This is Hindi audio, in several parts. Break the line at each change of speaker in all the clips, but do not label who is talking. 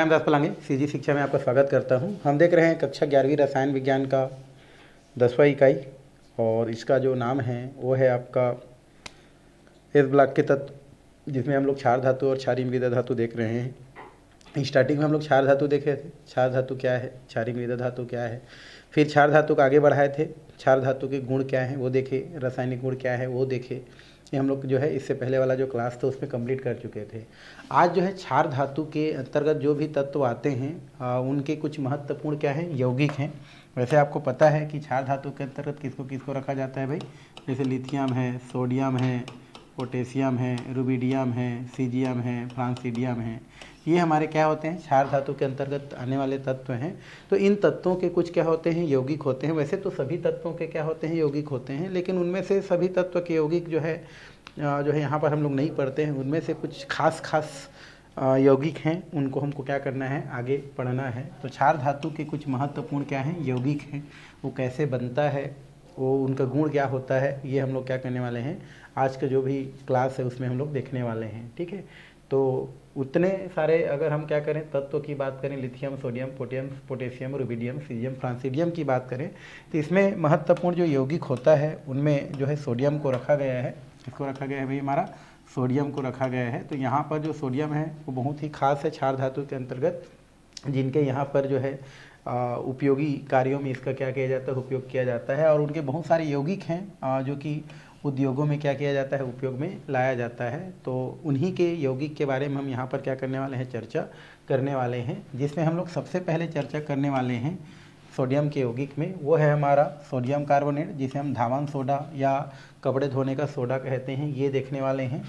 मैं दास पलांगे सीजी शिक्षा में आपका स्वागत करता हूं। हम देख रहे हैं कक्षा 11वीं रसायन विज्ञान का 10वां इकाई और इसका जो नाम है वो है आपका एस ब्लॉक के तत्व, जिसमें हम लोग क्षार धातु और क्षारीय मृदा धातु देख रहे हैं। स्टार्टिंग में हम लोग क्षार धातु देखे थे, क्षार धातु क्या है, क्षारीय मृदा धातु क्या है। फिर क्षार धातु को आगे बढ़ाए थे, क्षार धातु के गुण क्या हैं वो देखे, रासायनिक गुण क्या है वो देखे। ये हम लोग जो है इससे पहले वाला जो क्लास था उसमें कंप्लीट कर चुके थे। आज जो है क्षार धातु के अंतर्गत जो भी तत्व आते हैं उनके कुछ महत्वपूर्ण क्या है, यौगिक हैं। वैसे आपको पता है कि क्षार धातु के अंतर्गत किसको किसको रखा जाता है भाई, जैसे लिथियम है, सोडियम है, पोटेशियम है, रुबिडियम है, सीजियम है, फ्रांसीडियम है। ये हमारे क्या होते हैं, क्षार धातु के अंतर्गत आने वाले तत्व हैं। तो इन तत्वों के कुछ क्या होते हैं, यौगिक होते हैं। वैसे तो सभी तत्वों के क्या होते हैं, यौगिक होते हैं, लेकिन उनमें से सभी तत्व के यौगिक जो है यहाँ पर हम लोग नहीं पढ़ते हैं। उनमें से कुछ खास यौगिक हैं, उनको हमको क्या करना है, आगे पढ़ना है। तो क्षार धातु के कुछ महत्वपूर्ण क्या हैं, यौगिक हैं। वो कैसे बनता है, वो उनका गुण क्या होता है, ये हम लोग क्या करने वाले हैं, आज का जो भी क्लास है उसमें हम लोग देखने वाले हैं। ठीक है, तो उतने सारे अगर हम क्या करें तत्व की बात करें, lithium, sodium, potassium, rubidium, caesium, francium की बात करें, तो इसमें महत्वपूर्ण जो यौगिक होता है उनमें जो है सोडियम को रखा गया है। इसको रखा गया है भाई, हमारा सोडियम को रखा गया है। तो यहाँ पर जो सोडियम है वो बहुत ही खास है क्षार धातु के अंतर्गत, जिनके यहाँ पर जो है उपयोगी कार्यों में इसका क्या किया जाता है, उपयोग किया जाता है। और उनके बहुत सारे यौगिक हैं जो कि उद्योगों में क्या किया जाता है, उपयोग में लाया जाता है। तो उन्हीं के यौगिक के बारे में हम यहाँ पर क्या करने वाले हैं, चर्चा करने वाले हैं। जिसमें हम लोग सबसे पहले चर्चा करने वाले हैं सोडियम के यौगिक में, वो है हमारा सोडियम कार्बोनेट, जिसे हम धावन सोडा या कपड़े धोने का सोडा कहते हैं, ये देखने वाले हैं।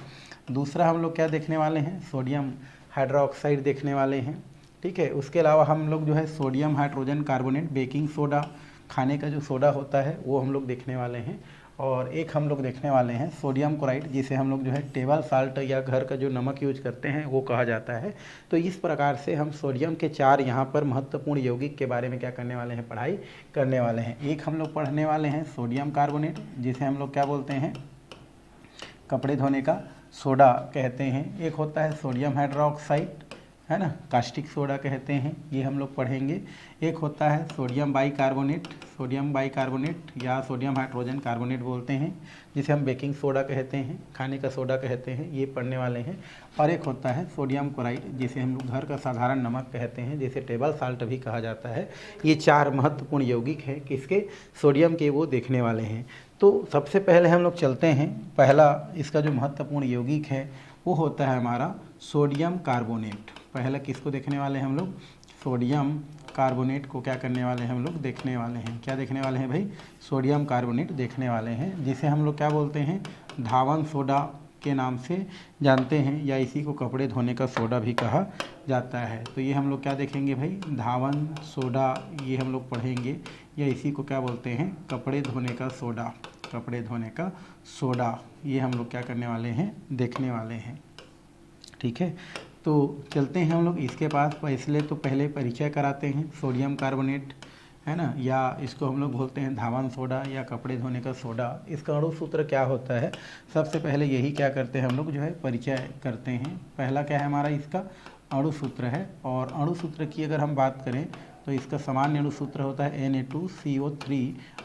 दूसरा हम लोग क्या देखने वाले हैं, सोडियम हाइड्रोक्साइड देखने वाले हैं। ठीक है, उसके अलावा हम लोग जो है sodium hydrogen carbonate, baking soda, खाने का जो सोडा होता है वो हम लोग देखने वाले हैं। और एक हम लोग देखने वाले हैं सोडियम क्लोराइड, जिसे हम लोग जो है टेबल साल्ट या घर का जो नमक यूज करते हैं वो कहा जाता है। तो इस प्रकार से हम सोडियम के 4 यहाँ पर महत्वपूर्ण यौगिक के बारे में क्या करने वाले हैं, पढ़ाई करने वाले हैं। एक हम लोग पढ़ने वाले हैं सोडियम कार्बोनेट, जिसे हम लोग क्या बोलते हैं, कपड़े धोने का सोडा कहते हैं। एक होता है सोडियम हाइड्रोक्साइड, है ना, कास्टिक सोडा कहते हैं, ये हम लोग पढ़ेंगे। एक होता है सोडियम बाइकार्बोनेट, सोडियम बाइकार्बोनेट या सोडियम हाइड्रोजन कार्बोनेट बोलते हैं, जिसे हम बेकिंग सोडा कहते हैं, खाने का सोडा कहते हैं, ये पढ़ने वाले हैं। और एक होता है सोडियम क्लोराइड, जिसे हम लोग घर का साधारण नमक कहते हैं, जिसे टेबल साल्ट भी कहा जाता है। ये 4 महत्वपूर्ण यौगिक हैं किसके, सोडियम के, वो देखने वाले हैं। तो सबसे पहले हम लोग चलते हैं, पहला इसका जो महत्वपूर्ण यौगिक है वो होता है हमारा सोडियम कार्बोनेट। पहले किसको देखने वाले हैं हम लोग, सोडियम कार्बोनेट को क्या करने वाले हैं हम लोग, देखने वाले हैं। क्या देखने वाले हैं भाई, सोडियम कार्बोनेट देखने वाले हैं, जिसे हम लोग क्या बोलते हैं, धावन सोडा के नाम से जानते हैं, या इसी को कपड़े धोने का सोडा भी कहा जाता है। तो ये हम लोग क्या देखेंगे भाई, धावन सोडा, ये हम लोग पढ़ेंगे, या इसी को क्या बोलते हैं, कपड़े धोने का सोडा, कपड़े धोने का सोडा, ये हम लोग क्या करने वाले हैं, देखने वाले हैं। ठीक है, तो चलते हैं हम लोग इसके पास। इसलिए तो पहले परिचय कराते हैं सोडियम कार्बोनेट, है ना, या इसको हम लोग बोलते हैं धावन सोडा या कपड़े धोने का सोडा। इसका अणु सूत्र क्या होता है, सबसे पहले यही क्या करते हैं हम लोग जो है परिचय करते हैं। पहला क्या है हमारा, इसका अणु सूत्र है। और अणु सूत्र की अगर हम बात करें तो इसका सामान्य अणु सूत्र होता है Na2CO3,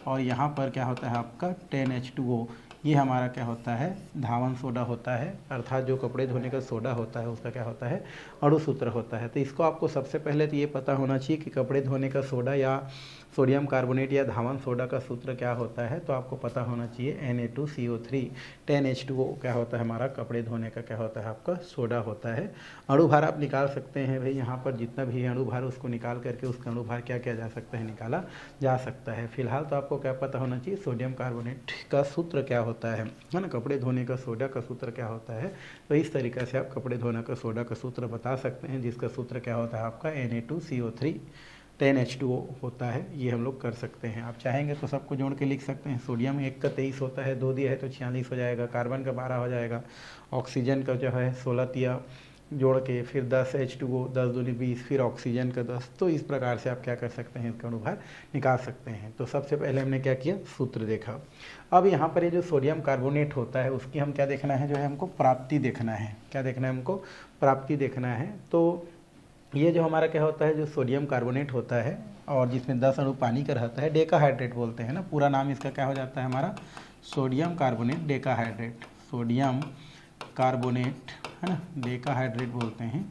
और यहाँ पर क्या होता है आपका 10H2O। ये हमारा क्या होता है, धावन सोडा होता है, अर्थात जो कपड़े धोने का सोडा होता है उसका क्या होता है, अणु सूत्र होता है। तो इसको आपको सबसे पहले तो ये पता होना चाहिए कि कपड़े धोने का सोडा या सोडियम कार्बोनेट या धावन सोडा का सूत्र क्या होता है। तो आपको पता होना चाहिए Na2CO3 10H2O क्या होता है, हमारा कपड़े धोने का क्या होता है, आपका सोडा होता है। अणुभार आप निकाल सकते हैं भाई, यहाँ पर जितना भी अणुभार उसको निकाल करके उसका अणुभार क्या किया जा सकता है, निकाला जा सकता है। फिलहाल तो आपको क्या पता होना चाहिए, सोडियम कार्बोनेट का सूत्र क्या होता है ना, कपड़े धोने का सोडा का सूत्र क्या होता है। तो इस तरीके से आप कपड़े धोने का सोडा का सूत्र बता सकते हैं, जिसका सूत्र क्या होता है आपका Na2CO3 10H2O होता है। ये हम लोग कर सकते हैं, आप चाहेंगे तो सबको जोड़ के लिख सकते हैं। सोडियम 1 का 23 होता है, 2 दिया है तो 46 हो जाएगा, कार्बन का 12 हो जाएगा, ऑक्सीजन का जो है 16 दिया जोड़ के, फिर 10H2O, 10 दूनी 20, फिर ऑक्सीजन का 10। तो इस प्रकार से आप क्या कर सकते हैं, इसका अणुभार निकाल सकते हैं। तो सबसे पहले हमने क्या किया, सूत्र देखा। अब यहाँ पर ये जो सोडियम कार्बोनेट होता है उसकी हम क्या देखना है, जो है हमको प्राप्ति देखना है। क्या देखना है हमको, प्राप्ति देखना है। तो ये जो हमारा क्या होता है, जो सोडियम कार्बोनेट होता है और जिसमें 10 अणु पानी का रहता है, डेकाहाइड्रेट बोलते हैं ना, पूरा नाम इसका क्या हो जाता है हमारा, sodium carbonate decahydrate, sodium carbonate है ना, डेकाहाइड्रेट बोलते हैं,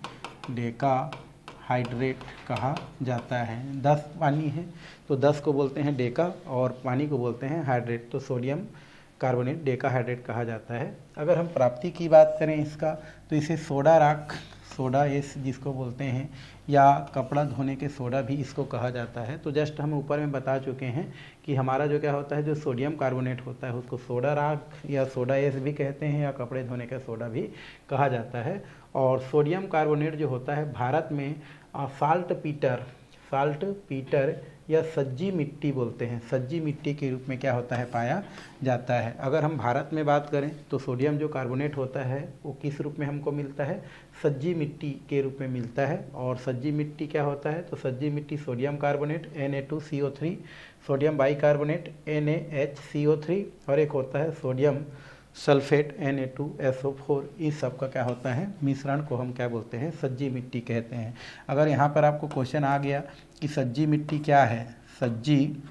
डेकाहाइड्रेट कहा जाता है। 10 पानी है तो 10 को बोलते हैं डेका और पानी को बोलते हैं हाइड्रेट, तो सोडियम कार्बोनेट डेकाहाइड्रेट कहा जाता है। अगर हम प्राप्ति की बात करें इसका, तो इसे सोडा राख, सोडा एस जिसको बोलते हैं, या कपड़ा धोने के सोडा भी इसको कहा जाता है। तो जस्ट हम ऊपर में बता चुके हैं कि हमारा जो क्या होता है, जो सोडियम कार्बोनेट होता है उसको सोडा राख या सोडा एस भी कहते हैं, या कपड़े धोने का सोडा भी कहा जाता है। और सोडियम कार्बोनेट जो होता है भारत में साल्ट पीटर या सज्जी मिट्टी बोलते हैं, सज्जी मिट्टी के रूप में क्या होता है, पाया जाता है। अगर हम भारत में बात करें तो सोडियम जो कार्बोनेट होता है वो किस रूप में हमको मिलता है, सज्जी मिट्टी के रूप में मिलता है। और सज्जी मिट्टी क्या होता है, तो सज्जी मिट्टी sodium carbonate Na2CO3, sodium bicarbonate NaHCO3 और एक होता है सोडियम सल्फेट Na2SO4। इस सब का क्या होता है, मिश्रण को हम क्या बोलते हैं, सज्जी मिट्टी कहते हैं। अगर यहाँ पर आपको क्वेश्चन आ गया कि सज्जी मिट्टी क्या है, सज्जी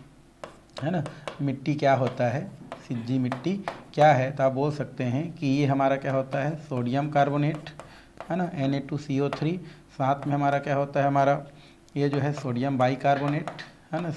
है ना मिट्टी क्या होता है, सज्जी मिट्टी क्या है, तो आप बोल सकते हैं कि ये हमारा क्या होता है, सोडियम कार्बोनेट है ना Na2CO3, साथ में हमारा क्या होता है, हमारा ये जो है सोडियम बाइकार्बोनेट है ना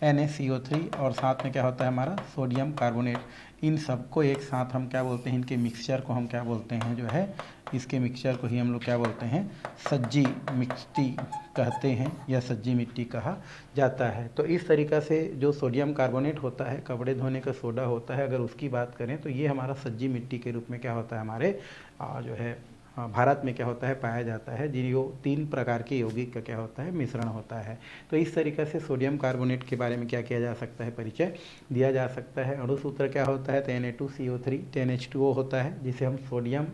NaCO3, और साथ में क्या होता है हमारा सोडियम कार्बोनेट। इन सबको एक साथ हम क्या बोलते हैं, इनके मिक्सचर को हम क्या बोलते हैं, जो है इसके मिक्सचर को ही हम लोग क्या बोलते हैं, सज्जी मिट्टी कहते हैं या सज्जी मिट्टी कहा जाता है। तो इस तरीक़ा से जो सोडियम कार्बोनेट होता है, कपड़े धोने का सोडा होता है, अगर उसकी बात करें तो ये हमारा सज्जी मिट्टी के रूप में क्या होता है, हमारे जो है भारत में क्या होता है, पाया जाता है। जिन 3 प्रकार के यौगिक का क्या होता है, मिश्रण होता है। तो इस तरीक़े से सोडियम कार्बोनेट के बारे में क्या किया जा सकता है, परिचय दिया जा सकता है। अणु सूत्र क्या होता है, तो Na2CO3 10H2O होता है, जिसे हम सोडियम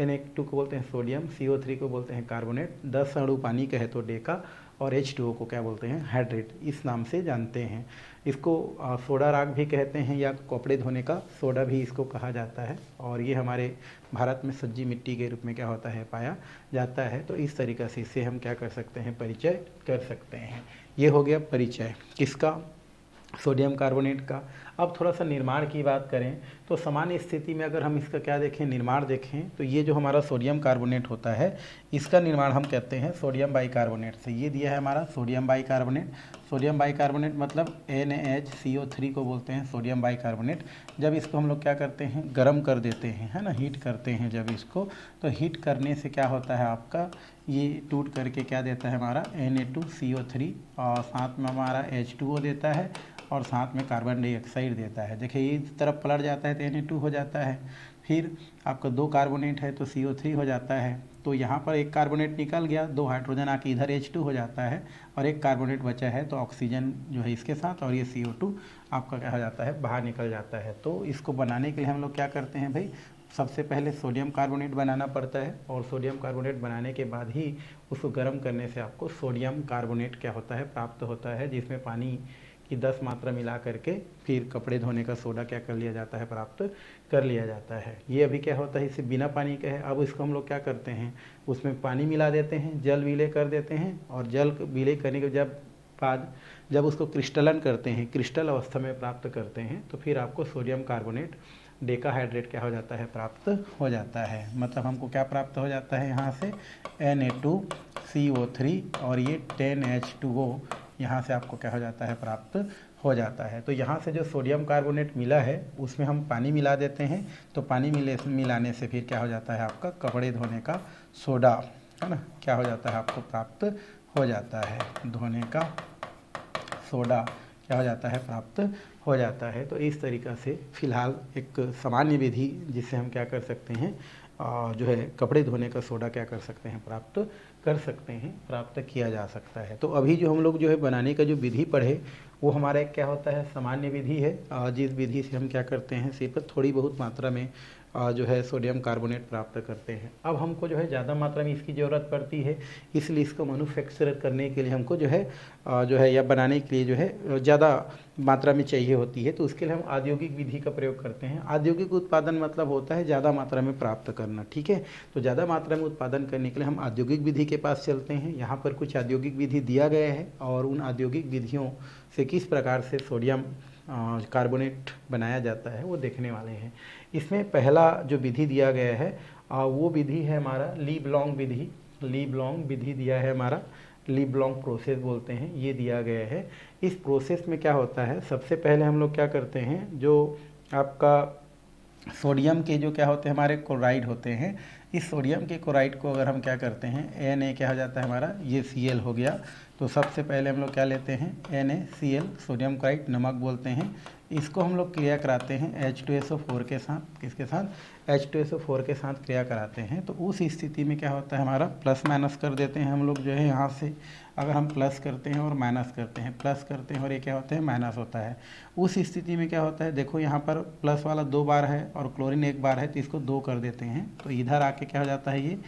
Na2 को बोलते हैं सोडियम, CO3 को बोलते हैं कार्बोनेट, 10 अणु पानी का है तो डेका, और H2O को क्या बोलते हैं, हाइड्रेट, इस नाम से जानते हैं। इसको सोडा राख भी कहते हैं या कपड़े धोने का सोडा भी इसको कहा जाता है। और ये हमारे भारत में सज्जी मिट्टी के रूप में क्या होता है, पाया जाता है। तो इस तरीक़े से इसे हम क्या कर सकते हैं, परिचय कर सकते हैं। ये हो गया परिचय किसका, सोडियम कार्बोनेट का। अब थोड़ा सा निर्माण की बात करें तो सामान्य स्थिति में अगर हम इसका क्या देखें, निर्माण देखें, तो ये जो हमारा सोडियम कार्बोनेट होता है इसका निर्माण हम कहते हैं सोडियम बाइकार्बोनेट से। ये दिया है हमारा सोडियम बाइकार्बोनेट, सोडियम बाइकार्बोनेट मतलब NaHCO3 को बोलते हैं सोडियम बाइकार्बोनेट। जब इसको हम लोग क्या करते हैं, गर्म कर देते हैं, है ना, हीट करते हैं जब इसको, तो हीट करने से क्या होता है आपका, ये टूट करके क्या देता है हमारा Na2CO3, और साथ में हमारा H2O देता है, और साथ में कार्बन डाइऑक्साइड देता है। देखिए इस तरफ पलट जाता है तो Na2 हो जाता है, फिर आपका 2 कार्बोनेट है तो CO3 हो जाता है। तो यहाँ पर एक कार्बोनेट निकल गया, 2 हाइड्रोजन आके इधर H2 हो जाता है, और एक कार्बोनेट बचा है तो ऑक्सीजन जो है इसके साथ, और ये CO2 आपका क्या हो जाता है, बाहर निकल जाता है। तो इसको बनाने के लिए हम लोग क्या करते हैं भाई, सबसे पहले सोडियम कार्बोनेट बनाना पड़ता है, और सोडियम कार्बोनेट बनाने के बाद ही उसको गर्म करने से आपको सोडियम कार्बोनेट क्या होता है, प्राप्त होता है, जिसमें पानी की 10 मात्रा मिला करके फिर कपड़े धोने का सोडा क्या कर लिया जाता है, प्राप्त कर लिया जाता है। ये अभी क्या होता है, इसे बिना पानी के है। अब इसको हम लोग क्या करते हैं, उसमें पानी मिला देते हैं, जल विलय कर देते हैं, और जल विलय करने के बाद जब उसको क्रिस्टलन करते हैं, क्रिस्टल अवस्था में प्राप्त करते हैं, तो फिर आपको सोडियम कार्बोनेट डेकाहाइड्रेट क्या हो जाता है, प्राप्त हो जाता है। मतलब हमको क्या प्राप्त हो जाता है, यहाँ से Na2CO3 और ये 10H2O यहाँ से आपको क्या हो जाता है, प्राप्त हो जाता है। तो यहाँ से जो सोडियम कार्बोनेट मिला है उसमें हम पानी मिला देते हैं, तो पानी मिलाने से फिर क्या हो जाता है, आपका कपड़े धोने का सोडा है ना, क्या हो जाता है, आपको प्राप्त हो जाता है, धोने का सोडा क्या हो जाता है, प्राप्त हो जाता है। तो इस तरीक़ा से फ़िलहाल एक सामान्य विधि जिससे हम क्या कर सकते हैं, जो है कपड़े धोने का सोडा क्या कर सकते हैं, प्राप्त कर सकते हैं, प्राप्त किया जा सकता है। तो अभी जो हम लोग जो है बनाने का जो विधि पढ़े वो हमारा एक क्या होता है, सामान्य विधि है, जिस विधि से हम क्या करते हैं, सिर्फ थोड़ी बहुत मात्रा में जो है सोडियम कार्बोनेट प्राप्त करते हैं। अब हमको जो है ज़्यादा मात्रा में इसकी ज़रूरत पड़ती है, इसलिए इसको मैन्युफैक्चर करने के लिए हमको जो है या बनाने के लिए जो है ज़्यादा मात्रा में चाहिए होती है, तो उसके लिए हम औद्योगिक विधि का प्रयोग करते हैं। औद्योगिक उत्पादन मतलब होता है ज़्यादा मात्रा में प्राप्त करना, ठीक है। तो ज़्यादा मात्रा में उत्पादन करने के लिए हम औद्योगिक विधि के पास चलते हैं। यहाँ पर कुछ औद्योगिक विधि दिया गया है और उन औद्योगिक विधियों से किस प्रकार से सोडियम कार्बोनेट बनाया जाता है वो देखने वाले हैं। इसमें पहला जो विधि दिया गया है वो विधि है हमारा लीब्लॉन्ग विधि। लीब्लॉन्ग विधि दिया है हमारा, लीब्लॉन्ग प्रोसेस बोलते हैं, ये दिया गया है। इस प्रोसेस में क्या होता है, सबसे पहले हम लोग क्या करते हैं, जो आपका सोडियम के जो क्या होते हैं हमारे क्लोराइड होते हैं, इस सोडियम के क्लोराइड को अगर हम क्या करते हैं Na क्या हो जाता है हमारा, ये Cl हो गया। तो सबसे पहले हम लोग क्या लेते हैं NaCl, सोडियम क्लोराइड, नमक बोलते हैं। इसको हम लोग क्रिया कराते हैं H2SO4 के साथ, किसके साथ, H2SO4 के साथ क्रिया कराते हैं। तो उस स्थिति में क्या होता है हमारा, प्लस माइनस कर देते हैं हम लोग जो है यहाँ से। अगर हम प्लस करते हैं और माइनस करते हैं, प्लस करते हैं और ये क्या होता है माइनस होता है, उस स्थिति में क्या होता है, देखो यहाँ पर प्लस वाला 2 बार है और क्लोरीन 1 बार है, तो इसको 2 कर देते हैं। तो इधर आके क्या हो जाता है, ये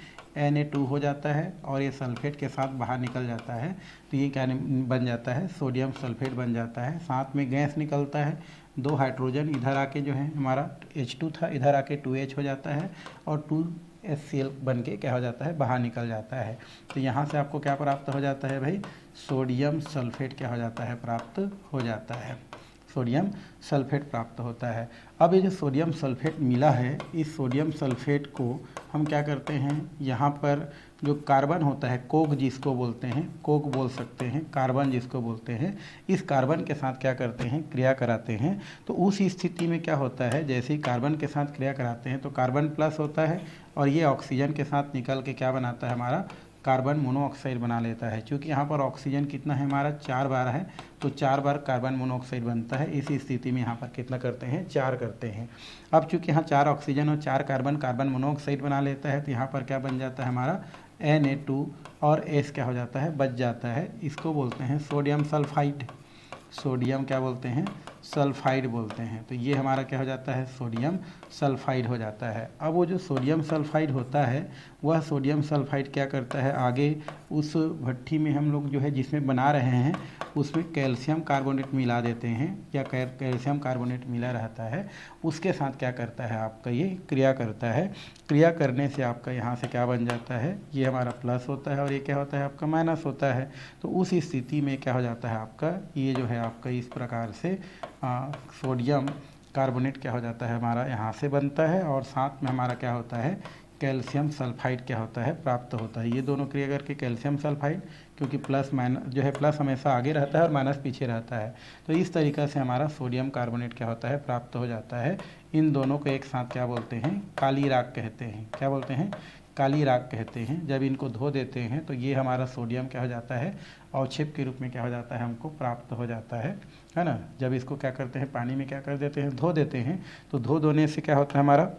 Na2 हो जाता है और ये सल्फेट के साथ बाहर निकल जाता है। तो ये क्या बन जाता है, सोडियम सल्फेट बन जाता है। साथ में गैस निकलता है, 2 हाइड्रोजन इधर आके जो है हमारा H2 था, इधर आके 2H हो जाता है और 2HCl बन के क्या हो जाता है, बाहर निकल जाता है। तो यहाँ से आपको क्या प्राप्त हो जाता है भाई, सोडियम सल्फेट क्या हो जाता है, प्राप्त हो जाता है, सोडियम सल्फेट प्राप्त होता है। अब ये जो सोडियम सल्फेट मिला है, इस सोडियम सल्फेट को हम क्या करते हैं, यहाँ पर जो कार्बन होता है, कोक जिसको बोलते हैं, कोक बोल सकते हैं, कार्बन जिसको बोलते हैं, इस कार्बन के साथ क्या करते हैं, क्रिया कराते हैं। तो उस स्थिति में क्या होता है, जैसे ही कार्बन के साथ क्रिया कराते हैं तो कार्बन प्लस होता है और ये ऑक्सीजन के साथ निकल के क्या बनाता है हमारा, कार्बन मोनोऑक्साइड बना लेता है। क्योंकि यहाँ पर ऑक्सीजन कितना है हमारा, 4 बार है, तो 4 बार कार्बन मोनोऑक्साइड बनता है। इसी स्थिति में यहाँ पर कितना करते हैं, 4 करते हैं। अब चूँकि यहाँ 4 ऑक्सीजन और 4 कार्बन मोनोऑक्साइड बना लेता है, तो यहाँ पर क्या बन जाता है हमारा Na2 और S क्या हो जाता है, बच जाता है। इसको बोलते हैं सोडियम सल्फाइड, सोडियम क्या बोलते हैं, सल्फाइड बोलते हैं। तो ये हमारा क्या हो जाता है, सोडियम सल्फाइड हो जाता है। अब वो जो सोडियम सल्फाइड होता है, वह सोडियम सल्फाइड क्या करता है, आगे उस भट्ठी में हम लोग जो है जिसमें बना रहे हैं उसमें कैल्शियम कार्बोनेट मिला देते हैं, या कैल्शियम कार्बोनेट मिला रहता है, उसके साथ क्या करता है आपका, ये क्रिया करता है। क्रिया करने से आपका यहाँ से क्या बन जाता है, ये हमारा प्लस होता है और ये क्या होता है आपका माइनस होता है। तो उस स्थिति में क्या हो जाता है आपका, ये जो है आपका इस प्रकार से सोडियम कार्बोनेट क्या हो जाता है हमारा यहाँ से बनता है और साथ में हमारा क्या होता है, कैल्शियम सल्फाइड क्या होता है, प्राप्त होता है। ये दोनों क्रिया करके कैल्शियम सल्फाइड, क्योंकि प्लस माइनस जो है, प्लस हमेशा आगे रहता है और माइनस पीछे रहता है, तो इस तरीक़ा से हमारा सोडियम कार्बोनेट क्या होता है, प्राप्त हो जाता है। इन दोनों को एक साथ क्या बोलते हैं, काली राख कहते हैं। क्या बोलते हैं, काली राख कहते हैं। जब इनको धो देते हैं तो ये हमारा सोडियम क्या हो जाता है, अवक्षेप के रूप में क्या हो जाता है, हमको प्राप्त हो जाता है ना। जब इसको क्या करते हैं, पानी में क्या कर देते हैं, धो देते हैं, तो धो धोने से क्या होता है हमारा,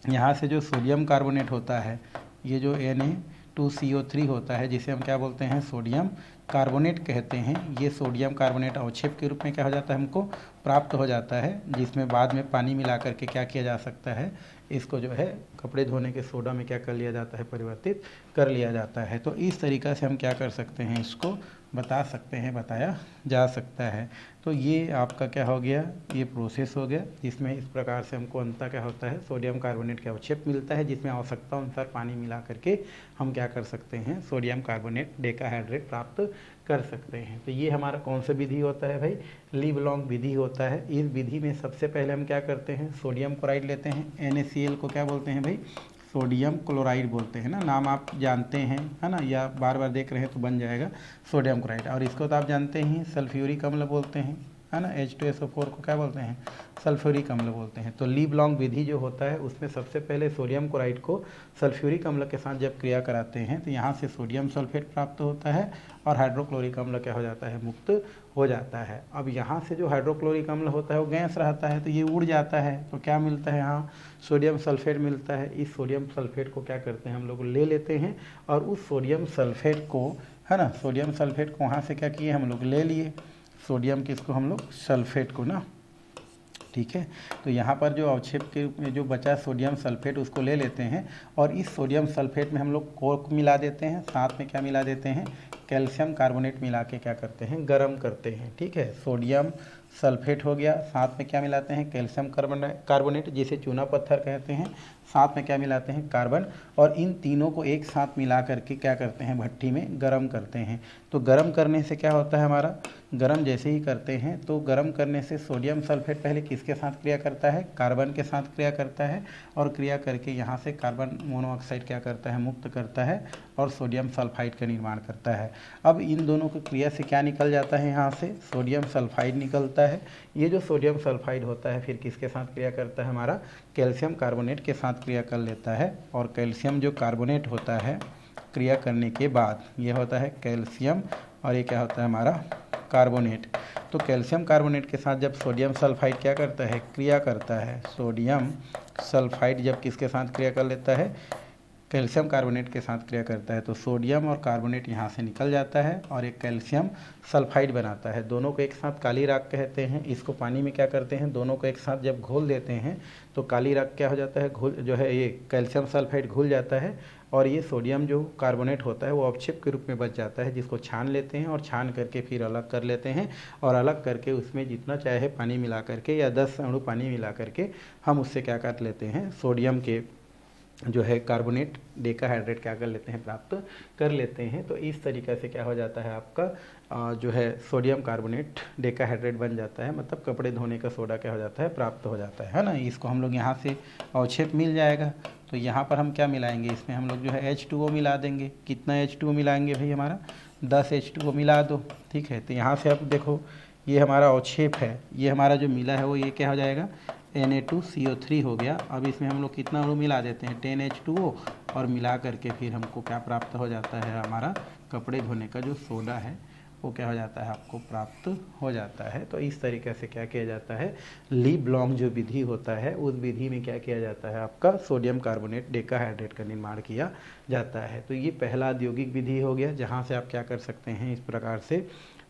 यहाँ से जो सोडियम कार्बोनेट होता है, ये जो Na2CO3 होता है, जिसे हम क्या बोलते हैं, सोडियम कार्बोनेट कहते हैं, ये सोडियम कार्बोनेट अवक्षेप के रूप में क्या हो जाता है, हमको प्राप्त हो जाता है, जिसमें बाद में पानी मिला करके क्या किया जा सकता है, इसको जो है कपड़े धोने के सोडा में क्या कर लिया जाता है, परिवर्तित कर लिया जाता है। तो इस तरीक़ा से हम क्या कर सकते हैं, इसको बता सकते हैं, बताया जा सकता है। तो ये आपका क्या हो गया, ये प्रोसेस हो गया, जिसमें इस प्रकार से हमको अंततः क्या होता है, सोडियम कार्बोनेट का अवक्षेप मिलता है, जिसमें आवश्यकता अनुसार पानी मिला करके हम क्या कर सकते हैं, सोडियम कार्बोनेट डेकाहाइड्रेट प्राप्त कर सकते हैं। तो ये हमारा कौन सा विधि होता है भाई, लीब्लॉन्ग विधि होता है। इस विधि में सबसे पहले हम क्या करते हैं, सोडियम क्लोराइड लेते हैं, NaCl को क्या बोलते हैं भाई, सोडियम क्लोराइड बोलते हैं ना, नाम आप जानते हैं है ना, या बार बार देख रहे हैं तो बन जाएगा सोडियम क्लोराइड। और इसको तो आप जानते ही सल्फ्यूरिक अम्ल बोलते हैं, है ना, H2SO4 को क्या बोलते हैं, सल्फ्यूरिक अम्ल बोलते हैं। तो लीब्लॉन्ग विधि जो होता है उसमें सबसे पहले सोडियम क्लोराइड को सल्फ्यूरिक अम्ल के साथ जब क्रिया कराते हैं तो यहाँ से सोडियम सल्फेट प्राप्त होता है और हाइड्रोक्लोरिक अम्ल क्या हो जाता है, मुक्त हो जाता है। अब यहाँ से जो हाइड्रोक्लोरिक अम्ल होता है वो गैस रहता है, तो ये उड़ जाता है, तो क्या मिलता है, यहाँ सोडियम सल्फेट मिलता है। इस सोडियम सल्फेट को क्या करते हैं, हम लोग ले लेते हैं और उस सोडियम सल्फेट को, है ना, सोडियम सल्फेट को वहाँ से क्या किए, हम लोग ले लिए, सोडियम किसको, हम लोग सल्फेट को ना, ठीक है। तो यहाँ पर जो अवक्षेप के रूप में जो बचा सोडियम सल्फेट उसको ले लेते हैं और इस सोडियम सल्फेट में हम लोग कोक मिला देते हैं, साथ में क्या मिला देते हैं, कैल्शियम कार्बोनेट मिला के क्या करते हैं, गर्म करते हैं। ठीक है, सोडियम सल्फेट हो गया, साथ में क्या मिलाते हैं, कैल्शियम कार्बोनेट जिसे चूना पत्थर कहते हैं, साथ में क्या मिलाते हैं, कार्बन, और इन तीनों को एक साथ मिला करके क्या करते हैं, भट्टी में गर्म करते हैं। तो गर्म करने से क्या होता है हमारा, गर्म जैसे ही करते हैं तो गर्म करने से सोडियम सल्फेट पहले किसके साथ क्रिया करता है, कार्बन के साथ क्रिया करता है, और क्रिया करके यहाँ से कार्बन मोनोऑक्साइड क्या करता है, मुक्त करता है और सोडियम सल्फाइड का निर्माण करता है। अब इन दोनों की क्रिया से क्या निकल जाता है, यहाँ से सोडियम सल्फाइड निकलता है। ये जो सोडियम सल्फाइड होता है फिर किसके साथ क्रिया करता है, हमारा कैल्शियम कार्बोनेट के साथ क्रिया कर लेता है, और कैल्शियम जो कार्बोनेट होता है क्रिया करने के बाद ये होता है कैल्शियम, और ये क्या होता है हमारा कार्बोनेट। तो कैल्शियम कार्बोनेट के साथ जब सोडियम सल्फाइड क्या करता है, क्रिया करता है, सोडियम सल्फाइड जब किसके साथ क्रिया कर लेता है, कैल्शियम कार्बोनेट के साथ क्रिया करता है, तो सोडियम और कार्बोनेट यहाँ से निकल जाता है और एक कैल्शियम सल्फाइड बनाता है। दोनों को एक साथ काली राख कहते हैं। इसको पानी में क्या करते हैं, दोनों को एक साथ जब घोल देते हैं तो काली राख क्या हो जाता है, घुल जो है ये कैल्शियम सल्फाइड घुल जाता है, और ये सोडियम जो कार्बोनेट होता है वो अवक्षेप के रूप में बच जाता है, जिसको छान लेते हैं और छान करके फिर अलग कर लेते हैं, और अलग करके उसमें जितना चाहे पानी मिला करके या 10 अणु पानी मिला करके हम उससे क्या कर लेते हैं, सोडियम के जो है कार्बोनेट डेकाहाइड्रेट क्या कर लेते हैं, प्राप्त कर लेते हैं। तो इस तरीक़े से क्या हो जाता है आपका जो है सोडियम कार्बोनेट डेकाहाइड्रेट बन जाता है, मतलब कपड़े धोने का सोडा क्या हो जाता है, प्राप्त हो जाता है ना। इसको हम लोग यहाँ से अवक्षेप मिल जाएगा, तो यहाँ पर हम क्या मिलाएंगे, इसमें हम लोग जो है H2O मिला देंगे। कितना H2O मिलाएंगे भाई, हमारा 10 H2O मिला दो। ठीक है, तो यहाँ से आप देखो ये हमारा अवक्षेप है, ये हमारा जो मिला है वो ये क्या हो जाएगा, Na2CO3 हो गया। अब इसमें हम लोग कितना अणु मिला देते हैं, 10H2O, और मिला करके फिर हमको क्या प्राप्त हो जाता है, हमारा कपड़े धोने का जो सोडा है वो क्या हो जाता है, आपको प्राप्त हो जाता है। तो इस तरीके से क्या किया जाता है, ली ब्लॉन्ग जो विधि होता है उस विधि में क्या किया जाता है, आपका सोडियम कार्बोनेट डेकाहाइड्रेट का निर्माण किया जाता है। तो ये पहला औद्योगिक विधि हो गया, जहाँ से आप क्या कर सकते हैं, इस प्रकार से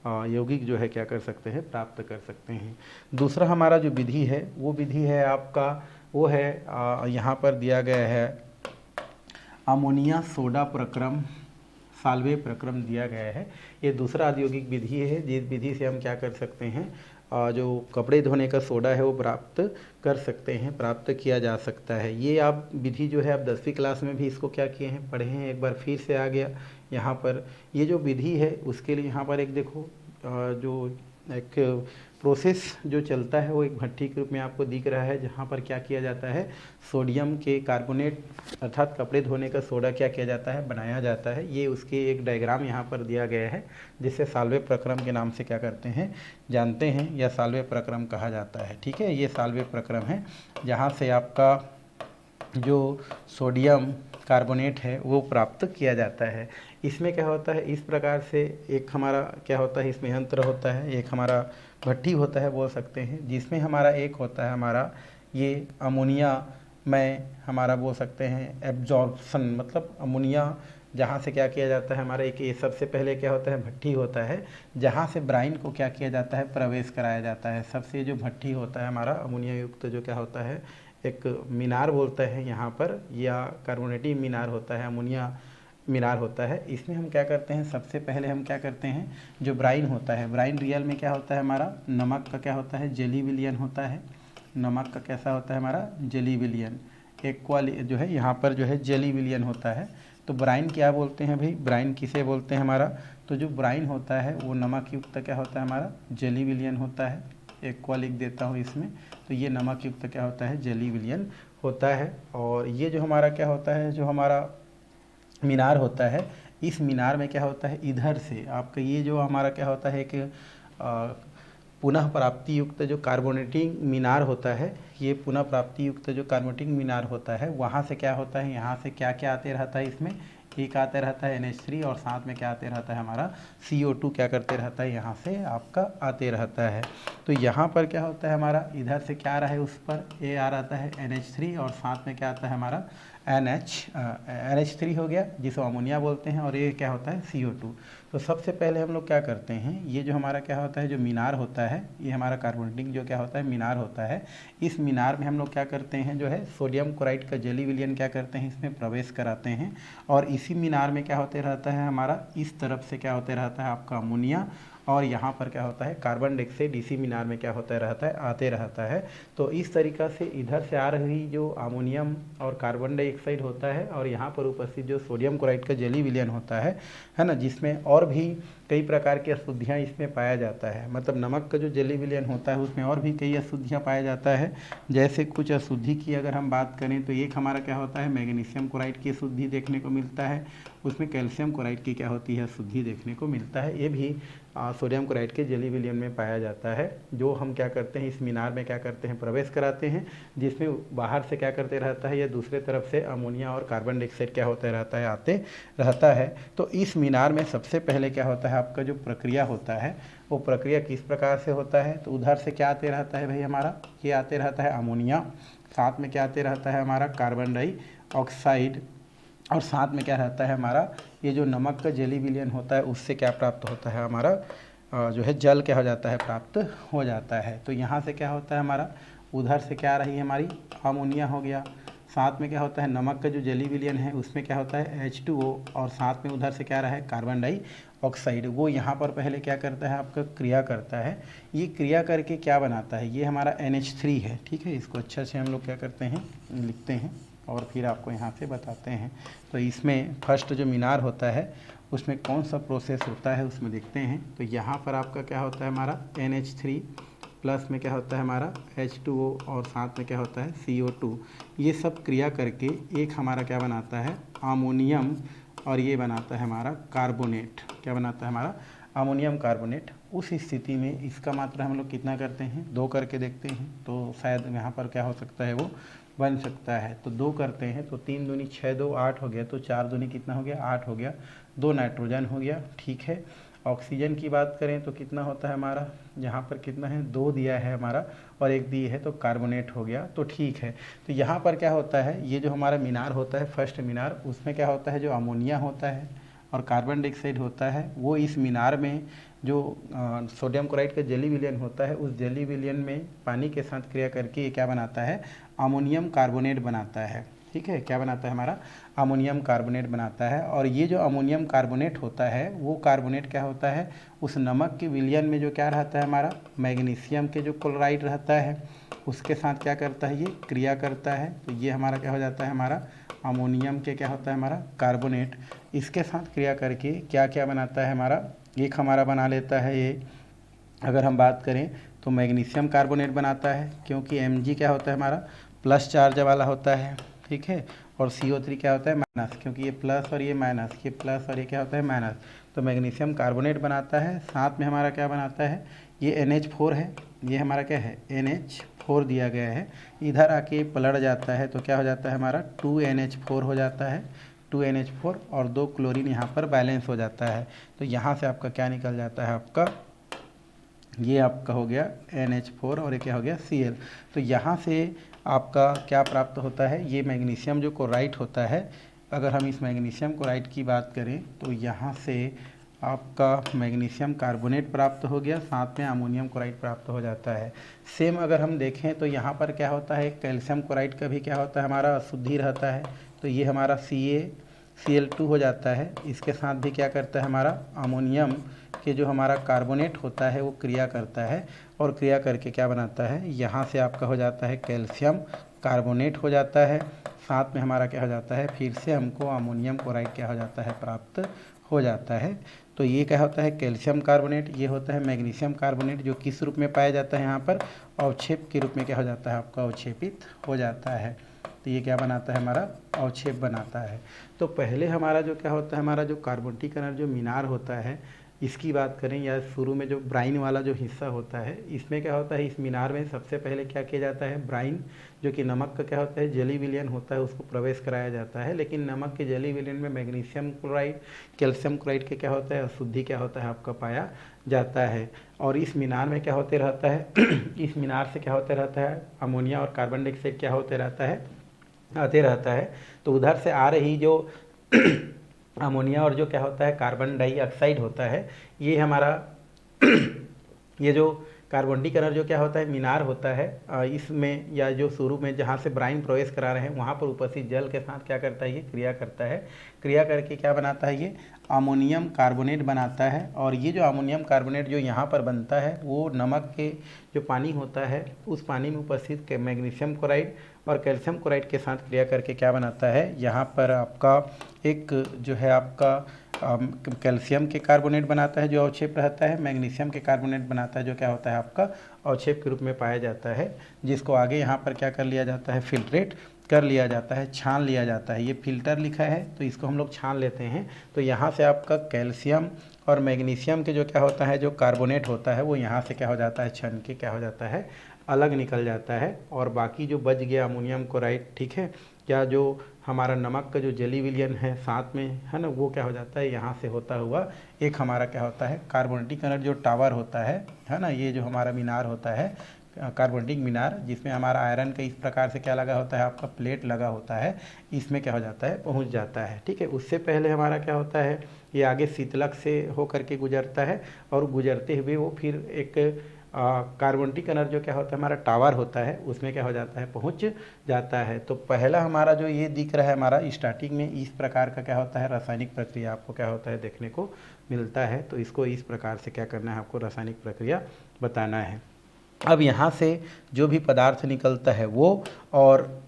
यौगिक जो है क्या कर सकते हैं, प्राप्त कर सकते हैं। दूसरा हमारा जो विधि है वो विधि है आपका, वो है यहाँ पर दिया गया है अमोनिया सोडा प्रक्रम, साल्वे प्रक्रम दिया गया है। ये दूसरा औद्योगिक विधि है, जिस विधि से हम क्या कर सकते हैं, जो कपड़े धोने का सोडा है वो प्राप्त कर सकते हैं, प्राप्त किया जा सकता है। ये आप विधि जो है आप 10वीं क्लास में भी इसको क्या किए हैं, पढ़े हैं, एक बार फिर से आ गया यहाँ पर। ये जो विधि है उसके लिए यहाँ पर एक देखो जो एक प्रोसेस जो चलता है वो एक भट्टी के रूप में आपको दिख रहा है, जहाँ पर क्या किया जाता है, सोडियम के कार्बोनेट अर्थात कपड़े धोने का सोडा क्या किया जाता है, बनाया जाता है। ये उसके एक डायग्राम यहाँ पर दिया गया है, जिसे साल्वे प्रक्रम के नाम से क्या करते हैं, जानते हैं, या साल्वे प्रक्रम कहा जाता है। ठीक है, ये साल्वे प्रक्रम है जहाँ से आपका जो सोडियम कार्बोनेट है वो प्राप्त किया जाता है। इसमें क्या होता है, इस प्रकार से एक हमारा क्या होता है, इसमें यंत्र होता है, एक हमारा भट्टी होता है बोल सकते हैं, जिसमें हमारा एक होता है हमारा ये अमोनिया में हमारा बोल सकते हैं एब्जॉर्प्शन, मतलब अमोनिया जहाँ से क्या किया जाता है हमारा एक, ये सबसे पहले क्या होता है, भट्टी होता है, जहाँ से ब्राइन को क्या किया जाता है, प्रवेश कराया जाता है। सबसे जो भट्टी होता है हमारा अमोनिया युक्त जो क्या होता है, एक मीनार बोलते हैं यहाँ पर, या कार्बोनेटिव मीनार होता है, अमोनिया मीनार होता है। इसमें हम क्या करते हैं, सबसे पहले हम क्या करते हैं, जो ब्राइन होता है, ब्राइन रियल में क्या होता है हमारा, नमक का क्या होता है, जेली विलियन होता है। नमक का कैसा होता है हमारा, जेली विलियन, एक्वाली जो है यहाँ पर जो है जेली विलियन होता है। तो ब्राइन क्या बोलते हैं भाई, ब्राइन किसे बोलते हैं हमारा, तो जो ब्राइन होता है वो नमक युक्त क्या होता है हमारा, जेली विलियन होता है। एक्वा लिख देता हूँ इसमें, तो ये नमक युक्त क्या होता है, जेली विलियन होता है। और ये जो हमारा क्या होता है, जो हमारा मीनार होता है, इस मीनार में क्या होता है, इधर से आपका ये जो हमारा क्या होता है कि पुनः प्राप्ति युक्त जो कार्बोनेटिंग मीनार होता है, ये पुनः प्राप्ति युक्त जो कार्बोनेटिंग मीनार होता है, वहाँ से क्या होता है, यहाँ से क्या क्या आते रहता है, इसमें एक आते रहता है NH3, और साथ में क्या आते रहता है हमारा CO2 क्या करते रहता है, यहाँ से आपका आते रहता है। तो यहाँ पर क्या होता है हमारा, इधर से क्या आ रहा है, उस पर A आ रहता है NH3, और साथ में क्या आता है हमारा NH3 हो गया जिसको अमोनिया बोलते हैं, और ये क्या होता है CO2। तो सबसे पहले हम लोग क्या करते हैं, ये जो हमारा क्या होता है, जो मीनार होता है, ये हमारा कार्बोनेटिक जो क्या होता है मीनार होता है, इस मीनार में हम लोग क्या करते हैं, जो है सोडियम क्लोराइड का जेली विलयन क्या करते हैं, इसमें प्रवेश कराते हैं। और इसी मीनार में क्या होते रहता है हमारा, इस तरफ से क्या होते रहता है आपका अमोनिया, और यहाँ पर क्या होता है कार्बन डाइऑक्साइड इसी मीनार में क्या होता रहता है, आते रहता है। तो इस तरीक़ा से इधर से आ रही जो अमोनियम और कार्बन डाइऑक्साइड होता है, और यहाँ पर उपस्थित जो सोडियम क्लोराइड का जेली विलयन होता है ना, जिसमें और भी कई प्रकार की अशुद्धियाँ इसमें पाया जाता है। मतलब नमक का जो जेली विलयन होता है उसमें और भी कई अशुद्धियाँ पाया जाता है। जैसे कुछ अशुद्धि की अगर हम बात करें तो एक हमारा क्या होता है, मैग्नीशियम क्लोराइड की अशुद्धि देखने को मिलता है, उसमें कैल्शियम क्लोराइड की क्या होती है, अशुद्धि देखने को मिलता है। ये भी सोडियम क्लोराइड के जेली विलयन में पाया जाता है, जो हम क्या करते हैं, इस मीनार में क्या करते हैं, प्रवेश कराते हैं, जिसमें बाहर से क्या करते रहता है, या दूसरे तरफ से अमोनिया और कार्बन डाइऑक्साइड क्या होता रहता है, आते रहता है। तो इस मीनार में सबसे पहले क्या होता है, आपका जो प्रक्रिया होता है वो प्रक्रिया किस प्रकार से होता है, तो उधर से क्या आते रहता है भाई हमारा, ये आते रहता है अमोनिया, साथ में क्या आते रहता है हमारा कार्बन डाइऑक्साइड, और साथ में क्या रहता है हमारा ये जो नमक का जेली विलयन होता है उससे क्या प्राप्त होता है हमारा, जो है जल क्या हो जाता है, प्राप्त हो जाता है। तो यहाँ से क्या होता है हमारा, उधर से क्या आ रही है हमारी अमोनिया हो गया, साथ में क्या होता है नमक का जो जेली विलयन है उसमें क्या होता है H2O, और साथ में उधर से क्या रहा है कार्बन डाइऑक्साइड, वो यहाँ पर पहले क्या करता है आपका क्रिया करता है। ये क्रिया करके क्या बनाता है, ये हमारा NH3 है, ठीक है। इसको अच्छा से हम लोग क्या करते हैं, लिखते हैं और फिर आपको यहाँ से बताते हैं। तो इसमें फर्स्ट जो मीनार होता है उसमें कौन सा प्रोसेस होता है उसमें देखते हैं। तो यहाँ पर आपका क्या होता है हमारा NH3 प्लस में क्या होता है हमारा H2O, और साथ में क्या होता है CO2, ये सब क्रिया करके एक हमारा क्या बनाता है अमोनियम, और ये बनाता है हमारा कार्बोनेट। क्या बनाता है हमारा अमोनियम कार्बोनेट। उस स्थिति में इसका मात्रा हम लोग कितना करते हैं, 2 करके देखते हैं, तो शायद यहाँ पर क्या हो सकता है, वो बन सकता है। तो 2 करते हैं तो 3 दूनी 6, 2 8 हो गया, तो 4 दूनी कितना हो गया, 8 हो गया, 2 नाइट्रोजन हो गया, ठीक है। ऑक्सीजन की बात करें तो कितना होता है हमारा, यहाँ पर कितना है, 2 दिया है हमारा और 1 दिए है, तो कार्बोनेट हो गया, तो ठीक है। तो यहाँ पर क्या होता है, ये जो हमारा मीनार होता है फर्स्ट मीनार, उसमें क्या होता है, जो अमोनिया होता है और कार्बन डाइऑक्साइड होता है, वो इस मीनार में जो सोडियम क्लोराइड का जेली विलयन होता है उस जेली विलयन में पानी के साथ क्रिया करके ये क्या बनाता है, अमोनियम कार्बोनेट बनाता है, ठीक है। क्या बनाता है हमारा, अमोनियम कार्बोनेट बनाता है। और ये जो अमोनियम कार्बोनेट होता है वो कार्बोनेट क्या होता है, उस नमक के विलयन में जो क्या रहता है हमारा, मैग्नीशियम के जो क्लोराइड रहता है उसके साथ क्या करता है, ये क्रिया करता है। तो ये हमारा क्या हो जाता है, हमारा अमोनियम के क्या होता है हमारा कार्बोनेट, इसके साथ क्रिया करके क्या क्या बनाता है हमारा, एक हमारा बना लेता है ये, अगर हम बात करें तो मैग्नीशियम कार्बोनेट बनाता है, क्योंकि Mg क्या होता है हमारा प्लस चार्ज वाला होता है, ठीक है। और CO3 क्या होता है माइनस, क्योंकि ये प्लस और ये माइनस, ये प्लस और ये क्या होता है माइनस, तो मैग्नीशियम कार्बोनेट बनाता है। साथ में हमारा क्या बनाता है, ये NH4 है, ये हमारा क्या है NH4 दिया गया है, इधर आके पलट जाता है तो क्या हो जाता है हमारा 2NH4 हो जाता है, 2NH4 और 2 क्लोरीन यहाँ पर बैलेंस हो जाता है। तो यहाँ से आपका क्या निकल जाता है, आपका ये आपका हो गया NH4 और ये क्या हो गया Cl। तो यहाँ से आपका क्या प्राप्त होता है, ये मैग्नीशियम जो क्लोराइड होता है, अगर हम इस मैग्नीशियम क्लोराइड की बात करें तो यहाँ से आपका मैग्नीशियम कार्बोनेट प्राप्त हो गया, साथ में अमोनियम क्लोराइड प्राप्त हो जाता है। सेम अगर हम देखें तो यहाँ पर क्या होता है, कैल्शियम क्लोराइड का भी क्या होता है हमारा अशुद्धि रहता है, तो ये हमारा Cl2 हो जाता है। इसके साथ भी क्या करता है हमारा अमोनियम के जो हमारा कार्बोनेट होता है वो क्रिया करता है, और क्रिया करके क्या बनाता है, यहाँ से आपका हो जाता है कैल्शियम कार्बोनेट हो जाता है, साथ में हमारा क्या हो जाता है, फिर से हमको अमोनियम क्लोराइड क्या हो जाता है, प्राप्त हो जाता है। तो ये क्या होता है कैल्शियम कार्बोनेट, ये होता है मैग्नीशियम कार्बोनेट, जो किस रूप में पाया जाता है यहाँ पर, अवक्षेप के रूप में क्या हो जाता है आपका, अवक्षेपित हो जाता है। तो ये क्या बनाता है हमारा, अवक्षेप बनाता है। तो पहले हमारा जो क्या होता है, हमारा जो कार्बोनिक जो मीनार होता है इसकी बात करें, या शुरू में जो ब्राइन वाला जो हिस्सा होता है, इसमें क्या होता है, इस मीनार में सबसे पहले क्या किया जाता है, ब्राइन जो कि नमक का क्या होता है जेली विलयन होता है उसको प्रवेश कराया जाता है। लेकिन नमक के जेली विलयन में मैग्नीशियम क्लोराइड कैल्शियम क्लोराइड के क्या होता है, अशुद्धि क्या होता है आपका पाया जाता है। और इस मीनार में क्या होते रहता है इस मीनार से क्या होते रहता है, अमोनिया और कार्बन डाइऑक्साइड क्या होते रहता है, आते रहता है। तो उधर से आ रही जो अमोनिया और जो क्या होता है कार्बन डाइऑक्साइड होता है, ये हमारा ये जो कार्बोनिकीकरण जो क्या होता है मीनार होता है, इसमें या जो शुरू में जहाँ से ब्राइन प्रवेश करा रहे हैं वहाँ पर उपस्थित जल के साथ क्या करता है, ये क्रिया करता है। क्रिया करके क्या बनाता है, ये अमोनियम कार्बोनेट बनाता है। और ये जो अमोनियम कार्बोनेट जो यहाँ पर बनता है वो नमक के जो पानी होता है उस पानी में उपस्थित मैग्नीशियम क्लोराइड और कैल्शियम क्लोराइड के साथ क्रिया करके क्या बनाता है, यहाँ पर आपका एक जो है आपका कैल्शियम के कार्बोनेट बनाता है जो अवक्षेप रहता है, मैग्नीशियम के कार्बोनेट बनाता है जो क्या होता है आपका अवक्षेप के रूप में पाया जाता है, जिसको आगे यहाँ पर क्या कर लिया जाता है, फिल्ट्रेट कर लिया जाता है, छान लिया जाता है। ये फिल्टर लिखा है तो इसको हम लोग छान लेते हैं। तो यहाँ से आपका कैल्शियम और मैग्नीशियम के जो क्या होता है जो कार्बोनेट होता है वो यहाँ से क्या हो जाता है, छन के क्या हो जाता है, अलग निकल जाता है। और बाकी जो बच गया अमोनियम क्लोराइड, ठीक है, क्या जो हमारा नमक का जो जेली विलियन है साथ में है ना, वो क्या हो जाता है यहाँ से होता हुआ एक हमारा क्या होता है कार्बोनिकीकरण जो टावर होता है ना, ये जो हमारा मीनार होता है कार्बोनिक मीनार, जिसमें हमारा आयरन का इस प्रकार से क्या लगा होता है आपका प्लेट लगा होता है, इसमें क्या हो जाता है पहुंच जाता है। ठीक है, उससे पहले हमारा क्या होता है, ये आगे शीतलक से होकर के गुजरता है और गुजरते हुए वो फिर एक कार्बोनिकीकरण जो क्या होता है हमारा टावर होता है उसमें क्या हो जाता है, पहुंच जाता है। तो पहला हमारा जो ये दिख रहा है हमारा स्टार्टिंग में इस प्रकार का क्या होता है रासायनिक प्रक्रिया आपको क्या होता है देखने को मिलता है। तो इसको इस प्रकार से क्या करना है, आपको रासायनिक प्रक्रिया बताना है। अब यहाँ से जो भी पदार्थ निकलता है वो और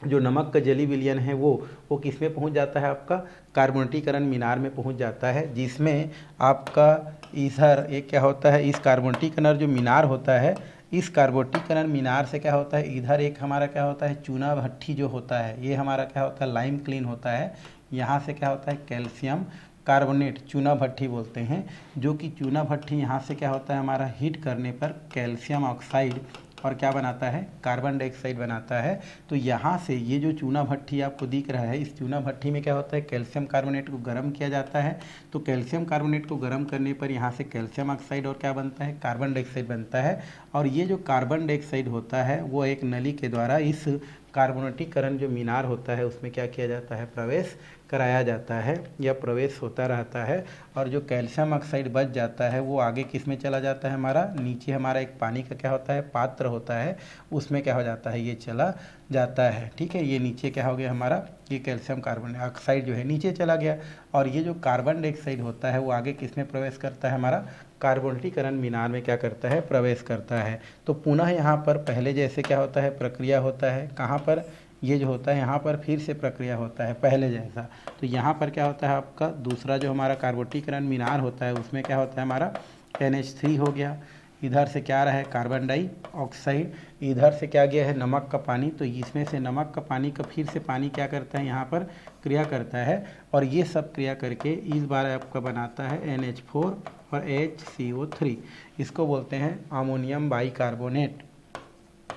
जो नमक का जेली विलियन है वो किस में पहुँच जाता है, आपका कार्बोनिकीकरण मीनार में पहुँच जाता है, जिसमें आपका इधर एक क्या होता है, इस कार्बोनिकीकरण जो मीनार होता है, इस कार्बोनिकीकरण मीनार से क्या होता है, इधर एक हमारा क्या होता है चूना भट्ठी जो होता है, ये हमारा क्या होता है लाइम क्लीन होता है। यहाँ से क्या होता है कैल्शियम कार्बोनेट, चूना भट्ठी बोलते हैं, जो कि चूना भट्ठी यहाँ से क्या होता है हमारा हीट करने पर कैल्शियम ऑक्साइड और क्या बनाता है, कार्बन डाइऑक्साइड बनाता है। तो यहाँ से ये जो चूना भट्ठी आपको दिख रहा है, इस चूना भट्ठी में क्या होता है कैल्शियम कार्बोनेट को गर्म किया जाता है। तो कैल्शियम कार्बोनेट को गर्म करने पर यहाँ से कैल्शियम ऑक्साइड और क्या बनता है, कार्बन डाइऑक्साइड बनता है। और ये जो कार्बन डाइऑक्साइड होता है वो एक नली के द्वारा इस कार्बोनिकीकरण जो मीनार होता है उसमें क्या किया जाता है, प्रवेश कराया जाता है या प्रवेश होता रहता है। और जो कैल्शियम ऑक्साइड बच जाता है वो आगे किस में चला जाता है, हमारा नीचे हमारा एक पानी का क्या होता है पात्र होता है, उसमें क्या हो जाता है ये चला जाता है। ठीक है, ये नीचे क्या हो गया हमारा, ये कैल्शियम कार्बन ऑक्साइड जो है नीचे चला गया। और ये जो कार्बन डाइऑक्साइड होता है वो आगे किस में प्रवेश करता है, हमारा कार्बोनिकीकरण मीनार में क्या करता है, प्रवेश करता है। तो पुनः यहाँ पर पहले जैसे क्या होता है प्रक्रिया होता है, कहाँ पर ये जो होता है यहाँ पर फिर से प्रक्रिया होता है पहले जैसा। तो यहाँ पर क्या होता है आपका दूसरा जो हमारा कार्बोनिकीकरण मीनार होता है उसमें क्या होता है हमारा NH3 हो गया, इधर से क्या रहा है कार्बन डाइऑक्साइड, इधर से क्या गया है नमक का पानी। तो इसमें से नमक का पानी का फिर से पानी क्या करता है यहाँ पर क्रिया करता है और ये सब क्रिया करके इस बार आपका बनाता है NH4 और HCO3, इसको बोलते हैं अमोनियम बाइकार्बोनेट।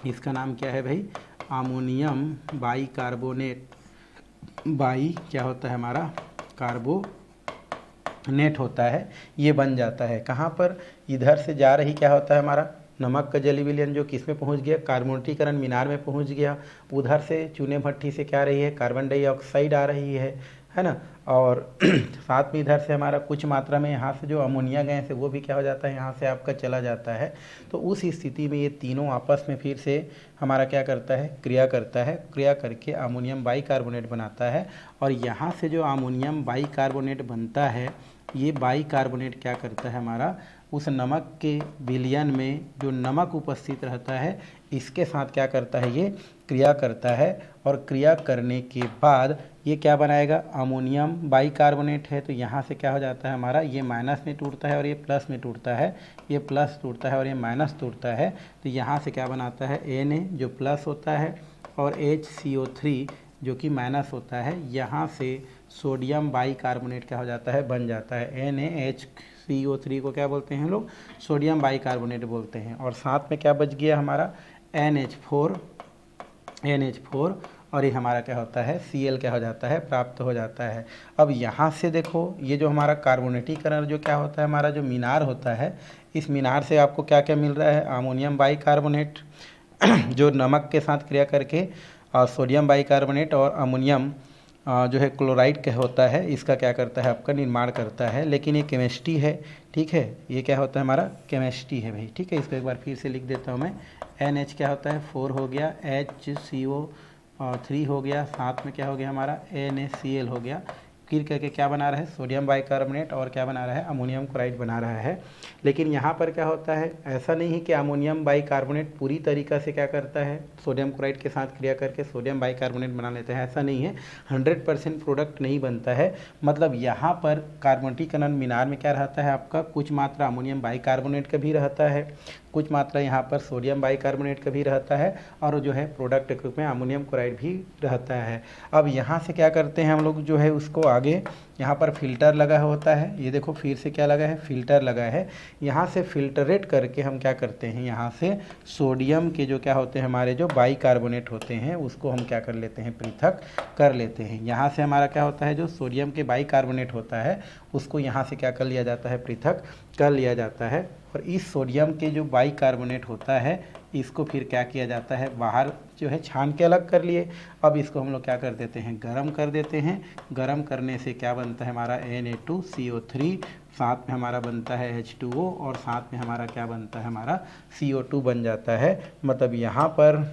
इसका नाम क्या है भाई, अमोनियम बाइकार्बोनेट। बाई क्या होता है हमारा कार्बोनेट होता है, ये बन जाता है कहाँ पर, इधर से जा रही क्या होता है हमारा नमक का जेली विलियन जो किस में पहुँच गया, कार्बोनिकीकरण मीनार में पहुँच गया। उधर से चूने भट्ठी से क्या रही है, कार्बन डाइऑक्साइड आ रही है ना। और साथ में इधर से हमारा कुछ मात्रा में यहाँ से जो अमोनिया गैस है वो भी क्या हो जाता है यहाँ से आपका चला जाता है। तो उस स्थिति में ये तीनों आपस में फिर से हमारा क्या करता है क्रिया करता है, क्रिया करके अमोनियम बाइकार्बोनेट बनाता है। और यहाँ से जो अमोनियम बाइकार्बोनेट बनता है, ये बाइकार्बोनेट क्या करता है हमारा उस नमक के विलयन में जो नमक उपस्थित रहता है इसके साथ क्या करता है, ये क्रिया करता है। और क्रिया करने के बाद ये क्या बनाएगा, अमोनियम बाइकार्बोनेट है। तो यहाँ से क्या हो जाता है हमारा, ये माइनस में टूटता है और ये प्लस में टूटता है, ये प्लस टूटता है और ये माइनस टूटता है। तो यहाँ से क्या बनाता है Na जो प्लस होता है और HCO3 जो कि माइनस होता है। यहाँ से सोडियम बाइकार्बोनेट क्या हो जाता है, बन जाता है। NaHCO3 को क्या बोलते हैं लोग, सोडियम बाइकार्बोनेट बोलते हैं। और साथ में क्या बच गया हमारा NH4 और ये हमारा क्या होता है Cl क्या हो जाता है, प्राप्त हो जाता है। अब यहाँ से देखो ये जो हमारा कार्बोनेटीकरण जो क्या होता है हमारा जो मीनार होता है, इस मीनार से आपको क्या क्या मिल रहा है, अमोनियम बाइकार्बोनेट जो नमक के साथ क्रिया करके सोडियम बाइकार्बोनेट और अमोनियम जो है क्लोराइड का होता है, इसका क्या करता है आपका निर्माण करता है। लेकिन ये केमिस्ट्री है, ठीक है, ये क्या होता है हमारा केमिस्ट्री है भाई, ठीक है। इसको एक बार फिर से लिख देता हूँ मैं। NH क्या होता है 4 हो गया, HCO3 हो गया, साथ में क्या हो गया हमारा NaCl हो गया। फिर करके क्या बना रहा है सोडियम बाइकार्बोनेट और क्या बना रहा है अमोनियम क्लोराइड बना रहा है। लेकिन यहाँ पर क्या होता है, ऐसा नहीं है कि अमोनियम बाइकार्बोनेट पूरी तरीक़ा से क्या करता है सोडियम क्लोराइड के साथ क्रिया करके सोडियम बाइकार्बोनेट बना लेते हैं, ऐसा नहीं है। 100% प्रोडक्ट नहीं बनता है। मतलब यहाँ पर कार्बोनेटीकरण मीनार में क्या रहता है आपका, कुछ मात्रा अमोनियम बाइकार्बोनेट का भी रहता है, कुछ मात्रा यहाँ पर सोडियम बाइकार्बोनेट का भी रहता है, और जो है प्रोडक्ट के रूप में अमोनियम क्लोराइड भी रहता है। अब यहाँ से क्या करते हैं हम लोग जो है उसको आगे, यहाँ पर फिल्टर लगा होता है, ये देखो फिर से क्या लगा है फिल्टर लगा है। यहाँ से फिल्टरेट करके हम क्या करते हैं, यहाँ से सोडियम के जो क्या होते हैं हमारे जो बाइकार्बोनेट होते हैं उसको हम क्या कर लेते हैं पृथक कर लेते हैं। यहाँ से हमारा क्या होता है जो सोडियम के बाइकार्बोनेट होता है उसको यहाँ से क्या कर लिया जाता है पृथक कर लिया जाता है। और इस सोडियम के जो बाइकार्बोनेट होता है इसको फिर क्या किया जाता है बाहर जो है छान के अलग कर लिए। अब इसको हम लोग क्या कर देते हैं गर्म कर देते हैं। गर्म करने से क्या बनता है हमारा Na2CO3, साथ में हमारा बनता है H2O और साथ में हमारा क्या बनता है हमारा CO2 बन जाता है। मतलब यहाँ पर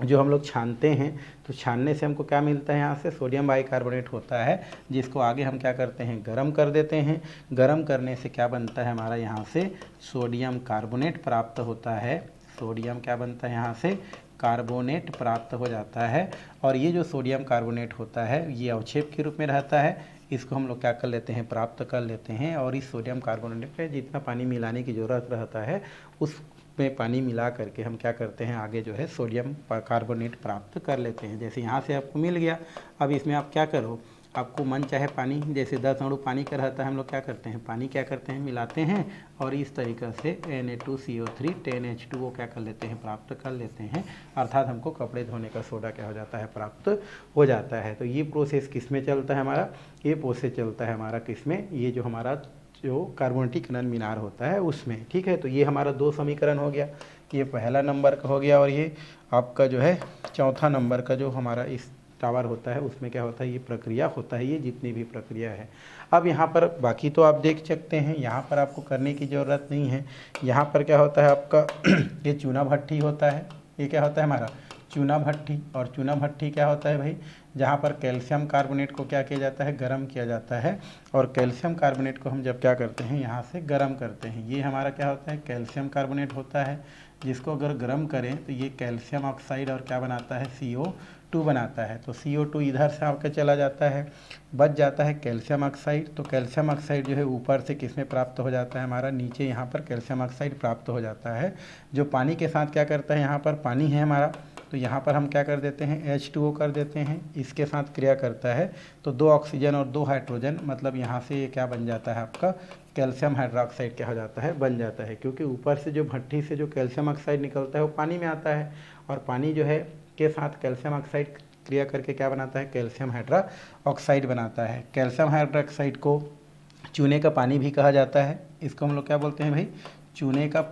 जो हम लोग छानते हैं तो छानने से हमको क्या मिलता है, यहाँ से सोडियम बाइकार्बोनेट होता है जिसको आगे हम क्या करते हैं गर्म कर देते हैं। गर्म करने से क्या बनता है हमारा यहाँ से सोडियम कार्बोनेट प्राप्त होता है। सोडियम क्या बनता है यहाँ से कार्बोनेट प्राप्त हो जाता है। और ये जो सोडियम कार्बोनेट होता है ये अवक्षेप के रूप में रहता है, इसको हम लोग क्या कर लेते हैं प्राप्त कर लेते हैं। और इस सोडियम कार्बोनेट में जितना पानी मिलाने की ज़रूरत रहता है उस में पानी मिला करके हम क्या करते हैं आगे जो है सोडियम कार्बोनेट प्राप्त कर लेते हैं। जैसे यहाँ से आपको मिल गया, अब इसमें आप क्या करो, आपको मन चाहे पानी जैसे 10 अणु पानी का रहता है, हम लोग क्या करते हैं पानी क्या करते हैं मिलाते हैं और इस तरीक़े से Na2CO3 10H2O क्या कर लेते हैं प्राप्त कर लेते हैं। अर्थात हमको कपड़े धोने का सोडा क्या हो जाता है प्राप्त हो जाता है। तो ये प्रोसेस किस में चलता है हमारा, ये प्रोसेस चलता है हमारा किस में, ये जो हमारा जो कार्बोनेटीकरण मीनार होता है उसमें, ठीक है। तो ये हमारा 2 समीकरण हो गया, ये पहला नंबर का हो गया और ये आपका जो है चौथा नंबर का जो हमारा इस टावर होता है उसमें क्या होता है ये प्रक्रिया होता है, ये जितनी भी प्रक्रिया है। अब यहाँ पर बाकी तो आप देख सकते हैं, यहाँ पर आपको करने की ज़रूरत नहीं है। यहाँ पर क्या होता है आपका ये चूना भट्ठी होता है, ये क्या होता है हमारा चूना भट्ठी। और चूना भट्ठी क्या होता है भाई, जहाँ पर कैल्शियम कार्बोनेट को क्या किया जाता है गर्म किया जाता है। और कैल्शियम कार्बोनेट को हम जब क्या करते हैं यहाँ से गर्म करते हैं, ये हमारा क्या होता है कैल्शियम कार्बोनेट होता है, जिसको अगर गर्म करें तो ये कैल्शियम ऑक्साइड और क्या बनाता है CO2 बनाता है। तो CO2 इधर से आपका चला जाता है, बच जाता है कैल्शियम ऑक्साइड। तो कैल्शियम ऑक्साइड जो है ऊपर से किस में प्राप्त हो जाता है हमारा, नीचे यहाँ पर कैल्शियम ऑक्साइड प्राप्त हो जाता है, जो पानी के साथ क्या करता है, यहाँ पर पानी है हमारा तो यहाँ पर हम क्या कर देते हैं H2O कर देते हैं, इसके साथ क्रिया करता है तो 2 ऑक्सीजन और 2 हाइड्रोजन, मतलब यहाँ से ये क्या बन जाता है आपका कैल्शियम हाइड्रोक्साइड क्या हो जाता है बन जाता है। क्योंकि ऊपर से जो भट्टी से जो कैल्शियम ऑक्साइड निकलता है वो पानी में आता है और पानी जो है के साथ कैल्शियम ऑक्साइड क्रिया करके क्या बनाता है कैल्शियम हाइड्रोक्साइड बनाता है। कैल्शियम हाइड्रोक्साइड को चूने का पानी भी कहा जाता है, इसको हम लोग क्या बोलते हैं भाई चूने का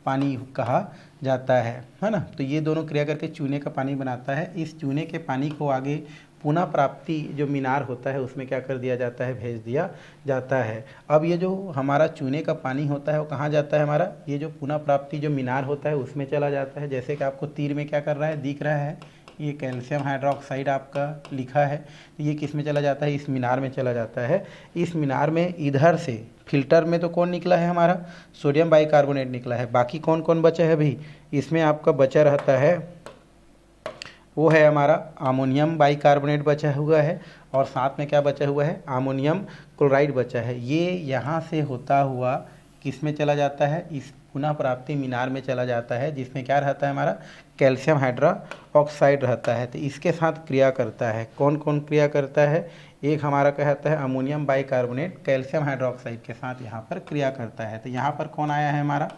पानी कहा जाता है ना। तो ये दोनों क्रिया करके चूने का पानी बनाता है। इस चूने के पानी को आगे पुनः प्राप्ति जो मीनार होता है उसमें क्या कर दिया जाता है भेज दिया जाता है। अब ये जो हमारा चूने का पानी होता है वो कहाँ जाता है हमारा, ये जो पुनः प्राप्ति जो मीनार होता है उसमें चला जाता है। जैसे कि आपको तीर में क्या कर रहा है दिख रहा है, ये कैल्शियम हाइड्रोक्साइड आपका लिखा है, तो ये किस में चला जाता है इस मीनार में चला जाता है। इस मीनार में इधर से फिल्टर में तो कौन निकला है हमारा सोडियम बाइकार्बोनेट निकला है, बाकी कौन कौन बचा है भाई, इसमें आपका बचा रहता है वो है हमारा अमोनियम बाइकार्बोनेट बचा हुआ है और साथ में क्या बचा हुआ है अमोनियम क्लोराइड बचा है। ये यहाँ से होता हुआ किस में चला जाता है इस पुनः प्राप्ति मीनार में चला जाता है, जिसमें क्या रहता है हमारा कैल्शियम हाइड्रोक्साइड रहता है। तो इसके साथ क्रिया करता है, कौन कौन क्रिया करता है, एक हमारा कहता है अमोनियम बाइकार्बोनेट कैल्शियम हाइड्रोक्साइड के साथ यहाँ पर क्रिया करता है। तो यहाँ पर कौन आया है हमारा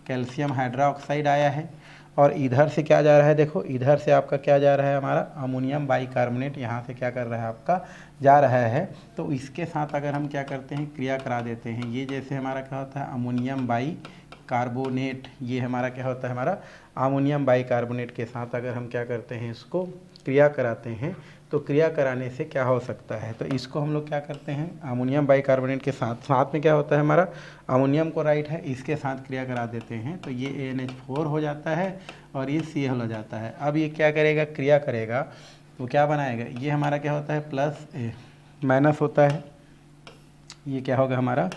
कैल्शियम हाइड्रोक्साइड आया है और इधर से क्या जा रहा है, देखो इधर से आपका क्या जा रहा है हमारा अमोनियम बाइकार्बोनेट यहाँ से क्या कर रहा है आपका जा रहा है। तो इसके साथ अगर हम क्या करते हैं क्रिया करा देते हैं, ये जैसे हमारा क्या होता है अमोनियम कार्बोनेट, ये हमारा क्या होता है, हमारा अमोनियम बाइकार्बोनेट के साथ अगर हम क्या करते हैं, इसको क्रिया कराते हैं तो क्रिया कराने से क्या हो सकता है, तो इसको हम लोग क्या करते हैं, अमोनियम बाइकार्बोनेट के साथ साथ में क्या होता है, हमारा अमोनियम क्लोराइड है, इसके साथ क्रिया करा देते हैं तो ये ANH4 हो जाता है और ये Cl हो जाता है। अब ये क्या करेगा, क्रिया करेगा तो क्या बनाएगा, ये हमारा क्या होता है, प्लस माइनस होता है, ये क्या होगा हमारा,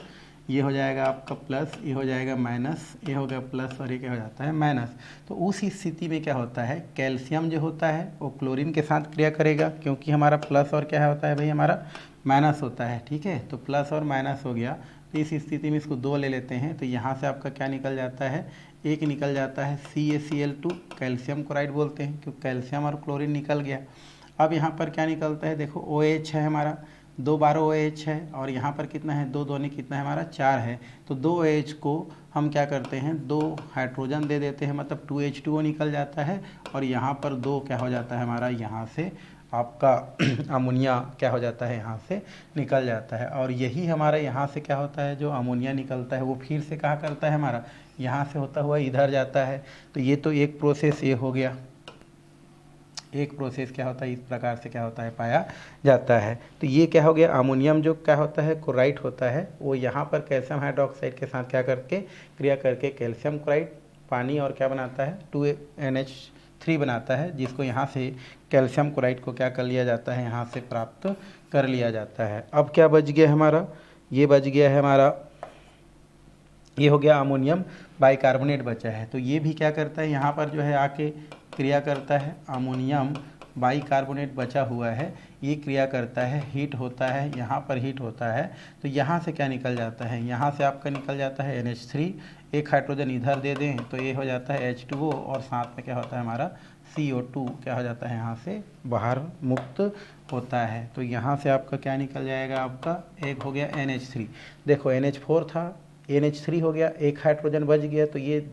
ये हो जाएगा आपका प्लस, ये हो जाएगा माइनस, ये हो गया प्लस और ये क्या हो जाता है माइनस। तो उस स्थिति में क्या होता है, कैल्शियम जो होता है वो क्लोरीन के साथ क्रिया करेगा, क्योंकि हमारा प्लस और क्या होता है भाई, हमारा माइनस होता है, ठीक है। तो प्लस और माइनस हो गया, तो इस स्थिति में इसको 2 ले लेते हैं, तो यहाँ से आपका क्या निकल जाता है, एक निकल जाता है CaCl2, कैल्शियम क्लोराइड बोलते हैं, क्योंकि कैल्शियम और क्लोरीन निकल गया। अब यहाँ पर क्या निकलता है, देखो OH है हमारा, 2 बार OH है और यहाँ पर कितना है, 2 दोने कितना है हमारा 4 है। तो 2 OH को हम क्या करते हैं, 2 हाइड्रोजन दे देते हैं, मतलब 2H2O निकल जाता है और यहाँ पर 2 क्या हो जाता है हमारा, यहाँ से आपका अमोनिया क्या हो जाता है, यहाँ से निकल जाता है। और यही हमारा यहाँ से क्या होता है, जो अमोनिया निकलता है वो फिर से कहाँ करता है, हमारा यहाँ से होता हुआ इधर जाता है। तो ये तो एक प्रोसेस ये हो गया, एक प्रोसेस क्या होता है, इस प्रकार से क्या होता है, पाया जाता है। तो ये क्या हो गया, अमोनियम जो क्या होता है, क्लोराइड होता है, वो यहाँ पर कैल्शियम हाइड्रोक्साइड के साथ क्या करके क्रिया करके कैल्शियम क्लोराइड पानी और क्या बनाता है, 2NH3 बनाता है, जिसको यहाँ से कैल्शियम क्लोराइड को क्या कर लिया जाता है, यहाँ से प्राप्त कर लिया जाता है। अब क्या बच गया हमारा, ये बच गया है हमारा, ये हो गया अमोनियम बाइकार्बोनेट बचा है। तो ये भी क्या करता है, यहाँ पर जो है आके क्रिया करता है, अमोनियम बाइकार्बोनेट बचा हुआ है, ये क्रिया करता है, हीट होता है, यहाँ पर हीट होता है, तो यहाँ से क्या निकल जाता है, यहाँ से आपका निकल जाता है NH3, एक हाइड्रोजन इधर दे दें तो ये हो जाता है H2O और साथ में क्या होता है हमारा CO2 क्या हो जाता है, यहाँ से बाहर मुक्त होता है। तो यहाँ से आपका क्या निकल जाएगा, आपका एक हो गया NH3, देखो NH4 था, NH3 हो गया, एक हाइड्रोजन बच गया, तो ये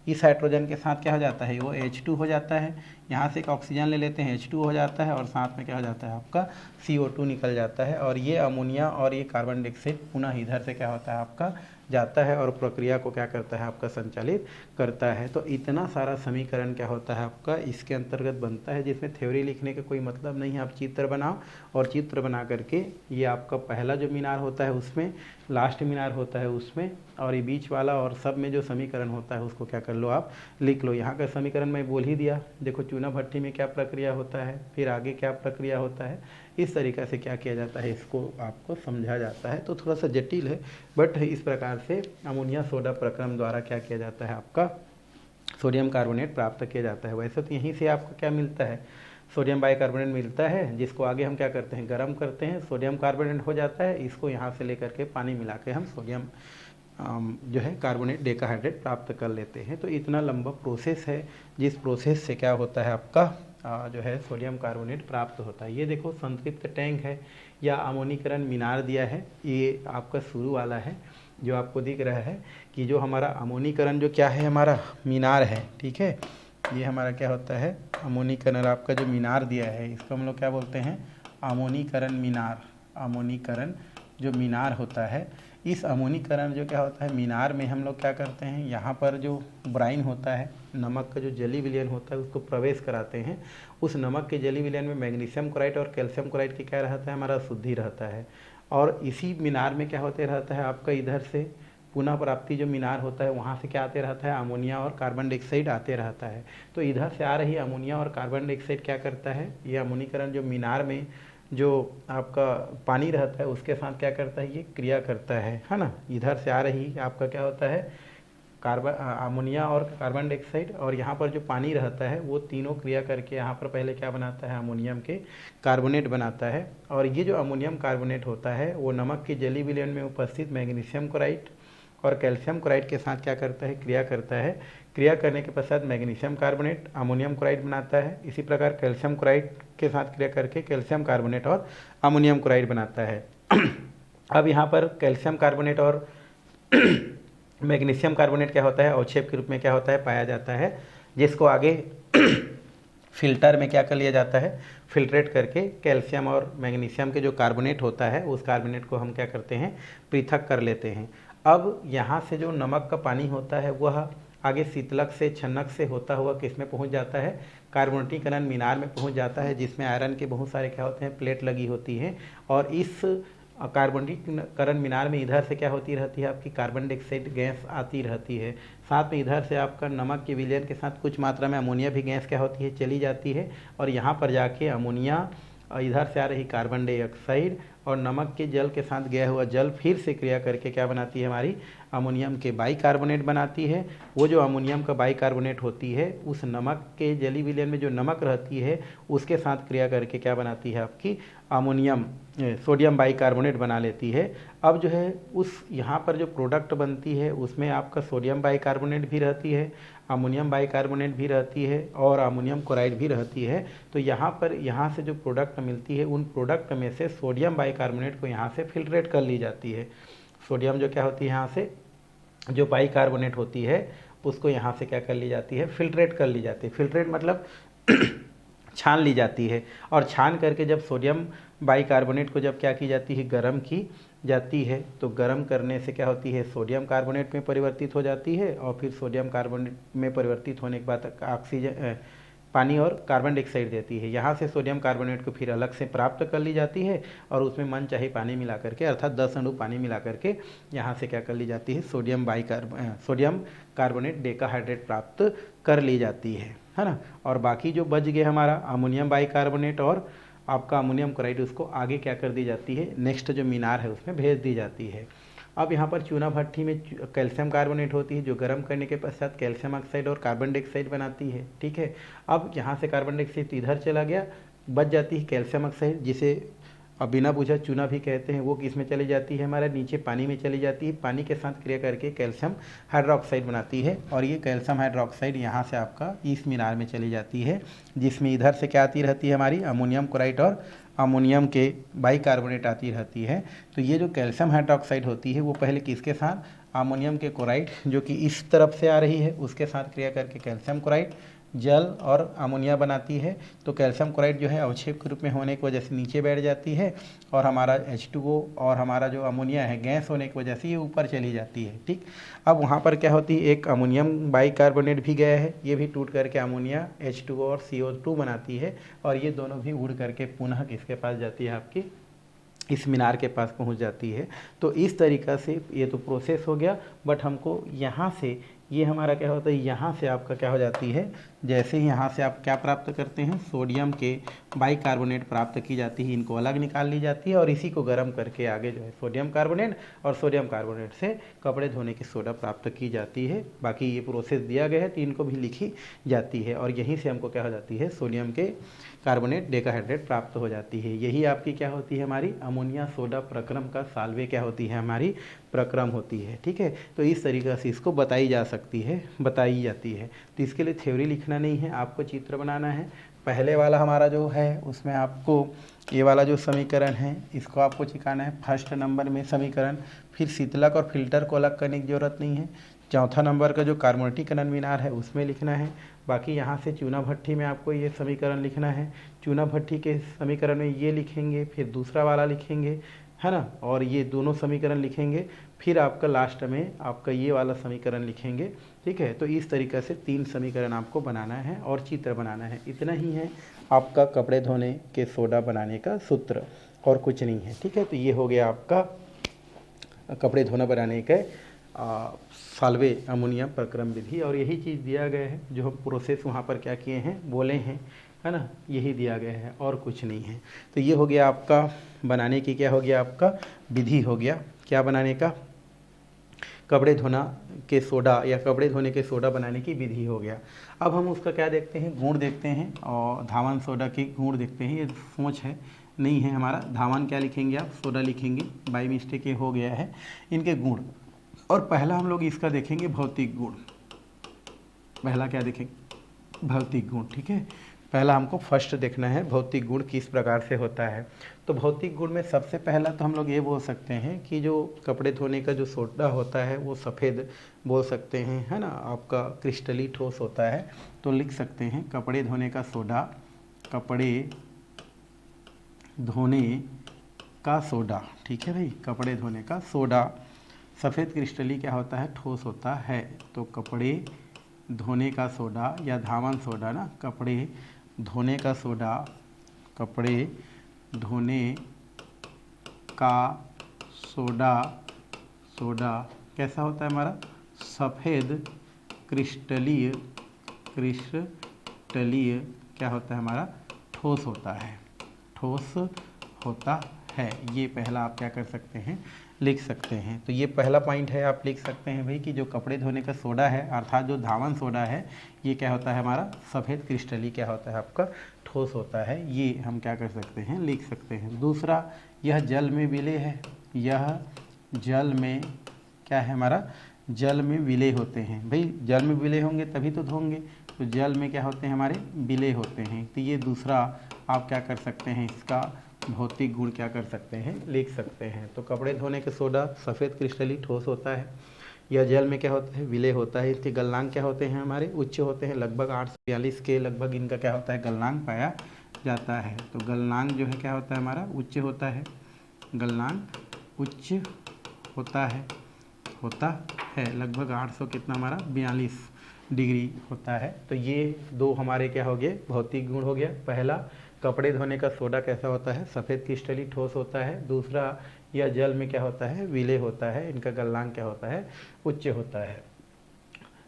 इस हाइड्रोजन के साथ क्या हो जाता है, वो H2 हो जाता है, यहाँ से एक ऑक्सीजन ले लेते हैं, H2 हो जाता है और साथ में क्या हो जाता है, आपका CO2 निकल जाता है। और ये अमोनिया और ये कार्बन डाइऑक्साइड पुनः इधर से क्या होता है, आपका जाता है और प्रक्रिया को क्या करता है, आपका संचालित करता है। तो इतना सारा समीकरण क्या होता है, आपका इसके अंतर्गत बनता है, जिसमें थ्योरी लिखने का कोई मतलब नहीं है। आप चित्र बनाओ और चित्र बना करके ये आपका पहला जो मीनार होता है उसमें, लास्ट मीनार होता है उसमें, और ये बीच वाला और सब में जो समीकरण होता है उसको क्या कर लो, आप लिख लो। यहाँ का समीकरण मैं बोल ही दिया, देखो चूना भट्टी में क्या प्रक्रिया होता है, फिर आगे क्या प्रक्रिया होता है, इस तरीक़ा से क्या किया जाता है, इसको आपको समझा जाता है। तो थोड़ा सा जटिल है, बट इस प्रकार से अमोनिया सोडा प्रक्रम द्वारा क्या किया जाता है, आपका सोडियम कार्बोनेट प्राप्त किया जाता है। वैसे तो यहीं से आपको क्या मिलता है, सोडियम बाइकार्बोनेट मिलता है, जिसको आगे हम क्या करते हैं, गर्म करते हैं, सोडियम कार्बोनेट हो जाता है। इसको यहाँ से लेकर के पानी मिला के हम सोडियम जो है कार्बोनेट डेकाहाइड्रेट प्राप्त कर लेते हैं। तो इतना लंबा प्रोसेस है, जिस प्रोसेस से क्या होता है, आपका जो है सोडियम कार्बोनेट प्राप्त होता है। ये देखो संतृप्त टैंक है या अमोनीकरण मीनार दिया है, ये आपका शुरू वाला है जो आपको दिख रहा है कि जो हमारा अमोनीकरण जो क्या है, हमारा मीनार है, ठीक है। ये हमारा क्या होता है, अमोनीकरण आपका जो मीनार दिया है, इसको हम लोग क्या बोलते हैं, अमोनीकरण मीनार। अमोनीकरण जो मीनार होता है, इस अमोनीकरण जो क्या होता है मीनार में हम लोग क्या करते हैं, यहाँ पर जो ब्राइन होता है, नमक का जो जली विलयन होता है, उसको प्रवेश कराते हैं। उस नमक के जली विलयन में मैग्नीशियम क्लोराइड और कैल्शियम क्लोराइड की क्या रहता है, हमारा शुद्धि रहता है। और इसी मीनार में क्या होते रहता है, आपका इधर से पुनः प्राप्ति जो मीनार होता है, वहाँ से क्या आते रहता है, अमोनिया और कार्बन डाइऑक्साइड आते रहता है। तो इधर से आ रही अमोनिया और कार्बन डाइऑक्साइड क्या करता है, ये अमोनीकरण जो मीनार में जो आपका पानी रहता है उसके साथ क्या करता है, ये क्रिया करता है ना। इधर से आ रही आपका क्या होता है, अमोनिया और कार्बन डाइऑक्साइड, और यहाँ पर जो पानी रहता है वो तीनों क्रिया करके यहाँ पर पहले क्या बनाता है, अमोनियम के कार्बोनेट बनाता है। और ये जो अमोनियम कार्बोनेट होता है वो नमक के जली विलयन में उपस्थित मैग्नीशियम क्लोराइड और कैल्शियम क्लोराइड के साथ क्या करता है, क्रिया करता है। क्रिया करने के पश्चात मैग्नीशियम कार्बोनेट अमोनियम क्लोराइड बनाता है। इसी प्रकार कैल्शियम क्लोराइड के साथ क्रिया करके कैल्शियम कार्बोनेट और अमोनियम क्लोराइड बनाता है। अब यहाँ पर कैल्शियम कार्बोनेट और मैग्नीशियम कार्बोनेट क्या होता है, अवक्षेप के रूप में क्या होता है, पाया जाता है, जिसको आगे फिल्टर में क्या कर लिया जाता है, फिल्ट्रेट करके कैल्शियम और मैग्नीशियम के जो कार्बोनेट होता है उस कार्बोनेट को हम क्या करते हैं, पृथक कर लेते हैं। अब यहाँ से जो नमक का पानी होता है वह आगे शीतलक से छन्नक से होता हुआ किस में पहुँच जाता है, कार्बोनेटीकरण मीनार में पहुँच जाता है, जिसमें आयरन के बहुत सारे क्या होते हैं, प्लेट लगी होती हैं। और इस कार्बोनेटीकरण मीनार में इधर से क्या होती रहती है, आपकी कार्बन डाइऑक्साइड गैस आती रहती है। साथ में इधर से आपका नमक के विलयन के साथ कुछ मात्रा में अमोनिया भी गैस क्या होती है, चली जाती है। और यहाँ पर जाके अमोनिया, इधर से आ रही कार्बन डाइऑक्साइड और नमक के जल के साथ गया हुआ जल फिर से क्रिया करके क्या बनाती है, हमारी अमोनियम के बाइकार्बोनेट बनाती है। वो जो अमोनियम का बाइकार्बोनेट होती है, उस नमक के जली विलयन में जो नमक रहती है उसके साथ क्रिया करके क्या बनाती है, आपकी अमोनियम सोडियम बाइकार्बोनेट बना लेती है। अब जो है उस यहाँ पर जो प्रोडक्ट बनती है उसमें आपका सोडियम बाइकार्बोनेट भी रहती है, अमोनियम बाइकार्बोनेट भी रहती है और अमोनियम क्लोराइड भी रहती है। तो यहाँ पर यहाँ से जो प्रोडक्ट मिलती है उन प्रोडक्ट में से सोडियम बाइकार्बोनेट को यहाँ से फिल्ट्रेट कर ली जाती है। सोडियम जो क्या होती है, यहाँ से जो बाइकार्बोनेट होती है उसको यहाँ से क्या कर ली जाती है, फिल्ट्रेट कर ली जाती है। फिल्ट्रेट मतलब छान ली जाती है। और छान करके जब सोडियम बाइकार्बोनेट को जब क्या की जाती है, गर्म की जाती है, तो गर्म करने से क्या होती है, सोडियम कार्बोनेट में परिवर्तित हो जाती है। और फिर सोडियम कार्बोनेट में परिवर्तित होने के बाद ऑक्सीजन पानी और कार्बन डाइऑक्साइड देती है। यहाँ से सोडियम कार्बोनेट को फिर अलग से प्राप्त कर ली जाती है और उसमें मन चाहे पानी मिला करके, अर्थात 10 अणु पानी मिला करके यहाँ से क्या कर ली जाती है, सोडियम कार्बोनेट डेकाहाइड्रेट प्राप्त कर ली जाती है ना। और बाकी जो बच गए हमारा अमोनियम बाइकार्बोनेट और आपका अमोनियम क्लोराइड, उसको आगे क्या कर दी जाती है, नेक्स्ट जो मीनार है उसमें भेज दी जाती है। अब यहाँ पर चूना भट्टी में कैल्शियम कार्बोनेट होती है जो गर्म करने के पश्चात कैल्शियम ऑक्साइड और कार्बन डाइऑक्साइड बनाती है। ठीक है, अब यहाँ से कार्बन डाइऑक्साइड इधर चला गया, बच जाती है कैल्शियम ऑक्साइड, जिसे अब बिना बुझा चूना भी कहते हैं। वो किस में चली जाती है, हमारे नीचे पानी में चली जाती है। पानी के साथ क्रिया करके कैल्शियम हाइड्रोक्साइड बनाती है और ये कैल्शियम हाइड्रोक्साइड यहाँ से आपका इस मीनार में चली जाती है, जिसमें इधर से क्या आती रहती है, हमारी अमोनियम क्लोराइड और अमोनियम के बाइकार्बोनेट आती रहती है। तो ये जो कैल्शियम हाइड्रोक्साइड होती है वो पहले किसके साथ, अमोनियम के क्लोराइड जो कि इस तरफ से आ रही है उसके साथ क्रिया करके कैल्शियम क्लोराइड, जल और अमोनिया बनाती है। तो कैल्शियम क्लोराइड जो है अवक्षेप के रूप में होने की वजह से नीचे बैठ जाती है और हमारा H2O और हमारा जो अमोनिया है गैस होने की वजह से ये ऊपर चली जाती है। ठीक, अब वहाँ पर क्या होती है, एक अमोनियम बाइकार्बोनेट भी गया है, ये भी टूट करके अमोनिया H2O और CO2 बनाती है और ये दोनों भी उड़ करके पुनः किसके पास जाती है, आपकी इस मीनार के पास पहुंच जाती है। तो इस तरीक़ा से ये तो प्रोसेस हो गया, बट हमको यहाँ से ये हमारा क्या होता है, यहाँ से आपका क्या हो जाती है, जैसे ही यहाँ से आप क्या प्राप्त करते हैं, सोडियम के बाइकार्बोनेट प्राप्त की जाती है, इनको अलग निकाल ली जाती है और इसी को गर्म करके आगे जो है सोडियम कार्बोनेट और सोडियम कार्बोनेट से कपड़े धोने की सोडा प्राप्त की जाती है। बाकी ये प्रोसेस दिया गया है तो इनको भी लिखी जाती है और यहीं से हमको क्या हो जाती है, सोडियम के कार्बोनेट डेकाहाइड्रेट प्राप्त हो जाती है। यही आपकी क्या होती है, हमारी अमोनिया सोडा प्रक्रम का साल्वे क्या होती है, हमारी प्रक्रम होती है। ठीक है, तो इस तरीक़े से इसको बताई जाती है। तो इसके लिए थ्योरी लिखना नहीं है, आपको चित्र बनाना है। पहले वाला हमारा जो है उसमें आपको ये वाला जो समीकरण है इसको आपको चिकाना है, फर्स्ट नंबर में समीकरण। फिर शीतलक और फिल्टर को अलग करने की ज़रूरत नहीं है। चौथा नंबर का जो कार्बोनेटीकरण मीनार है उसमें लिखना है। बाकी यहाँ से चूना भट्टी में आपको ये समीकरण लिखना है, चूना भट्टी के समीकरण में ये लिखेंगे, फिर दूसरा वाला लिखेंगे, है ना, और ये दोनों समीकरण लिखेंगे, फिर आपका लास्ट में आपका ये वाला समीकरण लिखेंगे। ठीक है, तो इस तरीक़े से 3 समीकरण आपको बनाना है और चित्र बनाना है। इतना ही है आपका कपड़े धोने के सोडा बनाने का सूत्र, और कुछ नहीं है। ठीक है, तो ये हो गया आपका कपड़े धोना बनाने के साल्वे अमोनिया प्रक्रम विधि। और यही चीज़ दिया गया है जो हम प्रोसेस वहाँ पर क्या किए हैं, बोले हैं, है ना, यही दिया गया है और कुछ नहीं है। तो ये हो गया आपका बनाने की, क्या हो गया आपका विधि हो गया, क्या बनाने का, कपड़े धोना के सोडा या कपड़े धोने के सोडा बनाने की विधि हो गया। अब हम उसका क्या देखते हैं, गुण देखते हैं और धावन सोडा के गुण देखते हैं। ये सोच है नहीं है हमारा, धावन क्या लिखेंगे आप, सोडा लिखेंगे, बाई मिस्टेक ये हो गया है। इनके गुण, और पहला हम लोग इसका देखेंगे भौतिक गुण। पहला क्या देखेंगे, भौतिक गुण। ठीक है, पहला हमको फर्स्ट देखना है भौतिक गुण किस प्रकार से होता है। तो भौतिक गुण में सबसे पहला तो हम लोग ये बोल सकते हैं कि जो कपड़े धोने का जो सोडा होता है वो सफ़ेद बोल सकते हैं, है ना, आपका क्रिस्टली ठोस होता है। तो लिख सकते हैं कपड़े धोने का सोडा, कपड़े धोने का सोडा। ठीक है भाई, कपड़े धोने का सोडा सफ़ेद क्रिस्टली क्या होता है, ठोस होता है। तो कपड़े धोने का सोडा या धावन सोडा ना, कपड़े धोने का सोडा, कपड़े धोने का सोडा, सोडा कैसा होता है हमारा, सफ़ेद क्रिस्टलीय, क्रिस्टलीय क्या होता है हमारा, ठोस होता है, ठोस होता है। ये पहला आप क्या कर सकते हैं, लिख सकते हैं। तो ये पहला पॉइंट है, आप लिख सकते हैं भाई कि जो कपड़े धोने का सोडा है अर्थात जो धावन सोडा है, ये क्या होता है हमारा, सफ़ेद क्रिस्टली क्या होता है आपका, ठोस होता है। ये हम क्या कर सकते हैं, लिख सकते हैं। दूसरा, यह जल में विलय है, यह जल में क्या है हमारा, जल में विलय होते हैं। भाई जल में विलय होंगे तभी तो धोंगे, तो जल में क्या होते हैं हमारे, विलय होते हैं। तो ये दूसरा आप क्या कर सकते हैं, इसका भौतिक गुण क्या कर सकते हैं, लिख सकते हैं। तो कपड़े धोने के सोडा सफ़ेद क्रिस्टली ठोस होता है, यह जल में क्या होता है, विलय होता है। इसके गलनांक क्या होते हैं हमारे, उच्च होते हैं, लगभग 842 के लगभग इनका क्या होता है, गलनांक पाया जाता है। तो गलनांक जो है क्या होता है हमारा, उच्च होता है, गलनांक उच्च होता है लगभग 800 कितना हमारा 42 डिग्री होता है। तो ये दो हमारे क्या हो गए, भौतिक गुण हो गया। पहला, कपड़े धोने का सोडा कैसा होता है, सफ़ेद क्रिस्टली ठोस होता है। दूसरा, यह जल में क्या होता है, विलय होता है, इनका गलनांक क्या होता है, उच्च होता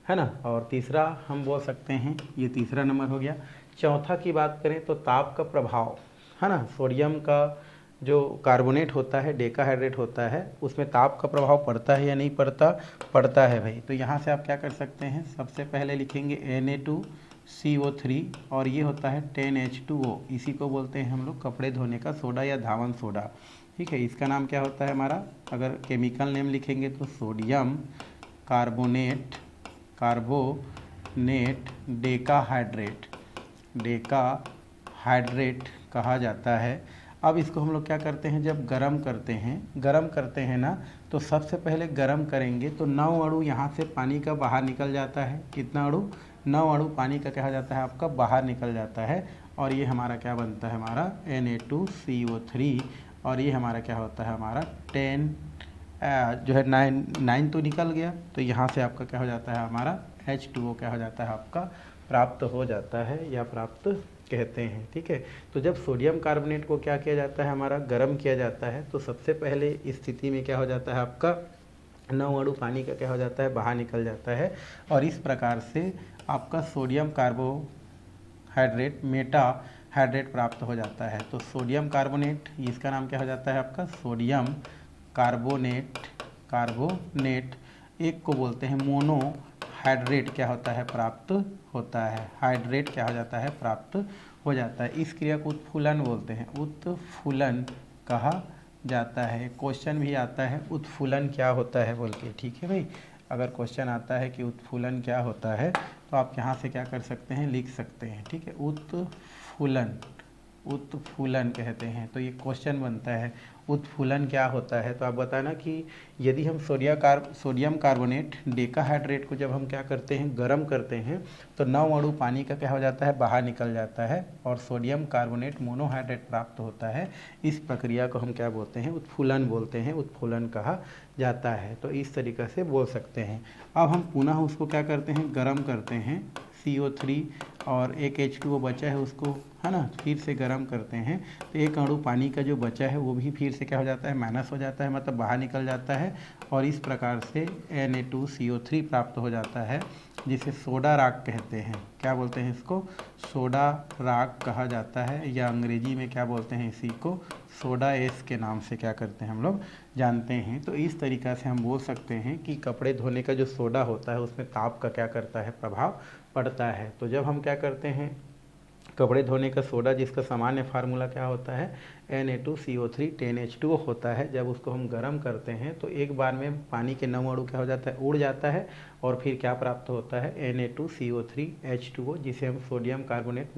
है ना। और तीसरा हम बोल सकते हैं, ये तीसरा नंबर हो गया। चौथा की बात करें तो ताप का प्रभाव, है ना। सोडियम का जो कार्बोनेट होता है, डेकाहाइड्रेट होता है, उसमें ताप का प्रभाव पड़ता है या नहीं पड़ता, पड़ता है भाई। तो यहाँ से आप क्या कर सकते हैं, सबसे पहले लिखेंगे Na2CO3 और ये होता है 10H2O, इसी को बोलते हैं हम लोग कपड़े धोने का सोडा या धावन सोडा। ठीक है, इसका नाम क्या होता है हमारा, अगर केमिकल नेम लिखेंगे तो sodium carbonate, carbonate decahydrate, decahydrate कहा जाता है। अब इसको हम लोग क्या करते हैं, जब गरम करते हैं ना, तो सबसे पहले गरम करेंगे तो 9 अणु यहाँ से पानी का बाहर निकल जाता है। कितना अणु, 9 अणु पानी का कहा जाता है आपका बाहर निकल जाता है। और ये हमारा क्या बनता है हमारा Na2CO3 और ये हमारा क्या होता है हमारा 10 जो है 9 तो निकल गया, तो यहाँ से आपका क्या हो जाता है हमारा H2O क्या हो जाता है आपका प्राप्त हो जाता है या प्राप्त कहते हैं। ठीक है, तो जब सोडियम कार्बोनेट को क्या किया जाता है हमारा, गर्म किया जाता है, तो सबसे पहले इस स्थिति में क्या हो जाता है आपका 9 अणु पानी का क्या हो जाता है, बाहर निकल जाता है। और इस प्रकार से आपका सोडियम कार्बोहाइड्रेट मेटा हाइड्रेट प्राप्त हो जाता है। तो सोडियम कार्बोनेट, इसका नाम क्या हो जाता है आपका सोडियम कार्बोनेट, कार्बोनेट एक को बोलते हैं मोनो हाइड्रेट क्या होता है, प्राप्त होता है, हाइड्रेट क्या हो जाता है, प्राप्त हो जाता है। इस क्रिया को उत्फुलन बोलते हैं, उत्फुलन कहा जाता है। क्वेश्चन भी आता है उत्फुलन क्या होता है बोल के, ठीक है भाई। अगर क्वेश्चन आता है कि उत्फुलन क्या होता है तो आप यहाँ से क्या कर सकते हैं, लिख सकते हैं। ठीक है, उत्फुलन, उत्फुलन कहते हैं। तो ये क्वेश्चन बनता है उत्फुलन क्या होता है। तो आप बताना कि यदि हम सोडियम कार्बोनेट डेकाहाइड्रेट को जब हम क्या करते हैं, गर्म करते हैं, तो 9 अणु पानी का क्या हो जाता है, बाहर निकल जाता है और सोडियम कार्बोनेट मोनोहाइड्रेट प्राप्त होता है। इस प्रक्रिया को हम क्या बोलते हैं, उत्फुलन बोलते हैं, उत्फुलन कहा जाता है। तो इस तरीक़े से बोल सकते हैं। अब हम पुनः उसको क्या करते हैं, गर्म करते हैं, CO3 और एक H2O बचा है उसको, है ना, फिर से गर्म करते हैं, तो एक अणु पानी का जो बचा है वो भी फिर से क्या हो जाता है, माइनस हो जाता है, मतलब बाहर निकल जाता है। और इस प्रकार से Na2CO3 प्राप्त हो जाता है, जिसे सोडा राख कहते हैं। क्या बोलते हैं इसको, सोडा राख कहा जाता है, या अंग्रेजी में क्या बोलते हैं इसी को, सोडा एस के नाम से क्या करते हैं हम लोग जानते हैं। तो इस तरीक़ा से हम बोल सकते हैं कि कपड़े धोने का जो सोडा होता है उसमें ताप का क्या करता है, प्रभाव पड़ता है। तो जब हम क्या करते हैं, कपड़े धोने का सोडा जिसका सामान्य फार्मूला क्या होता है, Na2CO3 10H2O होता है, जब उसको हम गर्म करते हैं तो एक बार में पानी के 9 अणु क्या हो जाता है, उड़ जाता है और फिर क्या प्राप्त होता है, Na2CO3 H2O, जिसे हम सोडियम कार्बोनेट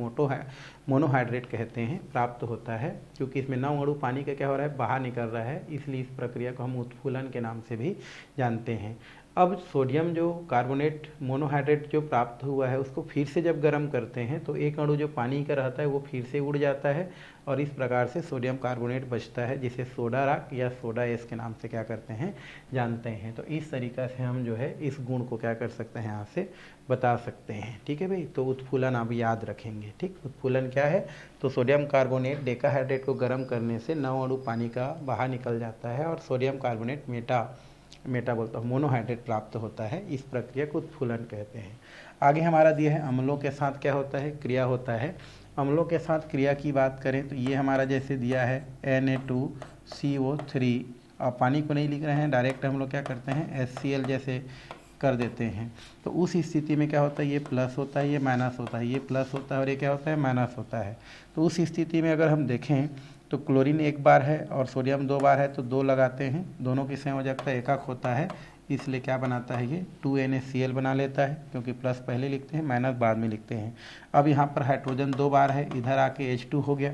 मोनोहाइड्रेट कहते हैं, प्राप्त होता है। क्योंकि इसमें 9 अणु पानी का क्या हो रहा है, बाहर निकल रहा है, इसलिए इस प्रक्रिया को हम उत्फुलन के नाम से भी जानते हैं। अब सोडियम जो कार्बोनेट मोनोहाइड्रेट जो प्राप्त हुआ है उसको फिर से जब गर्म करते हैं तो एक अणु जो पानी का रहता है वो फिर से उड़ जाता है और इस प्रकार से सोडियम कार्बोनेट बचता है, जिसे सोडा राख या सोडा एस के नाम से क्या करते हैं, जानते हैं। तो इस तरीक़ा से हम जो है इस गुण को क्या कर सकते हैं, यहाँ से बता सकते हैं। ठीक है भाई, तो उत्फूलन आप याद रखेंगे। ठीक, उत्फूलन क्या है, तो सोडियम कार्बोनेट डेकाहाइड्रेट को गर्म करने से 9 अणु पानी का बाहर निकल जाता है और सोडियम कार्बोनेट मेटा बोलता हूँ मोनोहाइड्रेट प्राप्त होता है। इस प्रक्रिया को उत्फूलन कहते हैं। आगे हमारा दिया है अम्लों के साथ क्या होता है, क्रिया होता है। अम्लों के साथ क्रिया की बात करें तो ये हमारा जैसे दिया है Na2CO3, और पानी को नहीं लिख रहे हैं, डायरेक्ट हम लोग क्या करते हैं HCl जैसे कर देते हैं। तो उस स्थिति में क्या होता है, ये प्लस होता है, ये माइनस होता है, ये प्लस होता है और ये क्या होता है, माइनस होता है। तो उस स्थिति में अगर हम देखें तो क्लोरीन एक बार है और सोडियम 2 बार है, तो 2 लगाते हैं, दोनों की संयोजकता एकक होता है, इसलिए क्या बनाता है, ये 2NaCl बना लेता है, क्योंकि प्लस पहले लिखते हैं, माइनस बाद में लिखते हैं। अब यहाँ पर हाइड्रोजन 2 बार है, इधर आके H2 हो गया।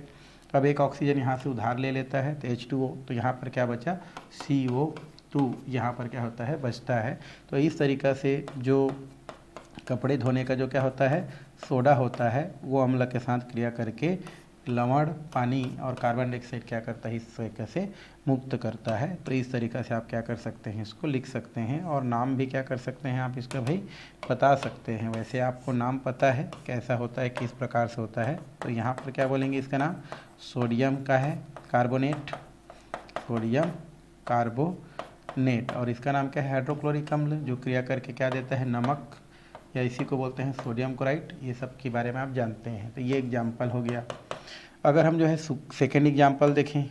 अब एक ऑक्सीजन यहाँ से उधार ले लेता है तो H2O, तो यहाँ पर क्या बचा, CO2 यहाँ पर क्या होता है, बचता है। तो इस तरीक़ा से जो कपड़े धोने का जो क्या होता है, सोडा होता है, वो अम्ल के साथ क्रिया करके लवण, पानी और कार्बन डाइऑक्साइड क्या करता है, इस तरीके से मुक्त करता है। तो इस तरीक़ा से आप क्या कर सकते हैं, इसको लिख सकते हैं और नाम भी क्या कर सकते हैं आप इसका भाई बता सकते हैं। वैसे आपको नाम पता है कैसा होता है, किस प्रकार से होता है। तो यहाँ पर क्या बोलेंगे, इसका नाम सोडियम का है कार्बोनेट, सोडियम कार्बोनेट, और इसका नाम क्या है, हाइड्रोक्लोरिक अम्ल, जो क्रिया करके क्या देता है, नमक, या इसी को बोलते हैं सोडियम क्लोराइड। ये सब के बारे में आप जानते हैं। तो ये एग्जाम्पल हो गया। अगर हम जो है सेकेंड एग्जाम्पल देखें,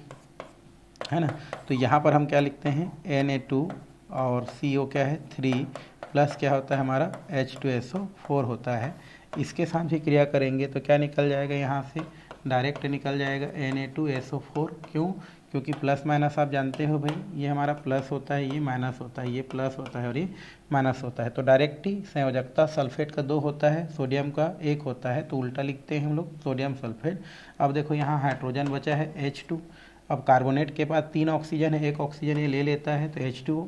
है ना, तो यहाँ पर हम क्या लिखते हैं, Na2 और CO क्या है 3 प्लस क्या होता है हमारा H2SO4 होता है। इसके साथ भी क्रिया करेंगे तो क्या निकल जाएगा, यहाँ से डायरेक्ट निकल जाएगा Na2SO4। क्यों, क्योंकि प्लस माइनस आप जानते हो भाई, ये हमारा प्लस होता है, ये माइनस होता है, ये प्लस होता है और ये माइनस होता है। तो डायरेक्ट ही संयोजकता सल्फेट का 2 होता है, सोडियम का 1 होता है, तो उल्टा लिखते हैं हम लोग सोडियम सल्फेट। अब देखो यहाँ हाइड्रोजन बचा है H2, अब कार्बोनेट के पास 3 ऑक्सीजन है, 1 ऑक्सीजन ये ले लेता है तो H2O,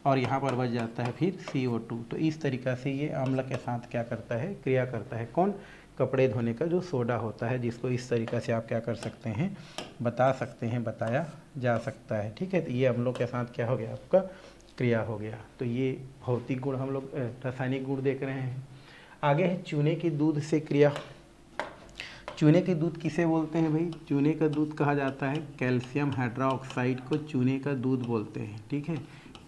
और यहाँ पर बच जाता है फिर CO2। तो इस तरीक़ा से ये अम्ल के साथ क्या करता है, क्रिया करता है। कौन, कपड़े धोने का जो सोडा होता है, जिसको इस तरीक़ा से आप क्या कर सकते हैं, बता सकते हैं, बताया जा सकता है। ठीक है, तो ये अम्लों के साथ क्या हो गया, आपका क्रिया हो गया। तो ये भौतिक गुण हम लोग रासायनिक गुण देख रहे हैं। आगे है चूने की दूध से क्रिया। चूने के दूध किसे बोलते हैं भाई, चूने का दूध कहा जाता है कैल्शियम हाइड्रोक्साइड को चूने का दूध बोलते हैं। ठीक है,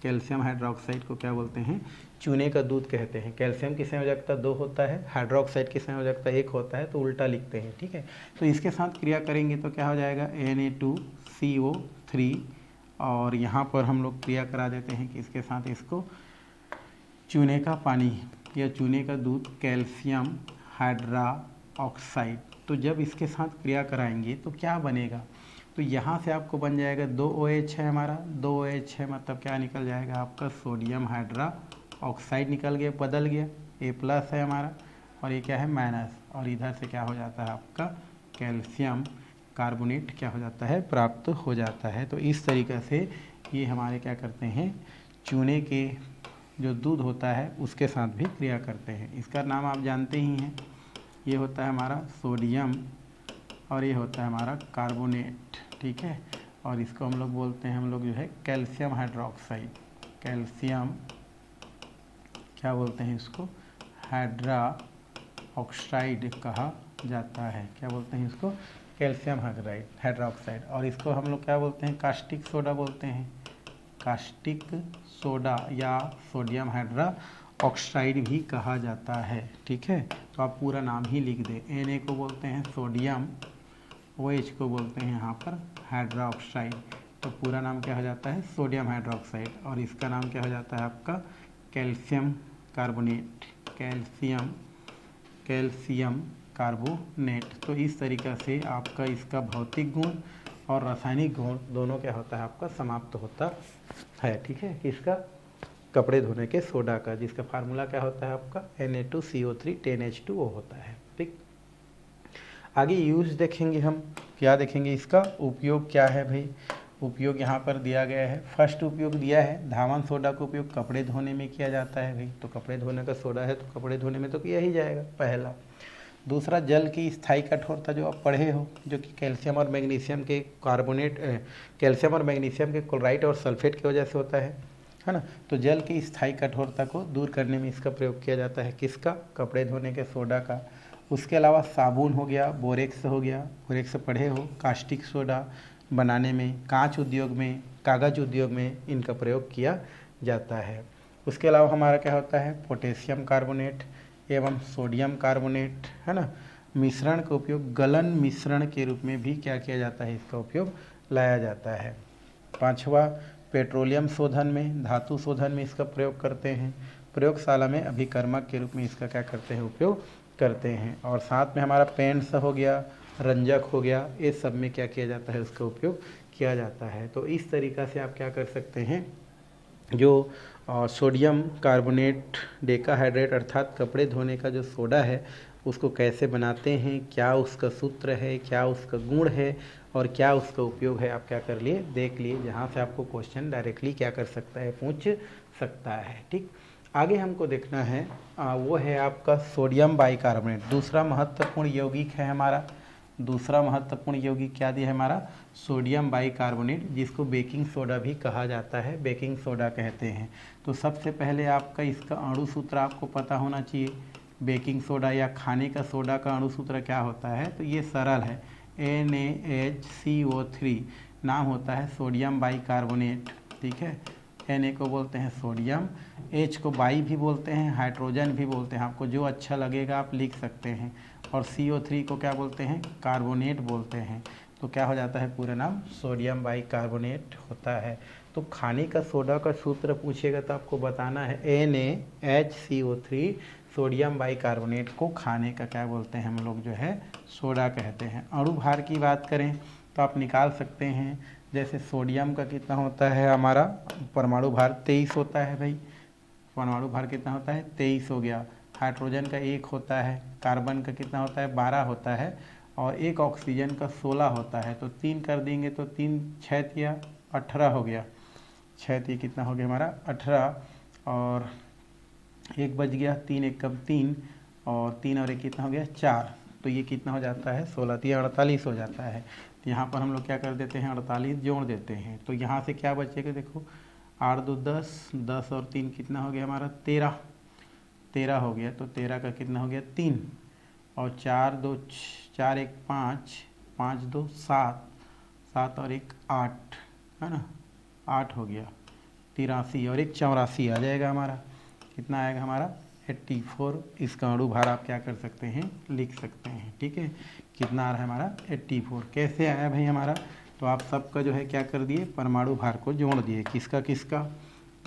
कैल्शियम हाइड्रोक्साइड को क्या बोलते हैं, चूने का दूध कहते हैं। कैल्शियम की संयोजकता 2 होता है, हाइड्रोक्साइड की संयोजकता 1 होता है, तो उल्टा लिखते हैं। ठीक है, तो इसके साथ क्रिया करेंगे तो क्या हो जाएगा, Na2CO3, और यहाँ पर हम लोग क्रिया करा देते हैं कि इसके साथ इसको चूने का पानी या चूने का दूध कैल्शियम हाइड्रोक्साइड। तो जब इसके साथ क्रिया कराएंगे तो क्या बनेगा, तो यहाँ से आपको बन जाएगा 2 OH है हमारा, 2 OH है, मतलब क्या निकल जाएगा आपका सोडियम हाइड्रोक्साइड निकल गया, बदल गया, A प्लस है हमारा और ये क्या है माइनस, और इधर से क्या हो जाता है आपका कैल्शियम कार्बोनेट क्या हो जाता है, प्राप्त हो जाता है। तो इस तरीक़े से ये हमारे क्या करते हैं, चूने के जो दूध होता है उसके साथ भी क्रिया करते हैं। इसका नाम आप जानते ही हैं, ये होता है हमारा सोडियम और ये होता है हमारा कार्बोनेट। ठीक है, और इसको हम लोग बोलते हैं, हम लोग जो है कैल्शियम हाइड्रोक्साइड, कैल्शियम क्या बोलते हैं इसको, हाइड्रोक्साइड कहा जाता है। क्या बोलते हैं इसको, कैल्शियम हाइड्रोक्साइड। और इसको हम लोग क्या बोलते हैं, कास्टिक सोडा बोलते हैं, कास्टिक सोडा या सोडियम हाइड्रोक्साइड भी कहा जाता है। ठीक है, तो आप पूरा नाम ही लिख दें। Na को बोलते हैं सोडियम, OH को बोलते हैं यहाँ पर हाइड्रोक्साइड, तो पूरा नाम क्या हो जाता है, सोडियम हाइड्रोक्साइड, और इसका नाम क्या हो जाता है आपका कैल्शियम कार्बोनेट, कैल्शियम कार्बोनेट। तो इस तरीक़ा से आपका इसका भौतिक गुण और रासायनिक गुण दोनों क्या होता है आपका समाप्त होता है। ठीक है, किसका, कपड़े धोने के सोडा का, जिसका फार्मूला क्या होता है आपका Na2CO3 10H2O होता है। ठीक, आगे यूज देखेंगे हम, क्या देखेंगे, इसका उपयोग क्या है भाई। उपयोग यहाँ पर दिया गया है, फर्स्ट उपयोग दिया है, धावन सोडा का उपयोग कपड़े धोने में किया जाता है भाई। तो कपड़े धोने का सोडा है तो कपड़े धोने में तो किया ही जाएगा पहला। दूसरा जल की स्थायी कठोरता जो आप पढ़े हो, जो कि कैल्शियम और मैग्नीशियम के कार्बोनेट कैल्शियम और मैग्नीशियम के क्लोराइड और सल्फेट की वजह से होता है ना। तो जल की स्थायी कठोरता को दूर करने में इसका प्रयोग किया जाता है। किसका? कपड़े धोने के सोडा का। उसके अलावा साबुन हो गया, बोरेक्स हो गया, बोरेक्स पढ़े हो, कास्टिक सोडा बनाने में, कांच उद्योग में, कागज़ उद्योग में इनका प्रयोग किया जाता है। उसके अलावा हमारा क्या होता है? पोटेशियम कार्बोनेट एवं सोडियम कार्बोनेट, है ना, मिश्रण का उपयोग गलन मिश्रण के रूप में भी क्या किया जाता है? इसका उपयोग लाया जाता है। पांचवा, पेट्रोलियम शोधन में, धातु शोधन में इसका प्रयोग करते हैं। प्रयोगशाला में अभिकर्मक के रूप में इसका क्या करते हैं? उपयोग करते हैं। और साथ में हमारा पेंट्स हो गया, रंजक हो गया, ये सब में क्या किया जाता है? उसका उपयोग किया जाता है। तो इस तरीक़ा से आप क्या कर सकते हैं, जो सोडियम कार्बोनेट डेकाहाइड्रेट अर्थात कपड़े धोने का जो सोडा है उसको कैसे बनाते हैं, क्या उसका सूत्र है, क्या उसका गुण है और क्या उसका उपयोग है, आप क्या कर लिए? देख लिए, जहाँ से आपको क्वेश्चन डायरेक्टली क्या कर सकता है? पूछ सकता है। ठीक, आगे हमको देखना है वो है आपका सोडियम बाइकार्बोनेट। दूसरा महत्वपूर्ण यौगिक है हमारा, दूसरा महत्वपूर्ण यौगिक क्या दिया है हमारा? सोडियम बाइकार्बोनेट, जिसको बेकिंग सोडा भी कहा जाता है, बेकिंग सोडा कहते हैं। तो सबसे पहले आपका इसका अणु सूत्र आपको पता होना चाहिए। बेकिंग सोडा या खाने का सोडा का अणु सूत्र क्या होता है? तो ये सरल है, NaHCO3 नाम होता है सोडियम बाइकार्बोनेट। ठीक है, Na को बोलते हैं सोडियम, H को बाई भी बोलते हैं, हाइड्रोजन भी बोलते हैं, आपको जो अच्छा लगेगा आप लिख सकते हैं। और CO3 को क्या बोलते हैं? कार्बोनेट बोलते हैं। तो क्या हो जाता है? पूरा नाम सोडियम बाइकार्बोनेट होता है। तो खाने का सोडा का सूत्र पूछेगा तो आपको बताना है NaHCO3 सोडियम बाइकार्बोनेट को खाने का क्या बोलते हैं? हम लोग जो है सोडा कहते हैं। अणु भार की बात करें तो आप निकाल सकते हैं, जैसे सोडियम का कितना होता है हमारा? परमाणु भार 23 होता है भाई, परमाणु भार कितना होता है? 23 हो गया। हाइड्रोजन का 1 होता है, कार्बन का कितना होता है? 12 होता है, और एक ऑक्सीजन का 16 होता है। तो 3 कर देंगे तो 3 6 या 18 हो गया, 6 कितना हो गया हमारा? 18, और 1 बच गया, 3 1 कम 3, और 3 और 1 कितना हो गया? 4। तो ये कितना हो जाता है? 16 3 48 हो जाता है। तो यहाँ पर हम लोग क्या कर देते हैं? 48 जोड़ देते हैं। तो यहाँ से क्या बचेगा? देखो 8 2 10, 10 और 3 कितना हो गया हमारा? 13 हो गया। तो 13 का कितना हो गया? 3, और 4 2 4 1 5, 5 2 7, 7 और 1 8, है ना, 8 हो गया। 83 और 1 84 आ जाएगा हमारा। कितना आएगा हमारा? 84। इसका अणु भार आप क्या कर सकते हैं? लिख सकते हैं। ठीक है, कितना आ रहा है हमारा? 84। कैसे आया भाई हमारा? तो आप सबका जो है क्या कर दिए? परमाणु भार को जोड़ दिए। किसका किसका?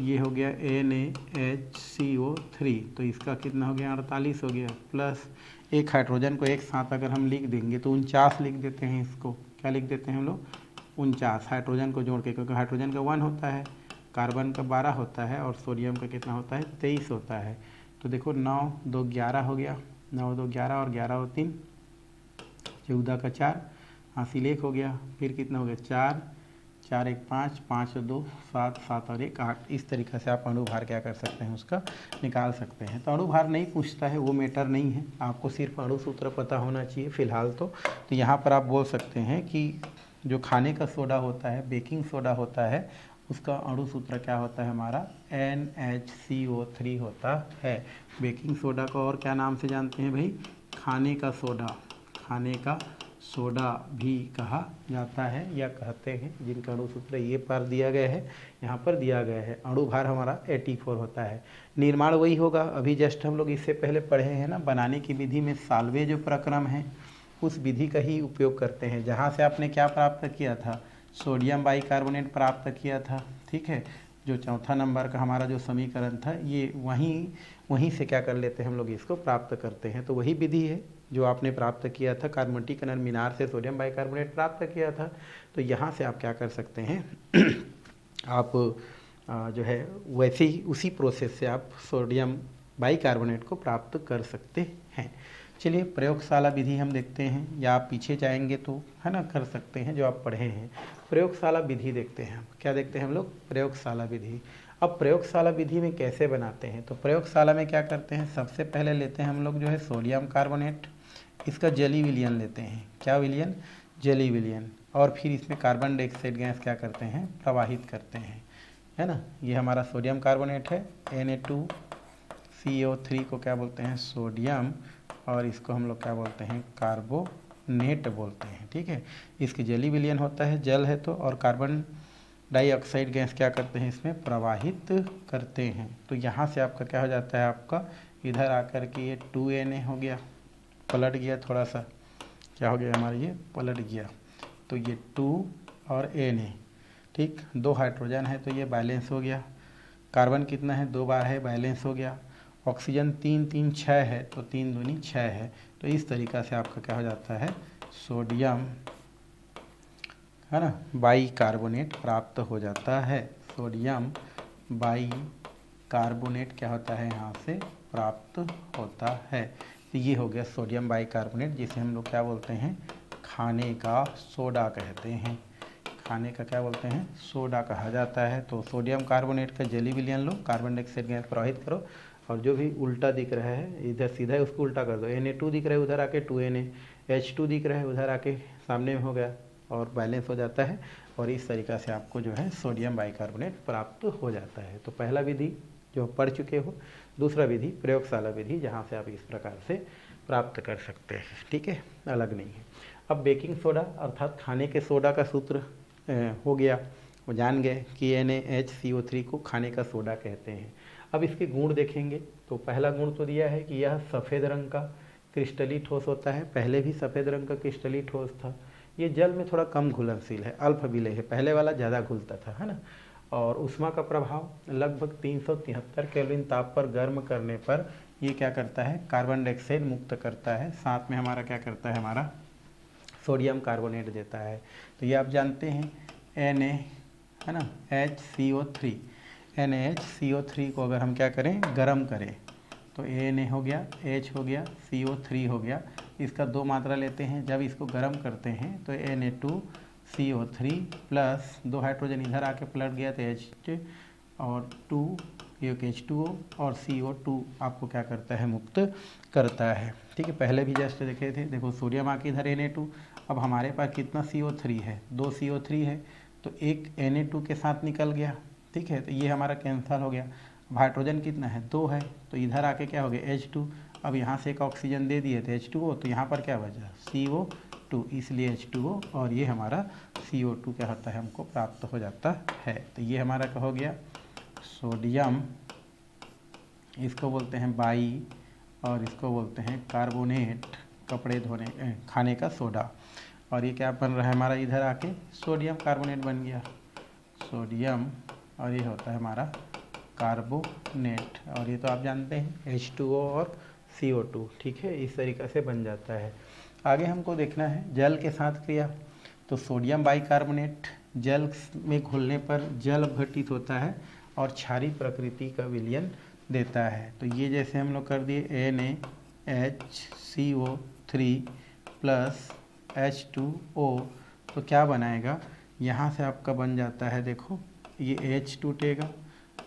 ये हो गया NaHCO3, तो इसका कितना हो गया? 48 हो गया, प्लस एक हाइड्रोजन को एक साथ अगर हम लिख देंगे तो 49 लिख देते हैं। इसको क्या लिख देते हैं हम लोग? 49, हाइड्रोजन को जोड़ के, क्योंकि हाइड्रोजन का 1 होता है, कार्बन का 12 होता है, और सोडियम का कितना होता है? 23 होता है। तो देखो 9 2 11 हो गया, 9 2 11, और 11 और 3 14 का 4, हासिल 1 हो गया। फिर कितना हो गया? 4 4 1 5, 5 2 7, 7 और 1 8। इस तरीक़े से आप अणु भार क्या कर सकते हैं? उसका निकाल सकते हैं। तो अणु भार नहीं पूछता है, वो मैटर नहीं है, आपको सिर्फ अणु सूत्र पता होना चाहिए फ़िलहाल तो यहाँ पर आप बोल सकते हैं कि जो खाने का सोडा होता है, बेकिंग सोडा होता है, उसका अणु सूत्र क्या होता है हमारा? NaHCO3 होता है। बेकिंग सोडा को और क्या नाम से जानते हैं भाई? खाने का सोडा, खाने का सोडा भी कहा जाता है या कहते हैं, जिनका अणु सूत्र ये पर दिया गया है, यहाँ पर दिया गया है। अणु भार हमारा 84 होता है। निर्माण वही होगा, अभी जस्ट हम लोग इससे पहले पढ़े हैं ना, बनाने की विधि में साल्वे जो प्रक्रम है उस विधि का ही उपयोग करते हैं, जहाँ से आपने क्या प्राप्त किया था? सोडियम बाइकार्बोनेट प्राप्त किया था। ठीक है, जो चौथा नंबर का हमारा जो समीकरण था, ये वहीं से क्या कर लेते हैं हम लोग? इसको प्राप्त करते हैं। तो वही विधि है जो आपने प्राप्त किया था, कार्बोनिटीकरण मीनार से सोडियम बाइकार्बोनेट प्राप्त किया था। तो यहाँ से आप क्या कर सकते हैं? आप जो है वैसे ही उसी प्रोसेस से आप सोडियम बाइकार्बोनेट को प्राप्त कर सकते हैं। चलिए प्रयोगशाला विधि हम देखते हैं, या आप पीछे जाएंगे तो है ना कर सकते हैं, जो आप पढ़े हैं। प्रयोगशाला विधि देखते हैं। क्या देखते हैं हम लोग? प्रयोगशाला विधि। अब प्रयोगशाला विधि में कैसे बनाते हैं? तो प्रयोगशाला में क्या करते हैं? सबसे पहले लेते हैं हम लोग जो है सोडियम कार्बोनेट, इसका जली विलयन लेते हैं। क्या विलयन? जली विलयन। और फिर इसमें कार्बन डाइऑक्साइड गैस क्या करते हैं? प्रवाहित करते हैं, है ना। ये हमारा सोडियम कार्बोनेट है, Na2CO3 को क्या बोलते हैं? सोडियम। और इसको हम लोग क्या बोलते हैं? कार्बोनेट बोलते हैं, ठीक है। इसकी जली विलयन होता है, जल है तो, और कार्बन डाइऑक्साइड गैस क्या करते हैं? इसमें प्रवाहित करते हैं। तो यहाँ से आपका क्या हो जाता है? आपका इधर आकर के ये 2Na हो गया, पलट गया थोड़ा सा, क्या हो गया हमारा? ये पलट गया। तो ये 2 और Na, ठीक, 2 हाइड्रोजन है तो ये बैलेंस हो गया। कार्बन कितना है? 2 बार है, बैलेंस हो गया। ऑक्सीजन 3 3 6 है तो 3 दूनी 6 है। तो इस तरीक़ा से आपका क्या हो जाता है? सोडियम, है ना, बाई कार्बोनेट प्राप्त हो जाता है। सोडियम बाई कार्बोनेट क्या होता है? यहाँ से प्राप्त होता है। तो ये हो गया सोडियम बाई कार्बोनेट, जिसे हम लोग क्या बोलते हैं? खाने का सोडा कहते हैं। खाने का क्या बोलते हैं? सोडा कहा जाता है। तो सोडियम कार्बोनेट का जली विलयन लो, कार्बन डाइऑक्साइड गैस प्रवाहित करो, और जो भी उल्टा दिख रहा है इधर सीधा है उसको उल्टा कर दो। Na2 दिख रहा है उधर आके 2Na, H2 दिख रहा है उधर आके सामने में हो गया और बैलेंस हो जाता है। और इस तरीक़ा से आपको जो है सोडियम बाइकार्बोनेट प्राप्त हो जाता है। तो पहला विधि जो पढ़ चुके हो, दूसरा विधि प्रयोगशाला विधि, जहाँ से आप इस प्रकार से प्राप्त कर सकते हैं, ठीक है, अलग नहीं है। अब बेकिंग सोडा अर्थात खाने के सोडा का सूत्र हो गया, वो जान गए कि NaHCO3 को खाने का सोडा कहते हैं। अब इसके गुण देखेंगे तो पहला गुण तो दिया है कि यह सफ़ेद रंग का क्रिस्टली ठोस होता है। पहले भी सफ़ेद रंग का क्रिस्टली ठोस था। ये जल में थोड़ा कम घुलनशील है, अल्प विलेय है, पहले वाला ज़्यादा घुलता था, है ना। और ऊष्मा का प्रभाव लगभग 373 केल्विन ताप पर गर्म करने पर ये क्या करता है? कार्बन डाइऑक्साइड मुक्त करता है, साथ में हमारा क्या करता है? हमारा सोडियम कार्बोनेट देता है। तो ये आप जानते हैं Na, है ना, HCO3, NaHCO3 को अगर हम क्या करें? गर्म करें तो Na हो गया, H हो गया, CO3 हो गया। इसका 2 मात्रा लेते हैं, जब इसको गर्म करते हैं तो Na2CO3 प्लस 2 हाइड्रोजन इधर आके पलट गया तो H और 2 एक H2O और CO2 आपको क्या करता है? मुक्त करता है, ठीक है। पहले भी जस्ट देखे थे, देखो सोडियम आके इधर Na2, अब हमारे पास कितना CO3 है? 2 CO3 है तो एक Na2 के साथ निकल गया, ठीक है। तो ये हमारा कैंसिल हो गया। अब हाइड्रोजन कितना है? 2 है तो इधर आके क्या हो गया? H2। अब यहाँ से एक ऑक्सीजन दे दिए थे H2O, तो यहाँ पर क्या बचा? CO2, इसलिए H2O, और ये हमारा CO2 क्या होता है? हमको प्राप्त हो जाता है। तो ये हमारा क्या हो गया? सोडियम, इसको बोलते हैं बाई, और इसको बोलते हैं कार्बोनेट, कपड़े धोने खाने का सोडा। और ये क्या बन रहा है हमारा? इधर आके सोडियम कार्बोनेट बन गया, सोडियम, और ये होता है हमारा कार्बोनेट। और ये तो आप जानते हैं H2O और CO2, ठीक है, इस तरीक़े से बन जाता है। आगे हमको देखना है जल के साथ क्रिया। तो सोडियम बाइकार्बोनेट जल में घुलने पर जल अपघटित होता है और क्षारीय प्रकृति का विलयन देता है। तो ये जैसे हम लोग कर दिए NaHCO3 प्लस H2O, तो क्या बनाएगा? यहाँ से आपका बन जाता है, देखो ये H टूटेगा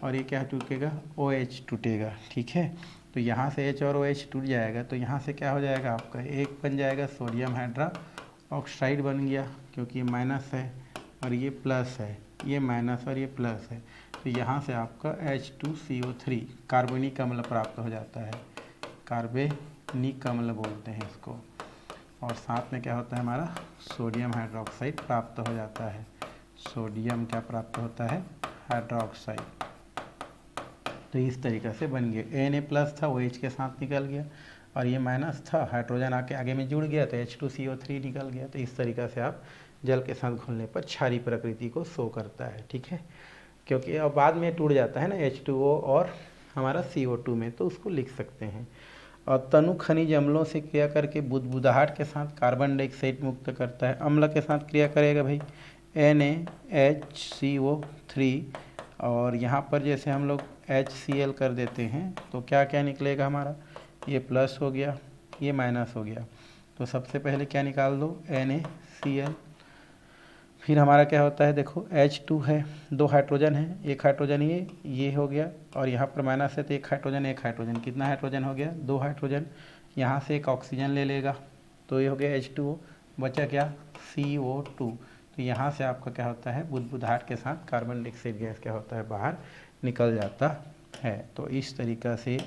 और ये क्या टूटेगा? OH टूटेगा, ठीक है। तो यहाँ से H और OH टूट जाएगा तो यहाँ से क्या हो जाएगा? आपका एक बन जाएगा सोडियम हाइड्रा ऑक्साइड बन गया, क्योंकि ये माइनस है और ये प्लस है, ये माइनस और ये प्लस है। तो यहाँ से आपका H2CO3 कार्बनिक अम्ल प्राप्त हो जाता है, कार्बनिक अम्ल बोलते हैं इसको। और साथ में क्या होता है? हमारा सोडियम हाइड्रोक्साइड प्राप्त हो जाता है। सोडियम क्या प्राप्त होता है? हाइड्रोक्साइड। तो इस तरीक़े से बन गया। Na प्लस था, वो H के साथ निकल गया, और ये माइनस था, हाइड्रोजन आके आगे में जुड़ गया तो H2CO3 निकल गया। तो इस तरीक़े से आप जल के साथ घुलने पर क्षारीय प्रकृति को शो करता है, ठीक है। क्योंकि अब बाद में टूट जाता है ना H2O और हमारा CO2 में, तो उसको लिख सकते हैं। और तनु खनिज अम्लों से क्रिया करके बुदबुदाहट के साथ कार्बन डाइऑक्साइड मुक्त करता है। अम्ल के साथ क्रिया करेगा भाई NaHCO3, और यहाँ पर जैसे हम लोग HCl कर देते हैं तो क्या क्या निकलेगा हमारा? ये प्लस हो गया, ये माइनस हो गया। तो सबसे पहले क्या निकाल दो? NaCl। फिर हमारा क्या होता है? देखो H2 है, 2 हाइड्रोजन है, एक हाइड्रोजन ये हो गया, और यहाँ पर माइनस है तो एक हाइड्रोजन, कितना हाइड्रोजन हो गया? 2 हाइड्रोजन। यहाँ से एक ऑक्सीजन ले लेगा, तो ये हो गया H2O, बचा क्या CO2। तो यहाँ से आपका क्या होता है बुदबुदाहट के साथ कार्बन डाइऑक्साइड गैस क्या होता है बाहर निकल जाता है। तो इस तरीक़ा से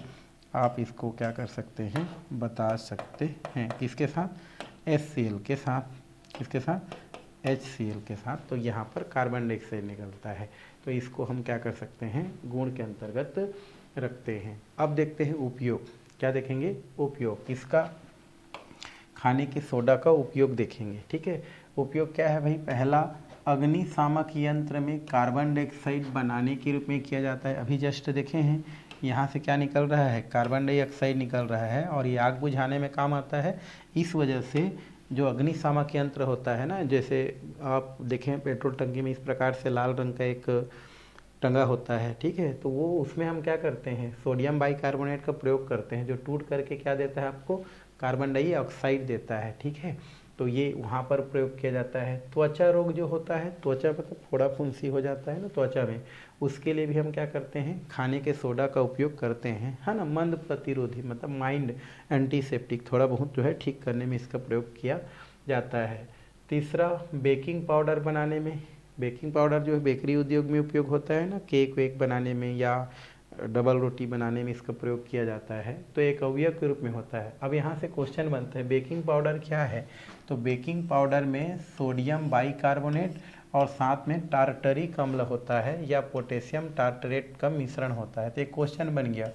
आप इसको क्या कर सकते हैं बता सकते हैं। किसके साथ HCl के साथ, किसके साथ HCl के साथ। तो यहाँ पर कार्बन डाइऑक्साइड निकलता है। तो इसको हम क्या कर सकते हैं गुण के अंतर्गत रखते हैं। अब देखते हैं उपयोग, क्या देखेंगे उपयोग, इसका खाने के सोडा का उपयोग देखेंगे। ठीक है, उपयोग क्या है भाई, पहला अग्निशामक यंत्र में कार्बन डाइऑक्साइड बनाने के रूप में किया जाता है। अभी जस्ट देखे हैं यहाँ से क्या निकल रहा है कार्बन डाइऑक्साइड निकल रहा है और ये आग बुझाने में काम आता है। इस वजह से जो अग्निशामक यंत्र होता है ना, जैसे आप देखें पेट्रोल टंकी में इस प्रकार से लाल रंग का एक टंगा होता है, ठीक है, तो वो उसमें हम क्या करते हैं सोडियम बाइकार्बोनेट का प्रयोग करते हैं, जो टूट करके क्या देता है आपको कार्बन डाइऑक्साइड देता है। ठीक है, तो ये वहाँ पर प्रयोग किया जाता है। त्वचा रोग जो होता है, त्वचा मतलब फोड़ा फुंसी हो जाता है ना त्वचा में, उसके लिए भी हम क्या करते हैं खाने के सोडा का उपयोग करते हैं, है ना। मंद प्रतिरोधी मतलब माइंड एंटीसेप्टिक, थोड़ा बहुत जो है ठीक करने में इसका प्रयोग किया जाता है। तीसरा बेकिंग पाउडर बनाने में, बेकिंग पाउडर जो है बेकरी उद्योग में उपयोग होता है ना, केक वेक बनाने में या डबल रोटी बनाने में इसका प्रयोग किया जाता है। तो एक अवयव के रूप में होता है। अब यहाँ से क्वेश्चन बनता है बेकिंग पाउडर क्या है, तो बेकिंग पाउडर में सोडियम बाइकार्बोनेट और साथ में टार्टरिक अम्ल होता है या पोटेशियम टार्टरेट का मिश्रण होता है। तो एक क्वेश्चन बन गया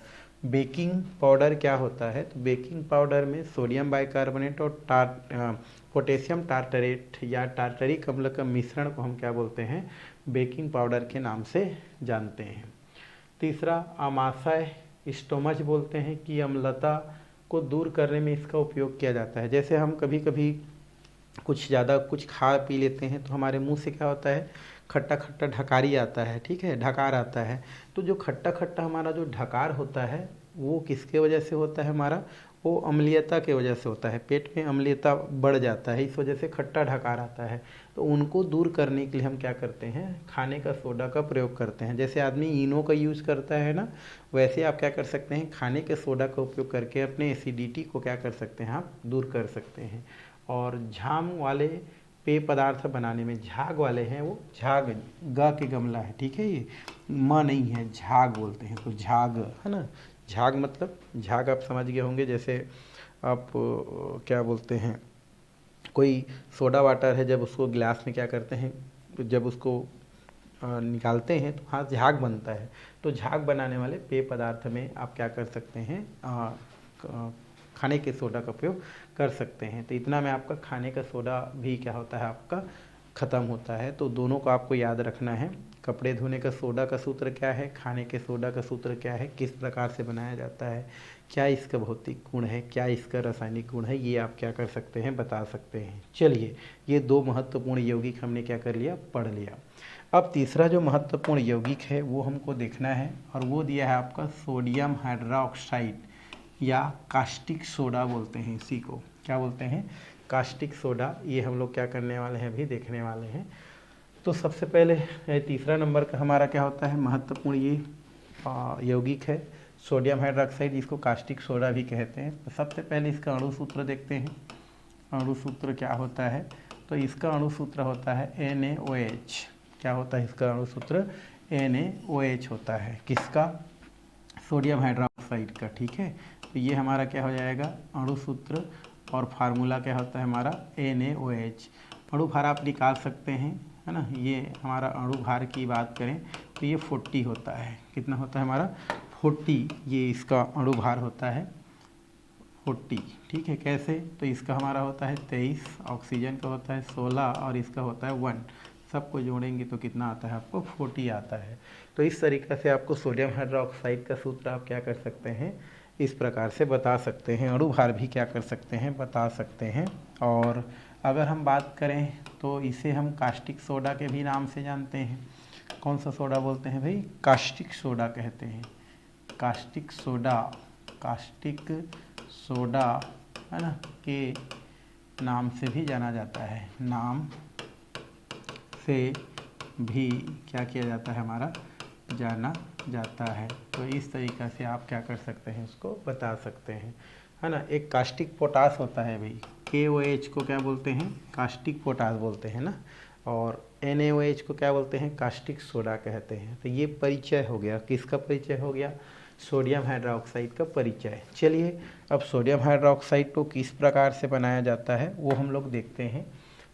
बेकिंग पाउडर क्या होता है, तो बेकिंग पाउडर में सोडियम बाइकार्बोनेट और पोटेशियम टार्टरेट या टार्टरिक अम्ल का मिश्रण को हम क्या बोलते हैं बेकिंग पाउडर के नाम से जानते हैं। तीसरा आमाशय स्टोमच बोलते हैं कि अम्लता को दूर करने में इसका उपयोग किया जाता है। जैसे हम कभी कभी कुछ ज़्यादा कुछ खा पी लेते हैं तो हमारे मुंह से क्या होता है खट्टा खट्टा ढकारी आता है, ठीक है, ढकार आता है। तो जो खट्टा खट्टा हमारा जो ढकार होता है वो किसके वजह से होता है, हमारा वो अम्लीयता के वजह से होता है। पेट में अम्लीयता बढ़ जाता है, इस वजह से खट्टा ढकार आता है। तो उनको दूर करने के लिए हम क्या करते हैं खाने का सोडा का प्रयोग करते हैं। जैसे आदमी इनो का यूज़ करता है ना, वैसे आप क्या कर सकते हैं खाने के सोडा का उपयोग करके अपने एसिडिटी को क्या कर सकते हैं आप दूर कर सकते हैं। और झाग वाले पेय पदार्थ बनाने में, झाग वाले हैं वो, झाग ग के गमला है, ठीक है, ये म नहीं है, झाग बोलते हैं। तो झाग है ना, झाग मतलब झाग आप समझ गए होंगे। जैसे आप क्या बोलते हैं कोई सोडा वाटर है, जब उसको गिलास में क्या करते हैं जब उसको निकालते हैं तो हाँ झाग बनता है। तो झाग बनाने वाले पेय पदार्थ में आप क्या कर सकते हैं खाने के सोडा का उपयोग कर सकते हैं। तो इतना में आपका खाने का सोडा भी क्या होता है आपका ख़त्म होता है। तो दोनों को आपको याद रखना है। कपड़े धोने का सोडा का सूत्र क्या है, खाने के सोडा का सूत्र क्या है, किस प्रकार से बनाया जाता है, क्या इसका भौतिक गुण है, क्या इसका रासायनिक गुण है, ये आप क्या कर सकते हैं बता सकते हैं। चलिए ये दो महत्वपूर्ण यौगिक हमने क्या कर लिया पढ़ लिया। अब तीसरा जो महत्वपूर्ण यौगिक है वो हमको देखना है और वो दिया है आपका सोडियम हाइड्रोक्साइड या कास्टिक सोडा बोलते हैं इसी को, क्या बोलते हैं कास्टिक सोडा। ये हम लोग क्या करने वाले हैं अभी देखने वाले हैं। तो सबसे पहले तीसरा नंबर का हमारा क्या होता है महत्वपूर्ण ये यौगिक है सोडियम हाइड्रोक्साइड, इसको कास्टिक सोडा भी कहते हैं। तो सबसे पहले इसका अणु सूत्र देखते हैं। अणु सूत्र क्या होता है, तो इसका अणु सूत्र होता है NaOH। क्या होता है इसका अणु सूत्र NaOH होता है, किसका सोडियम हाइड्रोक्साइड का, ठीक है। तो ये हमारा क्या हो जाएगा अणु सूत्र और फार्मूला क्या होता है हमारा NaOH। अणु भार आप निकाल सकते हैं, है ना। ये हमारा अणु भार की बात करें तो ये 40 होता है, कितना होता है हमारा 40, ये इसका अणु भार होता है 40, ठीक है। कैसे, तो इसका हमारा होता है 23, ऑक्सीजन का होता है 16 और इसका होता है 1, सबको जोड़ेंगे तो कितना आता है आपको 40 आता है। तो इस तरीक़े से आपको सोडियम हाइड्रोक्साइड का सूत्र आप क्या कर सकते हैं इस प्रकार से बता सकते हैं। अणु भार भी क्या कर सकते हैं बता सकते हैं। और अगर हम बात करें तो इसे हम कास्टिक सोडा के भी नाम से जानते हैं। कौन सा सोडा बोलते हैं भाई, कास्टिक सोडा कहते हैं। कास्टिक सोडा, कास्टिक सोडा है ना के नाम से भी जाना जाता है, नाम से भी क्या किया जाता है हमारा जाना जाता है। तो इस तरीक़ा से आप क्या कर सकते हैं उसको बता सकते हैं, है ना। एक कास्टिक पोटास होता है भाई, KOH को क्या बोलते हैं, कास्टिक पोटास बोलते हैं ना, और NaOH को क्या बोलते हैं, कास्टिक सोडा कहते हैं। तो ये परिचय हो गया, किसका परिचय हो गया, सोडियम हाइड्रोक्साइड का परिचय। चलिए अब सोडियम हाइड्रोक्साइड को किस प्रकार से बनाया जाता है वो हम लोग देखते हैं।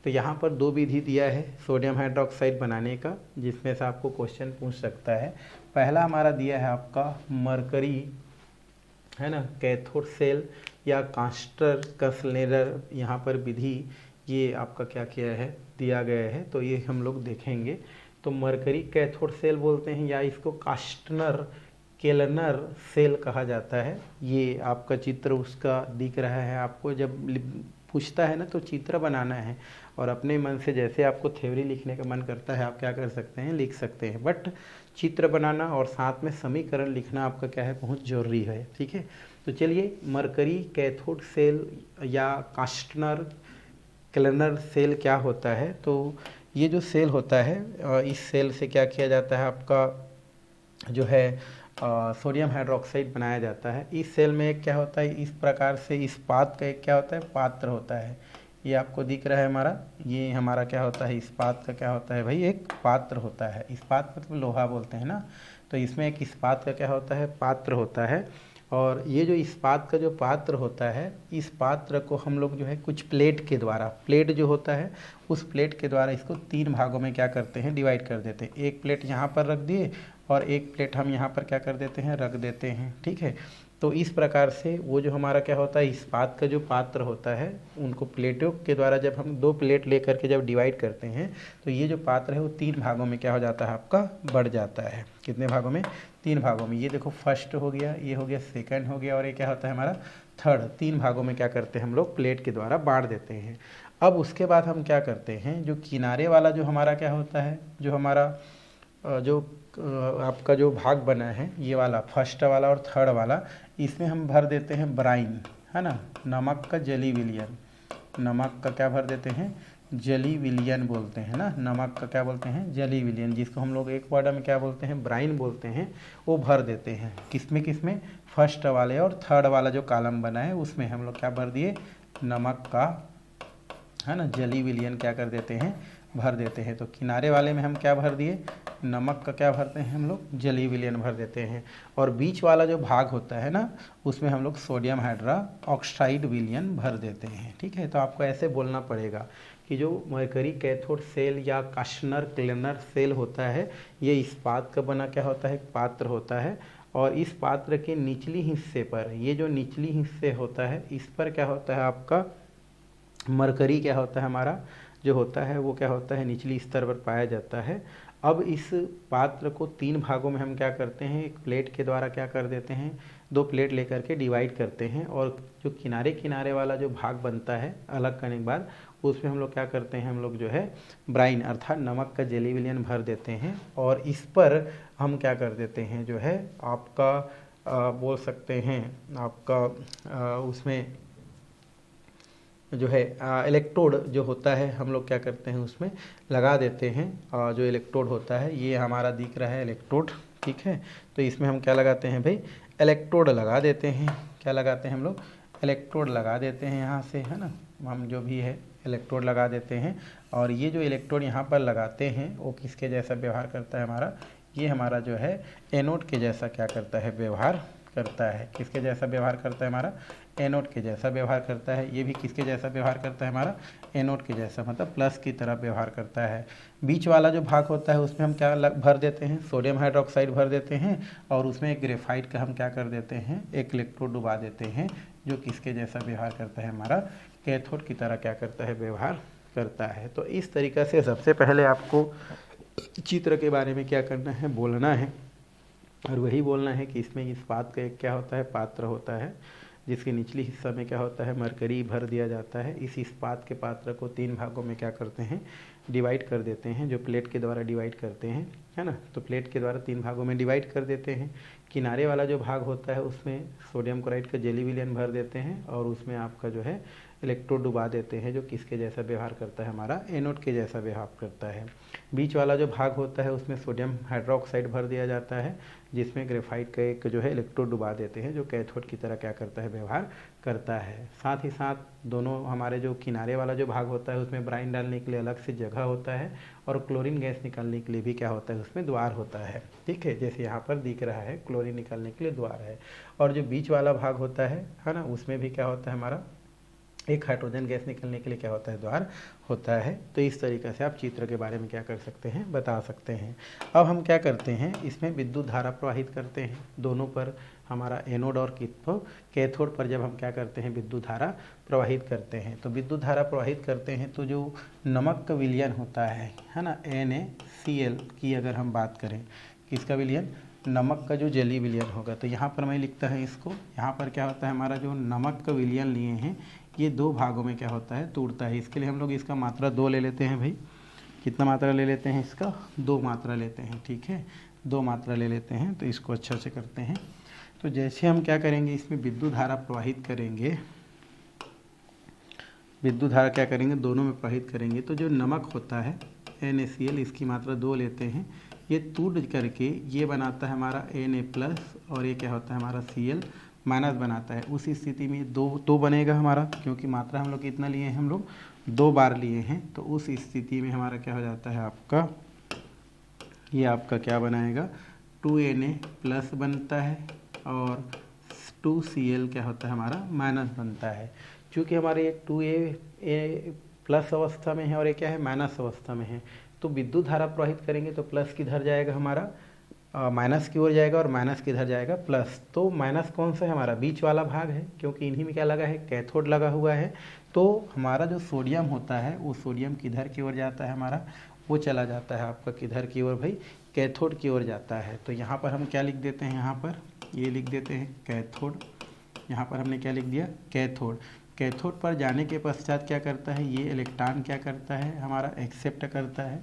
तो यहाँ पर दो विधि दिया है सोडियम हाइड्रोक्साइड बनाने का, जिसमें से आपको क्वेश्चन पूछ सकता है। पहला हमारा दिया है आपका मरकरी, है ना, कैथोड सेल या कास्टर कसलेरर, यहाँ पर विधि ये आपका क्या किया है, दिया गया है, तो ये हम लोग देखेंगे। तो मरकरी कैथोड सेल बोलते हैं या इसको कास्टनर केलनर सेल कहा जाता है। ये आपका चित्र उसका दिख रहा है आपको, जब पूछता है ना तो चित्र बनाना है, और अपने मन से जैसे आपको थ्योरी लिखने का मन करता है आप क्या कर सकते हैं, लिख सकते हैं, बट चित्र बनाना और साथ में समीकरण लिखना आपका क्या है, बहुत ज़रूरी है। ठीक है, तो चलिए मरकरी कैथोड सेल या कास्टनर केलनर सेल क्या होता है। तो ये जो सेल होता है, इस सेल से क्या किया जाता है, आपका जो है सोडियम हाइड्रोक्साइड बनाया जाता है। इस सेल में क्या होता है, इस प्रकार से इस्पात का एक क्या होता है, पात्र होता है। ये आपको दिख रहा है हमारा, ये हमारा क्या होता है, इस्पात का क्या होता है भाई, एक पात्र होता है। इस्पात मतलब लोहा बोलते हैं ना, तो इसमें एक इस्पात का क्या होता है, पात्र होता है। और ये जो इस्पात का जो पात्र होता है, इस पात्र को हम लोग जो है कुछ प्लेट के द्वारा, प्लेट जो होता है उस प्लेट के द्वारा इसको 3 भागों में क्या करते हैं, डिवाइड कर देते हैं। एक प्लेट यहाँ पर रख दिए और एक प्लेट हम यहाँ पर क्या कर देते हैं, रख देते हैं। ठीक है, तो इस प्रकार से वो जो हमारा क्या होता है, इस्पात का जो पात्र होता है, उनको प्लेटों के द्वारा जब हम 2 प्लेट लेकर के जब डिवाइड करते हैं तो ये जो पात्र है वो 3 भागों में क्या हो जाता है, आपका बढ़ जाता है। कितने भागों में, 3 भागों में। ये देखो फर्स्ट हो गया, ये हो गया सेकंड हो गया, और ये क्या होता है हमारा थर्ड। 3 भागों में क्या करते हैं हम लोग, प्लेट के द्वारा बांट देते हैं। अब उसके बाद हम क्या करते हैं, जो किनारे वाला जो हमारा क्या होता है, जो हमारा जो आपका जो भाग बना है, ये वाला फर्स्ट वाला और थर्ड वाला, इसमें हम भर देते हैं ब्राइन, है ना, नमक का जली विलियन। नमक का क्या भर देते हैं, जली विलियन बोलते हैं ना, नमक का क्या बोलते हैं, जली विलियन, जिसको हम लोग एक वर्ड में क्या बोलते हैं, ब्राइन बोलते हैं। वो भर देते हैं किसमें किसमें, फर्स्ट वाले और थर्ड वाला जो कॉलम बना है उसमें हम लोग क्या भर दिए, नमक का, है ना, जली विलियन क्या कर देते हैं, भर देते हैं। तो किनारे वाले में हम क्या भर दिए, नमक का क्या भरते हैं हम लोग, जली विलियन भर देते हैं। और बीच वाला जो भाग होता है ना, उसमें हम लोग सोडियम हाइड्रा ऑक्साइड विलियन भर देते हैं। ठीक है, तो आपको ऐसे बोलना पड़ेगा कि जो मरकरी कैथोड सेल या कास्टनर केलनर सेल होता है, ये इस्पात का बना क्या होता है, पात्र होता है। और इस पात्र के निचली हिस्से पर, ये जो निचली हिस्से होता है, इस पर क्या होता है आपका मरकरी क्या होता है, हमारा जो होता है वो क्या होता है, निचली स्तर पर पाया जाता है। अब इस पात्र को 3 भागों में हम क्या करते हैं, एक प्लेट के द्वारा क्या कर देते हैं, 2 प्लेट लेकर के डिवाइड करते हैं, और जो किनारे किनारे वाला जो भाग बनता है अलग करने के बाद, उसमें हम लोग क्या करते हैं, हम लोग जो है ब्राइन अर्थात नमक का जेली विलियन भर देते हैं। और इस पर हम क्या कर देते हैं, जो है आपका बोल सकते हैं आपका उसमें जो है इलेक्ट्रोड जो होता है, हम लोग क्या करते हैं उसमें लगा देते हैं। जो इलेक्ट्रोड होता है, ये हमारा दिख रहा है इलेक्ट्रोड, ठीक है, तो इसमें हम क्या लगाते हैं भाई, इलेक्ट्रोड लगा देते हैं। क्या लगाते हैं हम लोग, इलेक्ट्रोड लगा देते हैं यहाँ से, है ना, हम जो भी है इलेक्ट्रोड लगा देते हैं। और ये जो इलेक्ट्रोड यहाँ पर लगाते हैं वो किसके जैसा व्यवहार करता है हमारा, ये हमारा जो है एनोड के जैसा क्या करता है, व्यवहार करता है। किसके जैसा व्यवहार करता है हमारा, एनोड के जैसा व्यवहार करता है। ये भी किसके जैसा व्यवहार करता है हमारा, एनोड के जैसा, मतलब प्लस की तरह व्यवहार करता है। बीच वाला जो भाग होता है उसमें हम क्या भर देते हैं, सोडियम हाइड्रोक्साइड भर देते हैं, और उसमें एक ग्रेफाइट का हम क्या कर देते हैं, एक इलेक्ट्रोड डुबा देते हैं, जो किसके जैसा व्यवहार करता है, हमारा कैथोड की तरह क्या करता है, व्यवहार करता है। तो इस तरीक़े से सबसे पहले आपको चित्र के बारे में क्या करना है, बोलना है, और वही बोलना है कि इसमें इस्पात का एक क्या होता है, पात्र होता है, जिसके निचली हिस्सा में क्या होता है, मरकरी भर दिया जाता है। इस इस्पात के पात्र को 3 भागों में क्या करते हैं, डिवाइड कर देते हैं, जो प्लेट के द्वारा डिवाइड करते हैं, है ना। तो प्लेट के द्वारा 3 भागों में डिवाइड कर देते हैं। किनारे वाला जो भाग होता है उसमें सोडियम क्लोराइड का जेली विलियन भर देते हैं, और उसमें आपका जो है इलेक्ट्रोड डुबा देते हैं, जो किसके जैसा व्यवहार करता है, हमारा एनोड के जैसा व्यवहार करता है। बीच वाला जो भाग होता है उसमें सोडियम हाइड्रोक्साइड भर दिया जाता है, जिसमें ग्रेफाइट का एक जो है इलेक्ट्रोड डुबा देते हैं, जो कैथोड की तरह क्या करता है, व्यवहार करता है। साथ ही साथ दोनों हमारे जो किनारे वाला जो भाग होता है उसमें ब्राइन डालने के लिए अलग से जगह होता है, और क्लोरीन गैस निकालने के लिए भी क्या होता है, उसमें द्वार होता है। ठीक है, जैसे यहाँ पर दिख रहा है क्लोरीन निकालने के लिए द्वार है। और जो बीच वाला भाग होता है ना, उसमें भी क्या होता है, हमारा एक हाइड्रोजन गैस निकलने के लिए क्या होता है, द्वार होता है। तो इस तरीके से आप चित्र के बारे में क्या कर सकते हैं, बता सकते हैं। अब हम क्या करते हैं, इसमें विद्युत धारा प्रवाहित करते हैं दोनों पर, हमारा एनोड और कैथोड पर जब हम क्या करते हैं, विद्युत धारा प्रवाहित करते हैं। तो विद्युत धारा प्रवाहित करते हैं तो जो नमक का विलयन होता है ना, NaCl की अगर हम बात करें, किसका विलयन, नमक का जो जलीय विलयन होगा, तो यहाँ पर मैं लिखता है इसको, यहाँ पर क्या होता है, हमारा जो नमक का विलयन लिए हैं ये दो भागों में क्या होता है, टूटता है। इसके लिए हम लोग इसका मात्रा 2 ले लेते हैं भाई। कितना मात्रा ले लेते हैं इसका, 2 मात्रा लेते हैं। ठीक है, 2 मात्रा ले लेते हैं। तो इसको अच्छा से करते हैं। तो जैसे हम क्या करेंगे, इसमें विद्युत धारा प्रवाहित करेंगे, विद्युत धारा क्या करेंगे, दोनों में प्रवाहित करेंगे। तो जो नमक होता है NaCl, इसकी मात्रा 2 लेते हैं। ये टूट करके ये बनाता है हमारा Na+, और ये क्या होता है, हमारा Cl- बनाता है। उस स्थिति में दो बनेगा हमारा, क्योंकि मात्रा हम लोग कितना लिए हैं, हम लोग 2 बार लिए हैं। तो उस स्थिति में हमारा क्या हो जाता है, आपका ये आपका क्या बनाएगा, 2Na+ बनता है, और 2Cl क्या होता है, हमारा माइनस बनता है। चूँकि हमारे ये 2A+ अवस्था में है और ये क्या है, माइनस अवस्था में है, तो विद्युत धारा प्रवाहित करेंगे तो प्लस किधर जाएगा, हमारा माइनस की ओर जाएगा, और माइनस किधर जाएगा, प्लस। तो माइनस कौन सा है, हमारा बीच वाला भाग है, क्योंकि इन्हीं में क्या लगा है, कैथोड लगा हुआ है। तो हमारा जो सोडियम होता है वो सोडियम किधर की ओर जाता है, हमारा वो चला जाता है आपका किधर की ओर भाई, कैथोड की ओर जाता है। तो यहाँ पर हम क्या लिख देते हैं, यहाँ पर ये लिख देते हैं कैथोड। यहाँ पर हमने क्या लिख दिया, कैथोड। कैथोड पर जाने के पश्चात क्या करता है, ये इलेक्ट्रॉन क्या करता है, हमारा एक्सेप्ट करता है।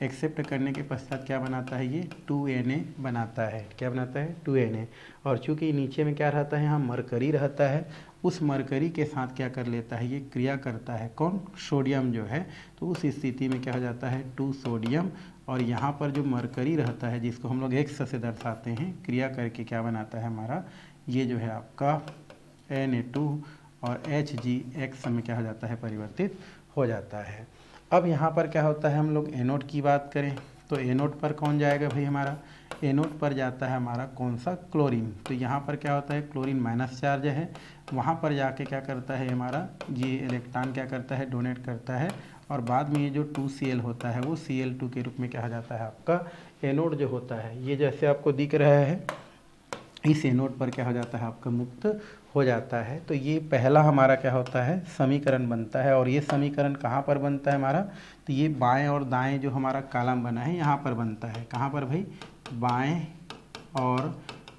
एक्सेप्ट करने के पश्चात क्या बनाता है, ये 2Na बनाता है। क्या बनाता है, 2Na। और चूंकि नीचे में क्या रहता है, यहाँ मरकरी रहता है, उस मरकरी के साथ क्या कर लेता है, ये क्रिया करता है, कौन, सोडियम जो है। तो उस स्थिति में क्या हो जाता है, 2 सोडियम, और यहाँ पर जो मरकरी रहता है, जिसको हम लोग X से दर्शाते हैं, क्रिया करके क्या बनाता है, हमारा ये जो है आपका Na2, और Hgx में क्या हो जाता है, परिवर्तित हो जाता है। अब यहाँ पर क्या होता है, हम लोग एनोड की बात करें तो एनोड पर कौन जाएगा भाई, हमारा एनोड पर जाता है हमारा कौन सा, क्लोरीन। तो यहाँ पर क्या होता है, क्लोरीन माइनस चार्ज है, वहाँ पर जाके क्या करता है, हमारा ये इलेक्ट्रॉन क्या करता है, डोनेट करता है, और बाद में ये जो 2Cl होता है वो Cl2 के रूप में क्या हो जाता है, आपका एनोड जो होता है, ये जैसे आपको दिख रहा है, इस एनोड पर क्या हो जाता है, आपका मुक्त हो जाता है। तो ये पहला हमारा क्या होता है, समीकरण बनता है। और ये समीकरण कहाँ पर बनता है हमारा, तो ये बाएं और दाएं जो हमारा कॉलम बना है यहाँ पर बनता है। कहाँ पर भाई, बाएं और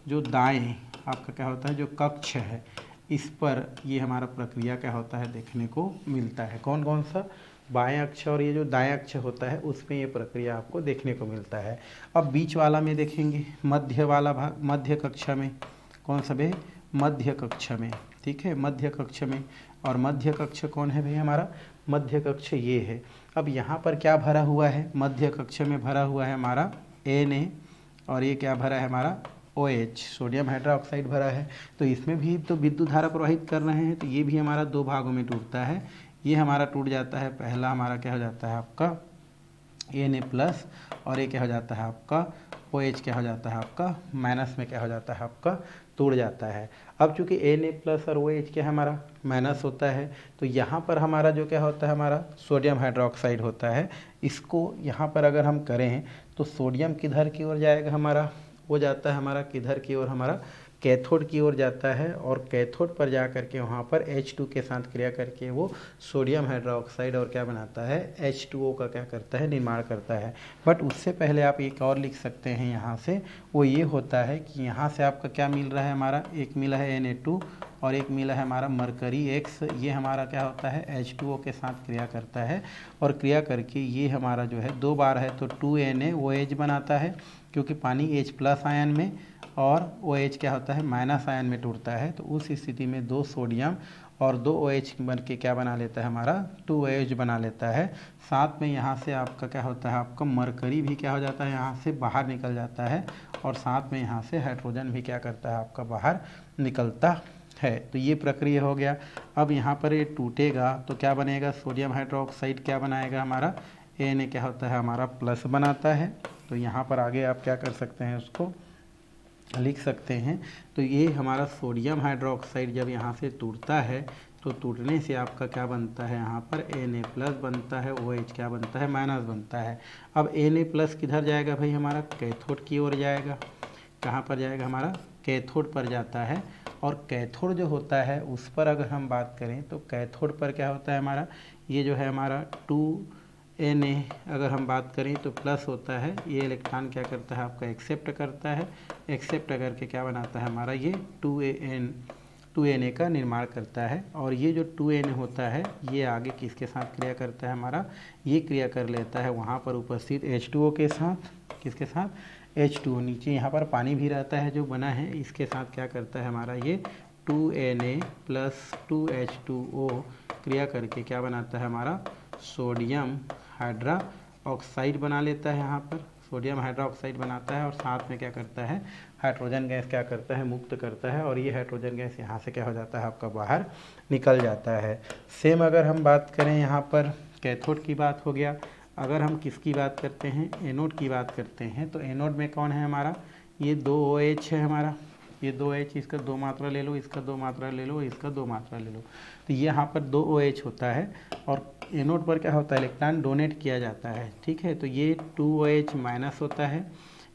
जो दाएं आपका क्या होता है, जो कक्ष है, इस पर ये हमारा प्रक्रिया क्या होता है, देखने को मिलता है। कौन कौन सा, बाएं अक्ष और ये जो दाएं अक्ष होता है, उसमें ये प्रक्रिया आपको देखने को मिलता है। अब बीच वाला में देखेंगे, मध्य वाला भाग, मध्य कक्षा में कौन सा भाई, मध्य कक्ष में। ठीक है, मध्य कक्ष में। और मध्य कक्ष कौन है भाई, हमारा मध्य कक्ष ये है। अब यहाँ पर क्या भरा हुआ है, मध्य कक्ष में भरा हुआ है हमारा Na, और ये क्या भरा है, हमारा OH, सोडियम हाइड्रोक्साइड भरा है। तो इसमें भी तो विद्युत धारा प्रवाहित कर रहे हैं, तो ये भी हमारा 2 भागों में टूटता है। ये हमारा टूट जाता है, पहला हमारा क्या हो जाता है, आपका Na+, और ये क्या हो जाता है, आपका OH क्या हो जाता है, आपका माइनस में क्या हो जाता है, आपका टूट जाता है। अब चूंकि Na+ और OH क्या है, हमारा माइनस होता है, तो यहाँ पर हमारा जो क्या होता है, हमारा सोडियम हाइड्रोक्साइड होता है। इसको यहाँ पर अगर हम करें तो सोडियम किधर की ओर जाएगा, हमारा वो जाता है हमारा किधर की ओर, हमारा कैथोड की ओर जाता है। और कैथोड पर जा करके वहाँ पर H2 के साथ क्रिया करके वो सोडियम हाइड्रोक्साइड और क्या बनाता है, H2O का क्या करता है, निर्माण करता है। बट उससे पहले आप एक और लिख सकते हैं यहाँ से, वो ये होता है कि यहाँ से आपका क्या मिल रहा है, हमारा एक मिला है Na2 और एक मिला है हमारा मरकरी X। ये हमारा क्या होता है H2O के साथ क्रिया करता है और क्रिया करके ये हमारा जो है 2 बार है तो 2NaOH बनाता है, क्योंकि पानी H प्लस आयन में और OH क्या होता है माइनस आयन में टूटता है। तो उस स्थिति में 2 सोडियम और 2 OH बन के क्या बना लेता है हमारा 2OH बना लेता है। साथ में यहाँ से आपका क्या होता है आपका मरकरी भी क्या हो जाता है यहाँ से बाहर निकल जाता है और साथ में यहाँ से हाइड्रोजन भी क्या करता है आपका बाहर निकलता है। तो ये प्रक्रिया हो गया। अब यहाँ पर ये टूटेगा तो क्या बनेगा, सोडियम हाइड्रोक्साइड क्या बनाएगा हमारा Na क्या होता है हमारा प्लस बनाता है। तो यहाँ पर आगे आप क्या कर सकते हैं उसको लिख सकते हैं। तो ये हमारा सोडियम हाइड्रोक्साइड जब यहाँ से टूटता है तो टूटने से आपका क्या बनता है यहाँ पर Na प्लस बनता है, OH क्या बनता है माइनस बनता है। अब Na प्लस किधर जाएगा भाई हमारा कैथोड की ओर जाएगा। कहाँ पर जाएगा हमारा कैथोड पर जाता है। और कैथोड जो होता है उस पर अगर हम बात करें तो कैथोड पर क्या होता है हमारा ये जो है हमारा 2Na अगर हम बात करें तो प्लस होता है। ये इलेक्ट्रॉन क्या करता है आपका एक्सेप्ट करता है, एक्सेप्ट करके क्या बनाता है हमारा ये 2Na का निर्माण करता है। और ये जो 2Na होता है ये आगे किसके साथ क्रिया करता है हमारा ये क्रिया कर लेता है वहाँ पर उपस्थित H2O के साथ। किसके साथ H2O। नीचे यहाँ पर पानी भी रहता है जो बना है, इसके साथ क्या करता है हमारा ये 2Na प्लस 2H2O क्रिया करके क्या बनाता है हमारा सोडियम हाइड्रा ऑक्साइड बना लेता है। यहाँ पर सोडियम हाइड्रा ऑक्साइड बनाता है और साथ में क्या करता है हाइड्रोजन गैस क्या करता है मुक्त करता है और ये हाइड्रोजन गैस यहाँ से क्या हो जाता है आपका बाहर निकल जाता है। सेम अगर हम बात करें यहाँ पर कैथोड की बात हो गया। अगर हम किसकी बात करते हैं एनोड की बात करते हैं तो एनोड में कौन है हमारा ये 2 OH है हमारा, ये 2 OH इसका 2 मात्रा ले लो, इसका 2 मात्रा ले लो, इसका 2 मात्रा ले लो। तो ये यहाँ पर 2 OH होता है और एनोड पर क्या होता है इलेक्ट्रॉन डोनेट किया जाता है। ठीक है, तो ये 2OH माइनस होता है।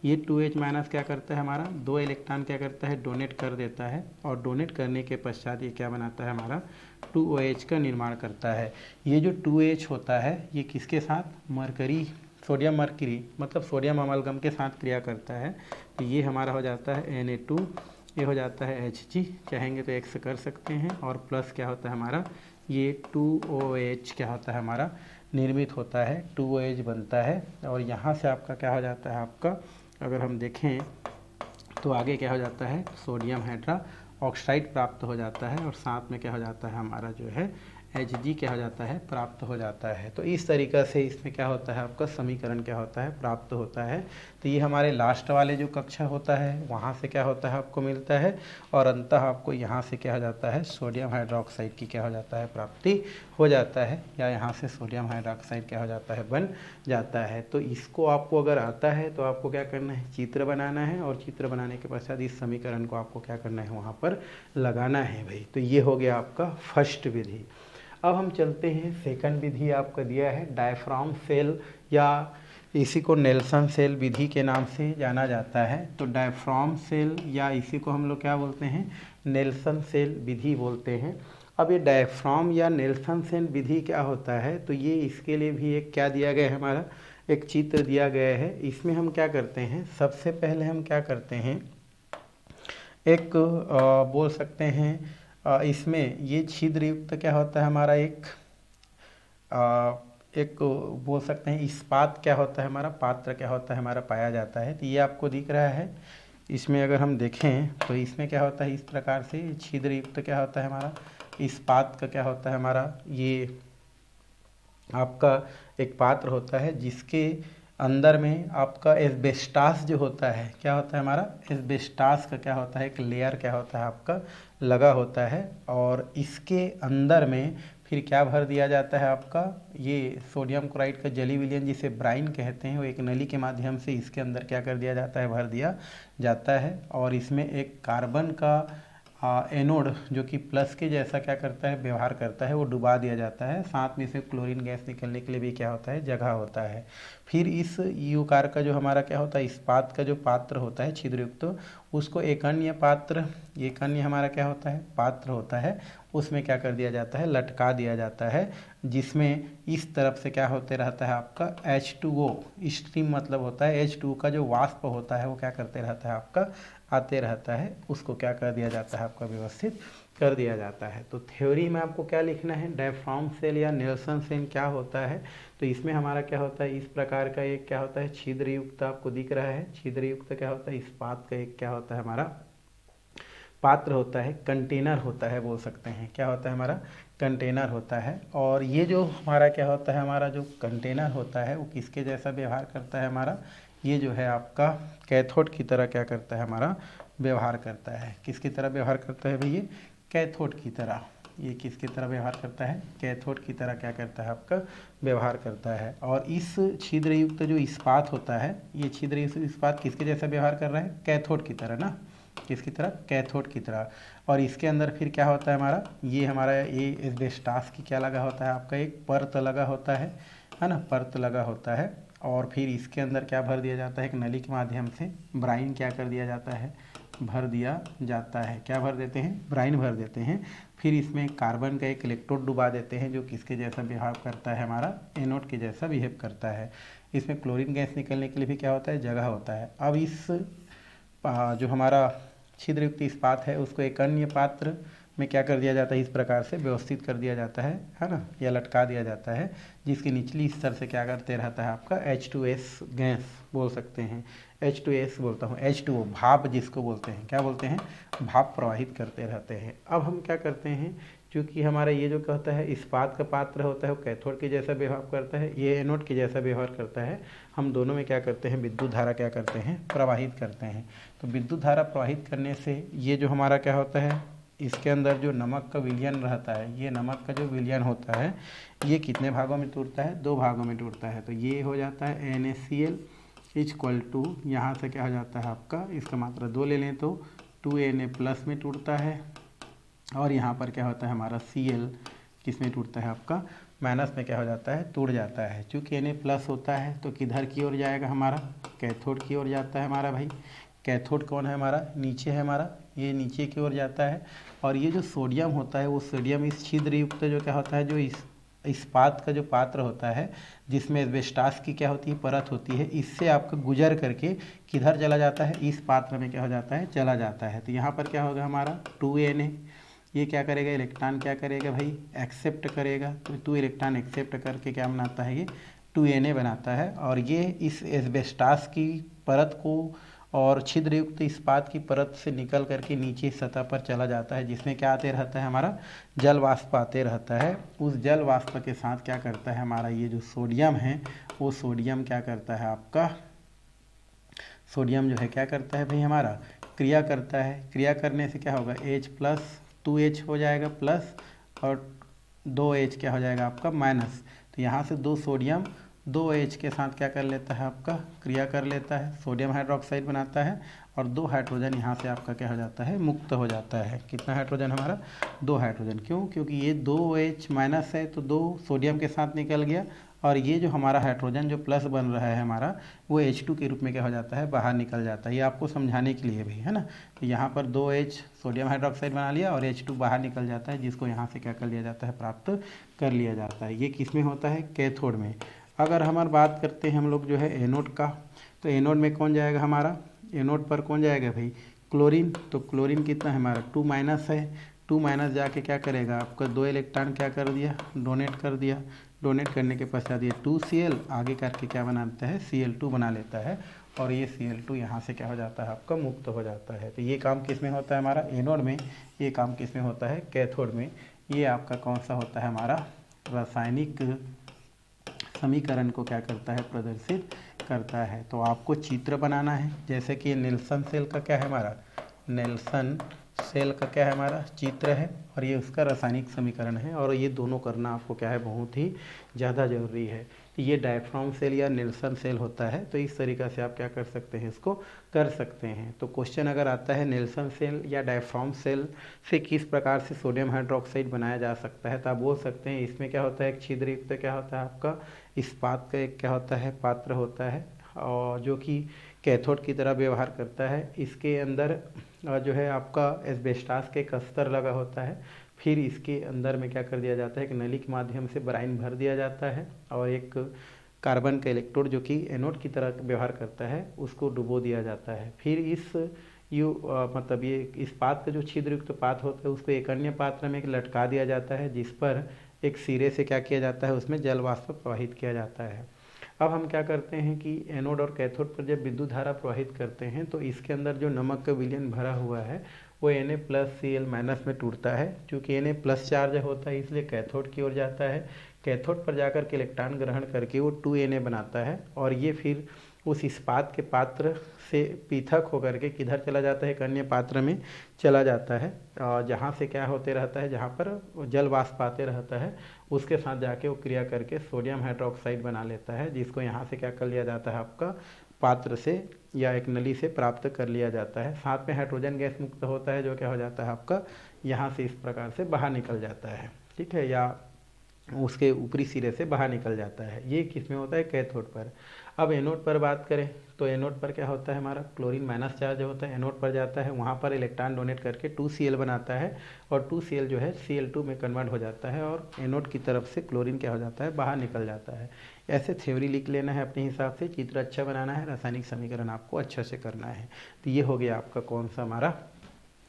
ये 2H माइनस क्या करता है हमारा 2 इलेक्ट्रॉन क्या करता है डोनेट कर देता है और डोनेट करने के पश्चात ये क्या बनाता है हमारा 2OH का निर्माण करता है। ये जो 2H होता है ये किसके साथ मरकरी सोडियम मरकरी मतलब सोडियम अमलगम के साथ क्रिया करता है। तो ये हमारा हो जाता है Na2, ये हो जाता है Hg, चाहेंगे तो X कर सकते हैं और प्लस क्या होता है हमारा ये 2OH क्या होता है हमारा निर्मित होता है 2OH बनता है। और यहाँ से आपका क्या हो जाता है आपका अगर हम देखें तो आगे क्या हो जाता है सोडियम हाइड्रा ऑक्साइड प्राप्त हो जाता है और साथ में क्या हो जाता है हमारा जो है Hg क्या हो जाता है प्राप्त हो जाता है। तो इस तरीक़ा से इसमें क्या होता है आपका समीकरण क्या होता है प्राप्त होता है। तो ये हमारे लास्ट वाले जो कक्षा होता है वहाँ से क्या होता है आपको मिलता है और अंततः आपको यहाँ से क्या हो जाता है सोडियम हाइड्रोक्साइड की क्या हो जाता है प्राप्ति हो जाता है या यहाँ से सोडियम हाइड्रोक्साइड क्या हो जाता है बन जाता है। तो इसको आपको अगर आता है तो आपको क्या करना है चित्र बनाना है और चित्र बनाने के पश्चात इस समीकरण को आपको क्या करना है वहाँ पर लगाना है भाई। तो ये हो गया आपका फर्स्ट विधि। अब हम चलते हैं सेकंड विधि आपका दिया है डायफ्राम सेल या इसी को नेल्सन सेल विधि के नाम से जाना जाता है। तो डायफ्राम सेल या इसी को हम लोग क्या बोलते हैं नेल्सन सेल विधि बोलते हैं। अब ये डायफ्राम या नेल्सन सेल विधि क्या होता है तो ये इसके लिए भी एक क्या दिया गया है हमारा एक चित्र दिया गया है। इसमें हम क्या करते हैं सबसे पहले हम क्या करते हैं एक बोल सकते हैं इसमें ये छिद्र युक्त क्या होता है हमारा एक बोल सकते हैं इस्पात क्या होता है हमारा पात्र क्या होता है हमारा पाया जाता है। तो ये आपको दिख रहा है। इसमें अगर हम देखें तो इसमें क्या होता है इस प्रकार से छिद्र युक्त क्या होता है हमारा इस्पात का क्या होता है हमारा ये आपका एक पात्र होता है जिसके अंदर में आपका एस्बेस्टास जो होता है क्या होता है हमारा एस्बेस्टास का क्या होता है एक लेयर क्या होता है आपका लगा होता है और इसके अंदर में फिर क्या भर दिया जाता है आपका ये सोडियम क्लोराइड का जली विलयन जिसे ब्राइन कहते हैं वो एक नली के माध्यम से इसके अंदर क्या कर दिया जाता है भर दिया जाता है। और इसमें एक कार्बन का एनोड जो कि प्लस के जैसा क्या करता है व्यवहार करता है वो डुबा दिया जाता है। साथ में से क्लोरीन गैस निकलने के लिए भी क्या होता है जगह होता है। फिर इस यूकार का जो हमारा क्या होता है इस्पात का जो पात्र होता है छिद्रयुक्त उसको एक अन्य पात्र एक अन्य हमारा क्या होता है पात्र होता है उसमें क्या कर दिया जाता है लटका दिया जाता है जिसमें इस तरफ से क्या होते रहता है आपका H2O स्ट्रीम मतलब होता है H2O का जो वाष्प होता है वो क्या करते रहता है आपका आते रहता है उसको क्या कर दिया जाता है, आपका व्यवस्थित कर दिया जाता है। तो थ्योरी में आपको क्या लिखना है, डायफ्राम सेल या नेल्सन सेल क्या होता है। तो इसमें हमारा क्या होता है, इस प्रकार का एक क्या होता है, छिद्र युक्त आपको दिख रहा है, छिद्र युक्त क्या होता है, इस्पात का एक क्या होता है हमारा पात्र होता है, कंटेनर होता है, बोल सकते हैं क्या होता है हमारा कंटेनर होता है। और ये जो हमारा क्या होता है, हमारा जो कंटेनर होता है वो किसके जैसा व्यवहार करता है हमारा, ये जो है आपका कैथोड की तरह क्या करता है हमारा व्यवहार करता है। किसकी तरह व्यवहार करता है भैया, कैथोड की तरह। ये किसकी तरह व्यवहार करता है, कैथोड की तरह क्या करता है आपका व्यवहार करता है। और इस छिद्र युक्त जो इस्पात होता है, ये छिद्र युक्त इस्पात किसके जैसा व्यवहार कर रहा है, कैथोड की तरह ना, किसकी तरह, कैथोड की तरह। और इसके अंदर फिर क्या होता है हमारा, ये हमारा ये एस्बेस्टास की क्या लगा होता है, आपका एक परत लगा होता है ना, परत लगा होता है। और फिर इसके अंदर क्या भर दिया जाता है, एक नली के माध्यम से ब्राइन क्या कर दिया जाता है, भर दिया जाता है। क्या भर देते हैं, ब्राइन भर देते हैं। फिर इसमें कार्बन का एक इलेक्ट्रोड डुबा देते हैं जो किसके जैसा बिहेव करता है, हमारा एनोड के जैसा बिहेव करता है। इसमें क्लोरीन गैस निकलने के लिए भी क्या होता है, जगह होता है। अब इस जो हमारा छिद्रयुक्त इस्पात है उसको एक अन्य पात्र में क्या कर दिया जाता है, इस प्रकार से व्यवस्थित कर दिया जाता है ना, या लटका दिया जाता है, जिसकी निचली स्तर से क्या करते रहता है आपका H2S गैस बोल सकते हैं, H2S बोलता हूँ, H2O भाप जिसको बोलते हैं, क्या बोलते हैं, भाप प्रवाहित करते रहते हैं। अब हम क्या करते हैं, क्योंकि हमारा ये जो कहता है इस्पात का पात्र होता है वो कैथोड के जैसा व्यवहार करता है, ये एनोड के जैसा व्यवहार करता है। हम दोनों में क्या करते हैं, विद्युत धारा क्या करते हैं, प्रवाहित करते हैं। तो विद्युत धारा प्रवाहित करने से ये जो हमारा क्या होता है, इसके अंदर जो नमक का विलयन रहता है, ये नमक का जो विलयन होता है ये कितने भागों में टूटता है, 2 भागों में टूटता है। तो ये हो जाता है NaCl इक्वल टू, यहाँ से क्या हो जाता है आपका, इसका मात्रा 2 ले लें तो 2Na प्लस में टूटता है। और यहाँ पर क्या होता है हमारा Cl किस में टूटता है, आपका माइनस में क्या हो जाता है, टूट जाता है। चूँकि Na प्लस होता है तो किधर की ओर जाएगा हमारा, कैथोड की ओर जाता है हमारा भाई। कैथोड कौन है हमारा, नीचे है हमारा, ये नीचे की ओर जाता है। और ये जो सोडियम होता है वो सोडियम इस छिद्र युक्त जो क्या होता है, जो इस्पात का जो पात्र होता है जिसमें एस्बेस्टास की क्या होती है, परत होती है, इससे आपका गुजर करके किधर चला जाता है, इस पात्र में क्या हो जाता है, चला जाता है। तो यहाँ पर क्या होगा हमारा 2Na, ये क्या करेगा, इलेक्ट्रॉन क्या करेगा भाई, एक्सेप्ट करेगा। तो 2 इलेक्ट्रॉन एक्सेप्ट करके क्या बनाता है, ये 2Na बनाता है। और ये इस एस्बेस्टास की परत को और छिद्रयुक्त इस्पात की परत से निकल करके नीचे सतह पर चला जाता है, जिसमें क्या आते रहता है हमारा जल वाष्प आते रहता है। उस जल वाष्प के साथ क्या करता है हमारा ये जो सोडियम है, वो सोडियम क्या करता है आपका, सोडियम जो है क्या करता है भाई हमारा, क्रिया करता है। क्रिया करने से क्या होगा, H प्लस 2H हो जाएगा प्लस, और 2H क्या हो जाएगा आपका माइनस। तो यहाँ से 2 सोडियम 2H के साथ क्या कर लेता है आपका, क्रिया कर लेता है, सोडियम हाइड्रोक्साइड बनाता है। और 2 हाइड्रोजन यहाँ से आपका क्या हो जाता है, मुक्त हो जाता है। कितना हाइड्रोजन हमारा, 2 हाइड्रोजन। क्यों, क्योंकि ये 2H माइनस है तो 2 सोडियम के साथ निकल गया, और ये जो हमारा हाइड्रोजन जो प्लस बन रहा है हमारा, वो H2 के रूप में क्या हो जाता है, बाहर निकल जाता है। ये आपको समझाने के लिए भी है ना। तो यहाँ पर 2H सोडियम हाइड्रोक्साइड बना लिया और H2 बाहर निकल जाता है, जिसको यहाँ से क्या कर लिया जाता है, प्राप्त कर लिया जाता है। ये किस में होता है, कैथोड में। अगर हमारी बात करते हैं हम लोग जो है एनोड का, तो एनोड में कौन जाएगा हमारा, एनोड पर कौन जाएगा भाई, क्लोरीन। तो क्लोरीन कितना है हमारा, 2 माइनस है। 2 माइनस जाके क्या करेगा आपका, 2 इलेक्ट्रॉन क्या कर दिया, डोनेट कर दिया। डोनेट करने के पश्चात ये 2Cl आगे करके क्या बनाता है, Cl2 बना लेता है। और ये Cl2 यहाँ से क्या हो जाता है आपका, मुक्त हो जाता है। तो ये काम किस में होता है हमारा, एनोड में। ये काम किस में होता है, कैथोड में। ये आपका कौन सा होता है हमारा, रासायनिक समीकरण को क्या करता है, प्रदर्शित करता है। तो आपको चित्र बनाना है, जैसे कि नेल्सन सेल का क्या है हमारा, नेल्सन सेल का क्या है हमारा चित्र है, और ये उसका रासायनिक समीकरण है। और ये दोनों करना आपको क्या है, बहुत ही ज़्यादा जरूरी है। तो ये डायफ्राम सेल या नेल्सन सेल होता है। तो इस तरीक़ा से आप क्या कर सकते हैं, इसको कर सकते हैं। तो क्वेश्चन अगर आता है नेल्सन सेल या डायफ्राम सेल से किस प्रकार से सोडियम हाइड्रोक्साइड बनाया जा सकता है, तो आप बोल सकते हैं इसमें क्या होता है, एक छिद्रयुक्त क्या होता है आपका इस्पात का एक क्या होता है, पात्र होता है, और जो कि कैथोड की तरह व्यवहार करता है। इसके अंदर जो है आपका एस्बेस्टास के एक अस्तर लगा होता है। फिर इसके अंदर में क्या कर दिया जाता है, एक नली के माध्यम से ब्राइन भर दिया जाता है, और एक कार्बन का इलेक्ट्रोड जो कि एनोड की तरह व्यवहार करता है उसको डुबो दिया जाता है। फिर इस मतलब ये इस्पात का जो छिद्रयुक्त पात्र होता है उसको एक अन्य पात्र में लटका दिया जाता है, जिस पर एक सिरे से क्या किया जाता है, उसमें जल वाष्प प्रवाहित किया जाता है। अब हम क्या करते हैं कि एनोड और कैथोड पर जब विद्युत धारा प्रवाहित करते हैं तो इसके अंदर जो नमक का विलयन भरा हुआ है वो Na+Cl- में टूटता है। चूँकि Na+ चार्ज होता है इसलिए कैथोड की ओर जाता है। कैथोड पर जाकर के इलेक्ट्रॉन ग्रहण करके वो 2Na बनाता है और ये फिर उस इस्पात के पात्र से पृथक होकर के किधर चला जाता है, एक अन्य पात्र में चला जाता है, जहाँ से क्या होते रहता है, जहाँ पर जल वाष्प आते रहता है उसके साथ जाके वो क्रिया करके सोडियम हाइड्रोक्साइड बना लेता है, जिसको यहाँ से क्या कर लिया जाता है, आपका पात्र से या एक नली से प्राप्त कर लिया जाता है। साथ में हाइड्रोजन गैस मुक्त होता है जो क्या हो जाता है आपका यहाँ से इस प्रकार से बाहर निकल जाता है, ठीक है, या उसके ऊपरी सिरे से बाहर निकल जाता है। ये किस में होता है, कैथोड पर। अब एनोड पर बात करें तो एनोड पर क्या होता है, हमारा क्लोरीन माइनस चार्ज होता है, एनोड पर जाता है, वहाँ पर इलेक्ट्रॉन डोनेट करके 2Cl बनाता है और 2Cl जो है Cl2 में कन्वर्ट हो जाता है और एनोड की तरफ से क्लोरीन क्या हो जाता है, बाहर निकल जाता है। ऐसे थ्योरी लिख लेना है अपने हिसाब से, चित्र अच्छा बनाना है, रासायनिक समीकरण आपको अच्छा से करना है। तो ये हो गया आपका कौन सा, हमारा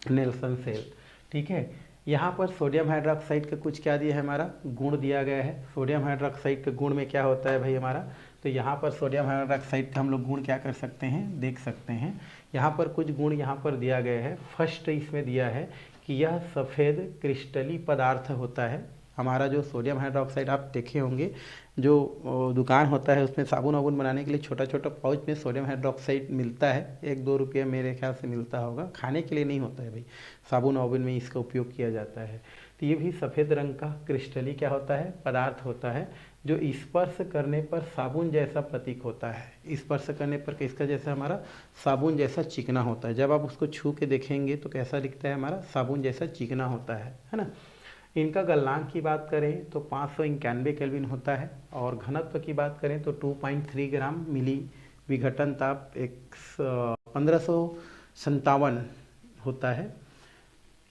नेल्सन सेल, ठीक है। यहाँ पर सोडियम हाइड्रोक्साइड का कुछ क्या दिया है, हमारा गुण दिया गया है। सोडियम हाइड्रोक्साइड के गुण में क्या होता है भाई हमारा, तो यहाँ पर सोडियम हाइड्रोक्साइड का हम लोग गुण क्या कर सकते हैं, देख सकते हैं। यहाँ पर कुछ गुण यहाँ पर दिया गया है। फर्स्ट इसमें दिया है कि यह सफ़ेद क्रिस्टली पदार्थ होता है। हमारा जो सोडियम हाइड्रोक्साइड आप देखे होंगे, जो दुकान होता है उसमें साबुन वाबुन बनाने के लिए छोटा छोटा पाउच में सोडियम हाइड्रोक्साइड मिलता है, 1-2 रुपये मेरे ख्याल से मिलता होगा। खाने के लिए नहीं होता है भाई, साबुन वाबुन में इसका उपयोग किया जाता है। तो ये भी सफ़ेद रंग का क्रिस्टली क्या होता है, पदार्थ होता है, जो स्पर्श करने पर साबुन जैसा प्रतीक होता है। स्पर्श करने पर किसका जैसा, हमारा साबुन जैसा चिकना होता है। जब आप उसको छू के देखेंगे तो कैसा दिखता है, हमारा साबुन जैसा चिकना होता है ना। इनका गलनांक की बात करें तो 591 केल्विन होता है और घनत्व की बात करें तो 2.3 ग्राम मिली विघटन ताप 1557 होता है।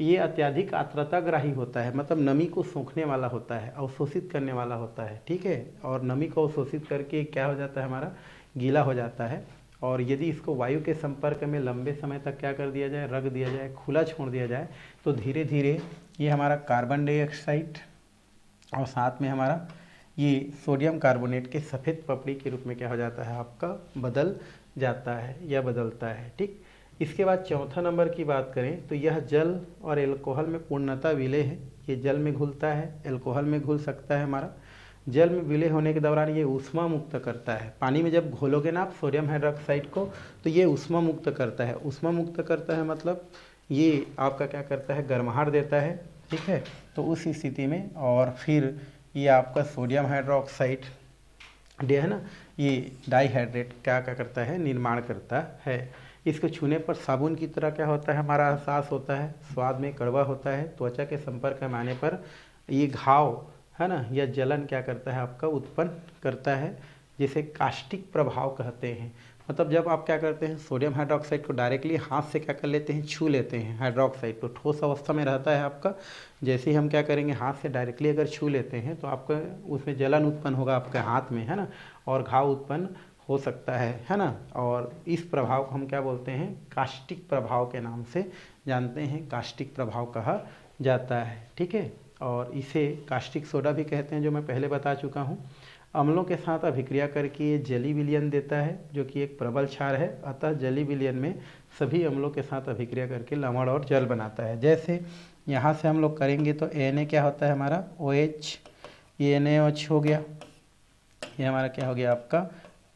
ये अत्यधिक आर्द्रताग्राही होता है, मतलब नमी को सोखने वाला होता है, अवशोषित करने वाला होता है, ठीक है। और नमी को अवशोषित करके क्या हो जाता है, हमारा गीला हो जाता है। और यदि इसको वायु के संपर्क में लंबे समय तक क्या कर दिया जाए, रख दिया जाए, खुला छोड़ दिया जाए, तो धीरे धीरे ये हमारा कार्बन डाइऑक्साइड और साथ में हमारा ये सोडियम कार्बोनेट के सफ़ेद पपड़ी के रूप में क्या हो जाता है, आपका बदल जाता है या बदलता है, ठीक। इसके बाद चौथा नंबर की बात करें तो यह जल और एल्कोहल में पूर्णतः विलय है। ये जल में घुलता है, एल्कोहल में घुल सकता है। हमारा जल में विलय होने के दौरान ये ऊष्मा मुक्त करता है। पानी में जब घोलोगे ना आप सोडियम हाइड्रोक्साइड को तो ये ऊष्मा मुक्त करता है। ऊष्मा मुक्त करता है मतलब ये आपका क्या करता है, गर्माहट देता है, ठीक है। तो उस स्थिति में और फिर ये आपका सोडियम हाइड्रोक्साइड है ना, ये डाइहाइड्रेट क्या क्या करता है, निर्माण करता है। इसको छूने पर साबुन की तरह क्या होता है, हमारा एहसास होता है, स्वाद में कड़वा होता है। त्वचा के संपर्क में आने पर ये घाव है ना, यह जलन क्या करता है, आपका उत्पन्न करता है, जिसे कास्टिक प्रभाव कहते हैं। मतलब जब आप क्या करते हैं, सोडियम हाइड्रोक्साइड को डायरेक्टली हाथ से क्या कर लेते हैं, छू लेते हैं। हाइड्रोक्साइड तो ठोस अवस्था में रहता है आपका, जैसे ही हम क्या करेंगे, हाथ से डायरेक्टली अगर छू लेते हैं तो आपका उसमें जलन उत्पन्न होगा आपके हाथ में, है ना, और घाव उत्पन्न हो सकता है ना। और इस प्रभाव को हम क्या बोलते हैं, कास्टिक प्रभाव के नाम से जानते हैं, कास्टिक प्रभाव कहा जाता है, ठीक है। और इसे कास्टिक सोडा भी कहते हैं, जो मैं पहले बता चुका हूँ। अम्लों के साथ अभिक्रिया करके ये जली विलयन देता है, जो कि एक प्रबल क्षार है। अतः जली विलयन में सभी अम्लों के साथ अभिक्रिया करके लवण और जल बनाता है। जैसे यहाँ से हम लोग करेंगे तो Na क्या होता है, हमारा OH, ये NaOH हो गया, ये हमारा क्या हो गया, आपका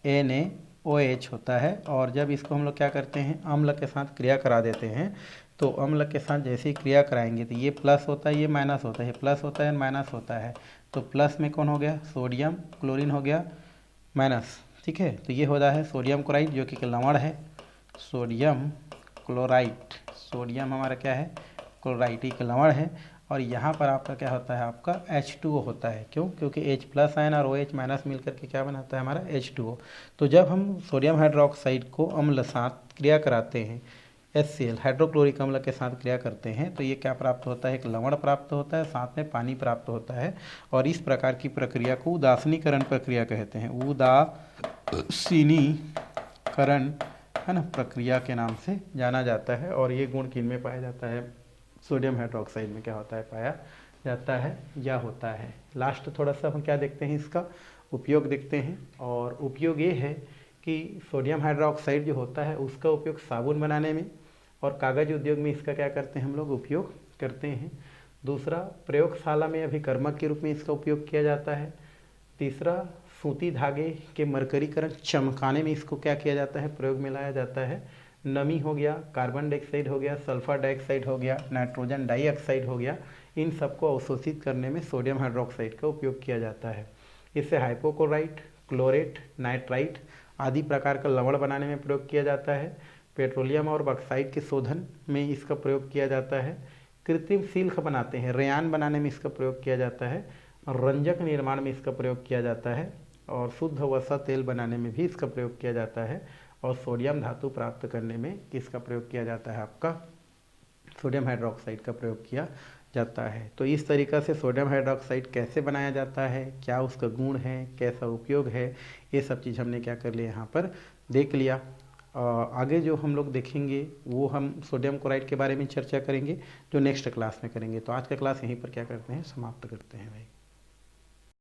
NaOH होता है। और जब इसको हम लोग क्या करते हैं, अम्ल के साथ क्रिया करा देते हैं, तो अम्ल के साथ जैसे ही क्रिया कराएंगे तो ये प्लस होता है, ये माइनस होता है, ये प्लस होता है, माइनस होता है। तो प्लस में कौन हो गया, सोडियम क्लोरीन हो गया माइनस, ठीक है। तो ये होता है सोडियम क्लोराइड, जो कि लवण है, सोडियम क्लोराइड। सोडियम हमारा क्या है, क्लोराइड, एक लवण है। और यहाँ पर आपका क्या होता है, आपका H2O होता है। क्यों, क्योंकि H+ आयन और OH- मिल करके क्या बनाता है, हमारा H2O। तो जब हम सोडियम हाइड्रोक्साइड को अम्ल साथ क्रिया कराते हैं, HCl हाइड्रोक्लोरिक अम्ल के साथ क्रिया करते हैं, तो ये क्या प्राप्त होता है, एक लवण प्राप्त होता है, साथ में पानी प्राप्त होता है। और इस प्रकार की प्रक्रिया को उदासीनीकरण प्रक्रिया कहते हैं। उदासीनीकरण है ना, प्रक्रिया के नाम से जाना जाता है। और ये गुण किन में पाया जाता है, सोडियम हाइड्रोक्साइड में क्या होता है, पाया जाता है या होता है। लास्ट थोड़ा सा हम क्या देखते हैं, इसका उपयोग देखते हैं। और उपयोग ये है कि सोडियम हाइड्रोक्साइड जो होता है उसका उपयोग साबुन बनाने में और कागज़ उद्योग में इसका क्या करते हैं हम लोग, उपयोग करते हैं। दूसरा, प्रयोगशाला में अभिकर्मक के रूप में इसका उपयोग किया जाता है। तीसरा, सूती धागे के मरकरीकरण चमकाने में इसको क्या किया जाता है, प्रयोग में लाया जाता है। नमी हो गया, कार्बन डाइऑक्साइड हो गया, सल्फर डाइऑक्साइड हो गया, नाइट्रोजन डाइऑक्साइड हो गया, इन सबको अवशोषित करने में सोडियम हाइड्रोक्साइड का उपयोग किया जाता है। इससे हाइपोक्लोराइट, क्लोरेट, नाइट्राइट आदि प्रकार का लवण बनाने में प्रयोग किया जाता है। पेट्रोलियम और बक्साइट के शोधन में इसका प्रयोग किया जाता है। कृत्रिम सिल्क बनाते हैं, रेयान बनाने में इसका प्रयोग किया जाता है। रंजक निर्माण में इसका प्रयोग किया जाता है। और शुद्ध वसा तेल बनाने में भी इसका प्रयोग किया जाता है। और सोडियम धातु प्राप्त करने में किसका प्रयोग किया जाता है, आपका सोडियम हाइड्रोक्साइड का प्रयोग किया जाता है। तो इस तरीक़ा से सोडियम हाइड्रोक्साइड कैसे बनाया जाता है, क्या उसका गुण है, कैसा उपयोग है, ये सब चीज़ हमने क्या कर लिया, यहाँ पर देख लिया। आगे जो हम लोग देखेंगे वो हम सोडियम क्लोराइड के बारे में चर्चा करेंगे, जो नेक्स्ट क्लास में करेंगे। तो आज का क्लास यहीं पर क्या करते हैं, समाप्त करते हैं भाई।